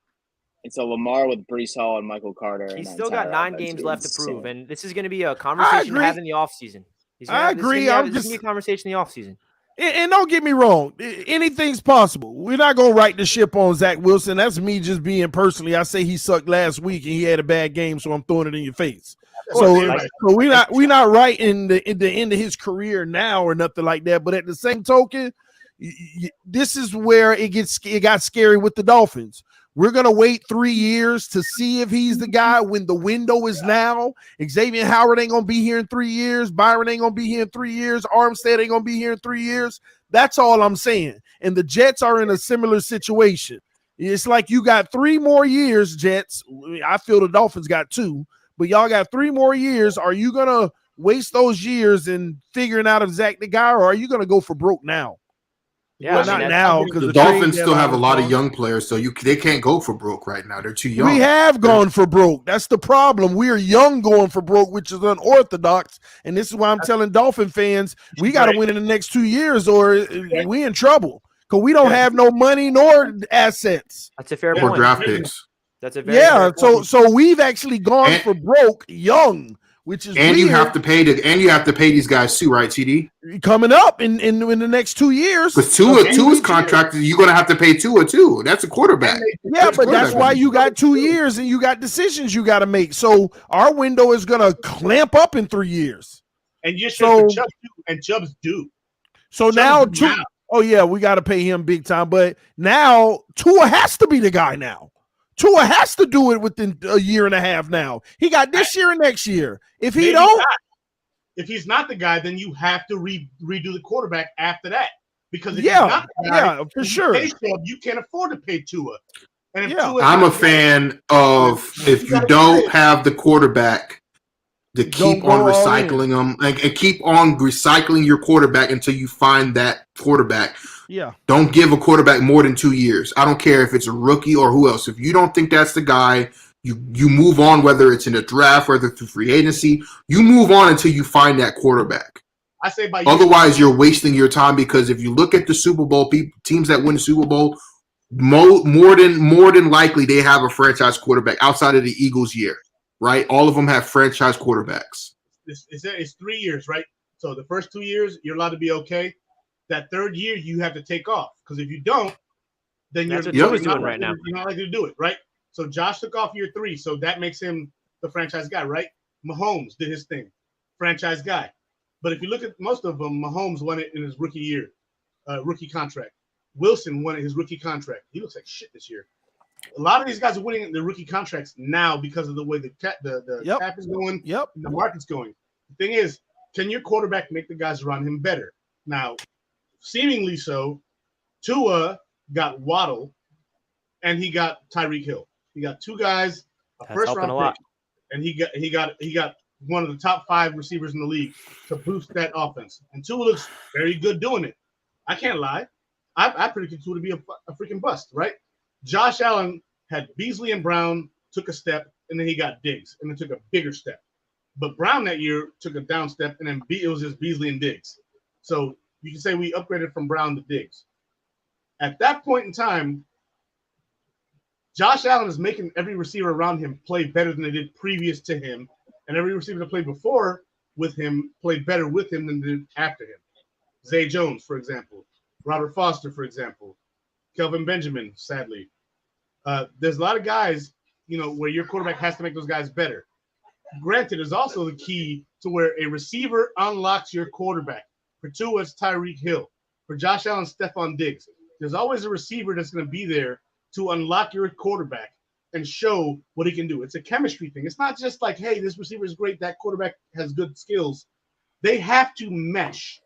And so Lamar with Brees Hall and Michael Carter. He's still got 9 games left to prove, and this is going to be a conversation to have in the offseason. I agree. I'm just a conversation in the offseason. And don't get me wrong, anything's possible. We're not gonna right the ship on Zach Wilson. That's me just being personally. I say he sucked last week and he had a bad game, so I'm throwing it in your face. So we're not right in the end of his career now or nothing like that. But at the same token, this is where it got scary with the Dolphins. We're going to wait 3 years to see if he's the guy when the window is now. Xavier Howard ain't going to be here in 3 years. Byron ain't going to be here in 3 years. Armstead ain't going to be here in 3 years. That's all I'm saying. And the Jets are in a similar situation. It's like you got 3 more years, Jets. I feel the Dolphins got 2, but y'all got 3 more years. Are you going to waste those years in figuring out if Zach the guy, or are you going to go for broke now? Yeah, well, not now because the Dolphins still have a lot of young players, so they can't go for broke right now. They're too young. We have gone for broke. That's the problem. We are young going for broke, which is unorthodox. And this is why I'm telling Dolphin fans we got to win in the next 2 years, or we in trouble because we don't have no money nor assets. That's a fair point. Or draft picks. That's a very fair point. So we've actually gone for broke young. which is and weird. you have to pay these guys too, right, TD? Coming up in the next 2 years. Because Tua's contracted, you're going to have to pay Tua too. That's a quarterback. Yeah, but that's why you got 2 years and you got decisions you got to make. So our window is going to clamp up in 3 years. And you're saying Chubb's due, and Chubb's due. So now, oh yeah, we got to pay him big time. But now Tua has to be the guy now. Tua has to do it within a year and a half now. He got this year and next year. If he don't, if he's not the guy, then you have to redo the quarterback after that. Because if he's not the guy, for sure, you can't afford to pay Tua. And if I'm a fan of if you don't have the quarterback, to keep on recycling them and keep on recycling your quarterback until you find that quarterback. Yeah. Don't give a quarterback more than 2 years. I don't care if it's a rookie or who else. If you don't think that's the guy, you move on, whether it's in a draft, whether through free agency, you move on until you find that quarterback. I say by otherwise you're wasting your time, because if you look at the Super Bowl, teams that win the Super Bowl, more than likely they have a franchise quarterback outside of the Eagles year, right? All of them have franchise quarterbacks. It's 3 years, right? So the first 2 years you're allowed to be okay. That third year you have to take off, because if you don't, then you're not right now. You're not likely to do it, right? So Josh took off year 3, so that makes him the franchise guy, right? Mahomes did his thing, franchise guy. But if you look at most of them, Mahomes won it in his rookie year, rookie contract. Wilson won it his rookie contract. He looks like shit this year. A lot of these guys are winning their rookie contracts now because of the way the cap is going, and the market's going. The thing is, can your quarterback make the guys around him better? Now, seemingly so, Tua got Waddle, and he got Tyreek Hill. He got 2 guys, first round pick, and he got one of the top 5 receivers in the league to boost that offense. And Tua looks very good doing it. I can't lie. I predicted Tua to be a freaking bust, right? Josh Allen had Beasley and Brown, took a step, and then he got Diggs, and then took a bigger step. But Brown that year took a down step, and then it was just Beasley and Diggs. So you can say we upgraded from Brown to Diggs. At that point in time, Josh Allen is making every receiver around him play better than they did previous to him, and every receiver that played before with him played better with him than they did after him. Zay Jones, for example. Robert Foster, for example. Kelvin Benjamin, sadly. There's a lot of guys, where your quarterback has to make those guys better. Granted, there's also the key to where a receiver unlocks your quarterback. For Tua, it's Tyreek Hill. For Josh Allen, Stephon Diggs. There's always a receiver that's going to be there to unlock your quarterback and show what he can do. It's a chemistry thing. It's not just like, hey, this receiver is great, that quarterback has good skills. They have to mesh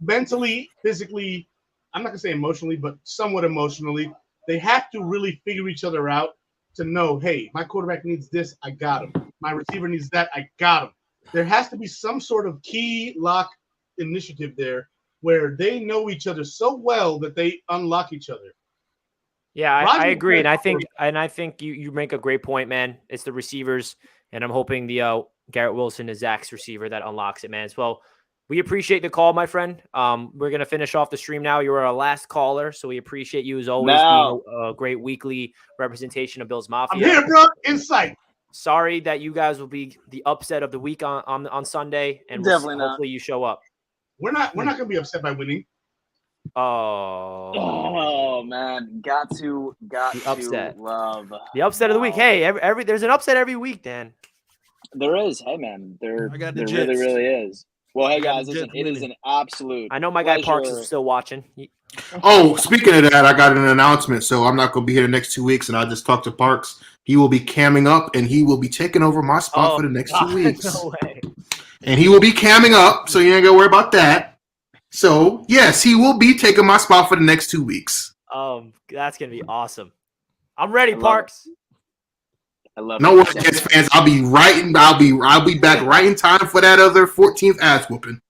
mentally, physically, I'm not going to say emotionally, but somewhat emotionally. They have to really figure each other out to know, hey, my quarterback needs this, I got him. My receiver needs that, I got him. There has to be some sort of key lock initiative there where they know each other so well that they unlock each other. Yeah, I agree, and I think you make a great point, man. It's the receivers, and I'm hoping the Garrett Wilson is Zach's receiver that unlocks it, man. As well, we appreciate the call, my friend. We're gonna finish off the stream now. You're our last caller, so we appreciate you as always being a great weekly representation of Bills Mafia. I'm here, bro. Insight. Sorry that you guys will be the upset of the week on Sunday, and hopefully you show up. We're not gonna be upset by winning. Oh man, got to upset. Love the upset of the week. Hey, every there's an upset every week, Dan. There is. Hey man, there really is. Well, hey guys, listen, it is an absolute. I know my guy Parks is still watching. Oh, speaking of that, I got an announcement. So I'm not going to be here the next 2 weeks, and I just talked to Parks. He will be camming up, and he will be taking over my spot for the next 2 weeks. No way. And he will be camming up, so you ain't got to worry about that. So, yes, he will be taking my spot for the next 2 weeks. That's going to be awesome. I'm ready, Parks. I love no worries, Jets fans. I'll be back right in time for that other 14th ass whooping.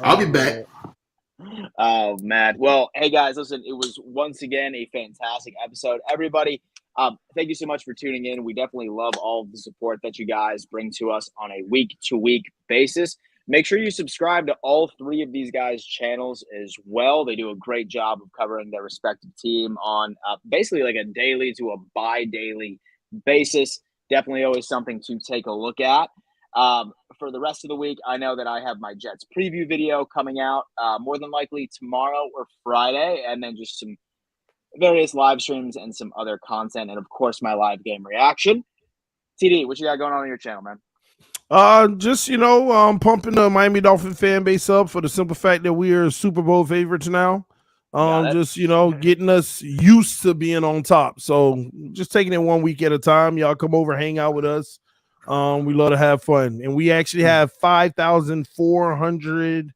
I'll be back. Oh man. Well, hey guys, listen, it was once again a fantastic episode. Everybody, thank you so much for tuning in. We definitely love all of the support that you guys bring to us on a week-to-week basis. Make sure you subscribe to all 3 of these guys' channels as well. They do a great job of covering their respective team on basically like a daily to a bi-daily basis. Definitely always something to take a look at. For the rest of the week, I know that I have my Jets preview video coming out more than likely tomorrow or Friday, and then just some various live streams and some other content, and of course my live game reaction. TD, what you got going on your channel, man? Just pumping the Miami Dolphin fan base up for the simple fact that we are Super Bowl favorites now. Just getting us used to being on top. So just taking it 1 week at a time. Y'all come over, hang out with us. We love to have fun, and we actually have 5,400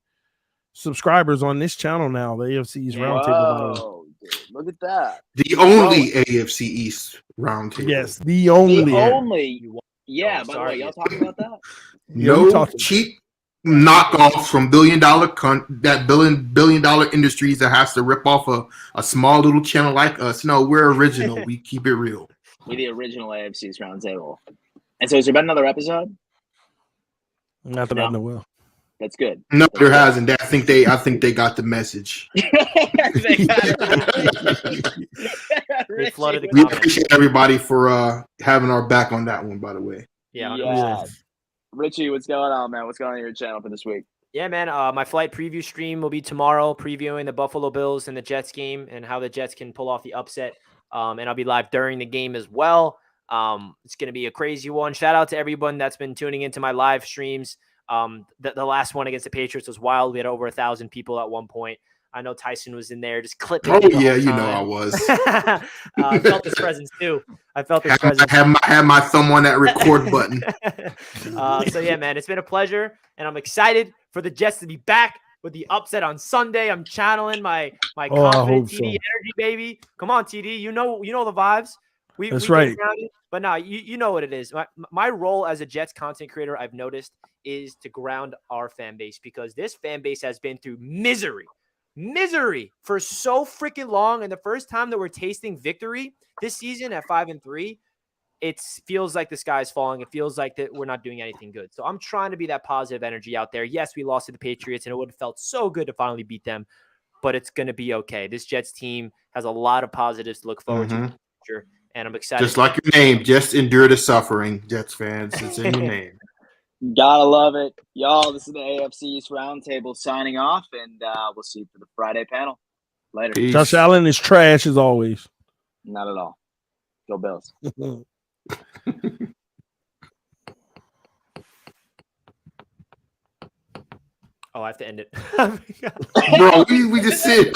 subscribers on this channel now. The AFC East Roundtable. Dude, look at that. The only AFC East Roundtable. Yes, the only. Yeah, by the way, y'all talking about that? No cheap knockoffs from billion dollar industries that has to rip off a small little channel like us. No, we're original. We keep it real. We're the original AFC East Roundtable. And so, has there been another episode? Not that I know well. That's good. No, there hasn't. I think they got the message. They flooded the We comments. appreciate everybody for having our back on that one, by the way. Yeah. Richie, what's going on, man? What's going on your channel for this week? Yeah, man. My flight preview stream will be tomorrow, previewing the Buffalo Bills and the Jets game and how the Jets can pull off the upset. And I'll be live during the game as well. It's going to be a crazy one. Shout out to everyone that's been tuning into my live streams. The last one against the Patriots was wild. We had over 1,000 people at one point. I know Tyson was in there just clipping. Oh yeah, you know I was. I felt his presence too. I had my thumb on that record button. So yeah, man, it's been a pleasure, and I'm excited for the Jets to be back with the upset on Sunday. I'm channeling my confident TD energy, baby. Come on, TD. You know the vibes. That's right. But no, you know what it is. My role as a Jets content creator, I've noticed, is to ground our fan base, because this fan base has been through misery for so freaking long. And the first time that we're tasting victory this season at 5-3, it feels like the sky's falling. It feels like that we're not doing anything good. So I'm trying to be that positive energy out there. Yes, we lost to the Patriots, and it would have felt so good to finally beat them, but it's going to be okay. This Jets team has a lot of positives to look forward to in the future, and I'm excited. Just like your name, just endure the suffering, Jets fans. It's in your name. Gotta love it. Y'all, this is the AFC East Roundtable signing off, and we'll see you for the Friday panel. Later. Peace. Josh Allen is trash as always. Not at all. Go Bills. Oh, I have to end it. Bro, we just said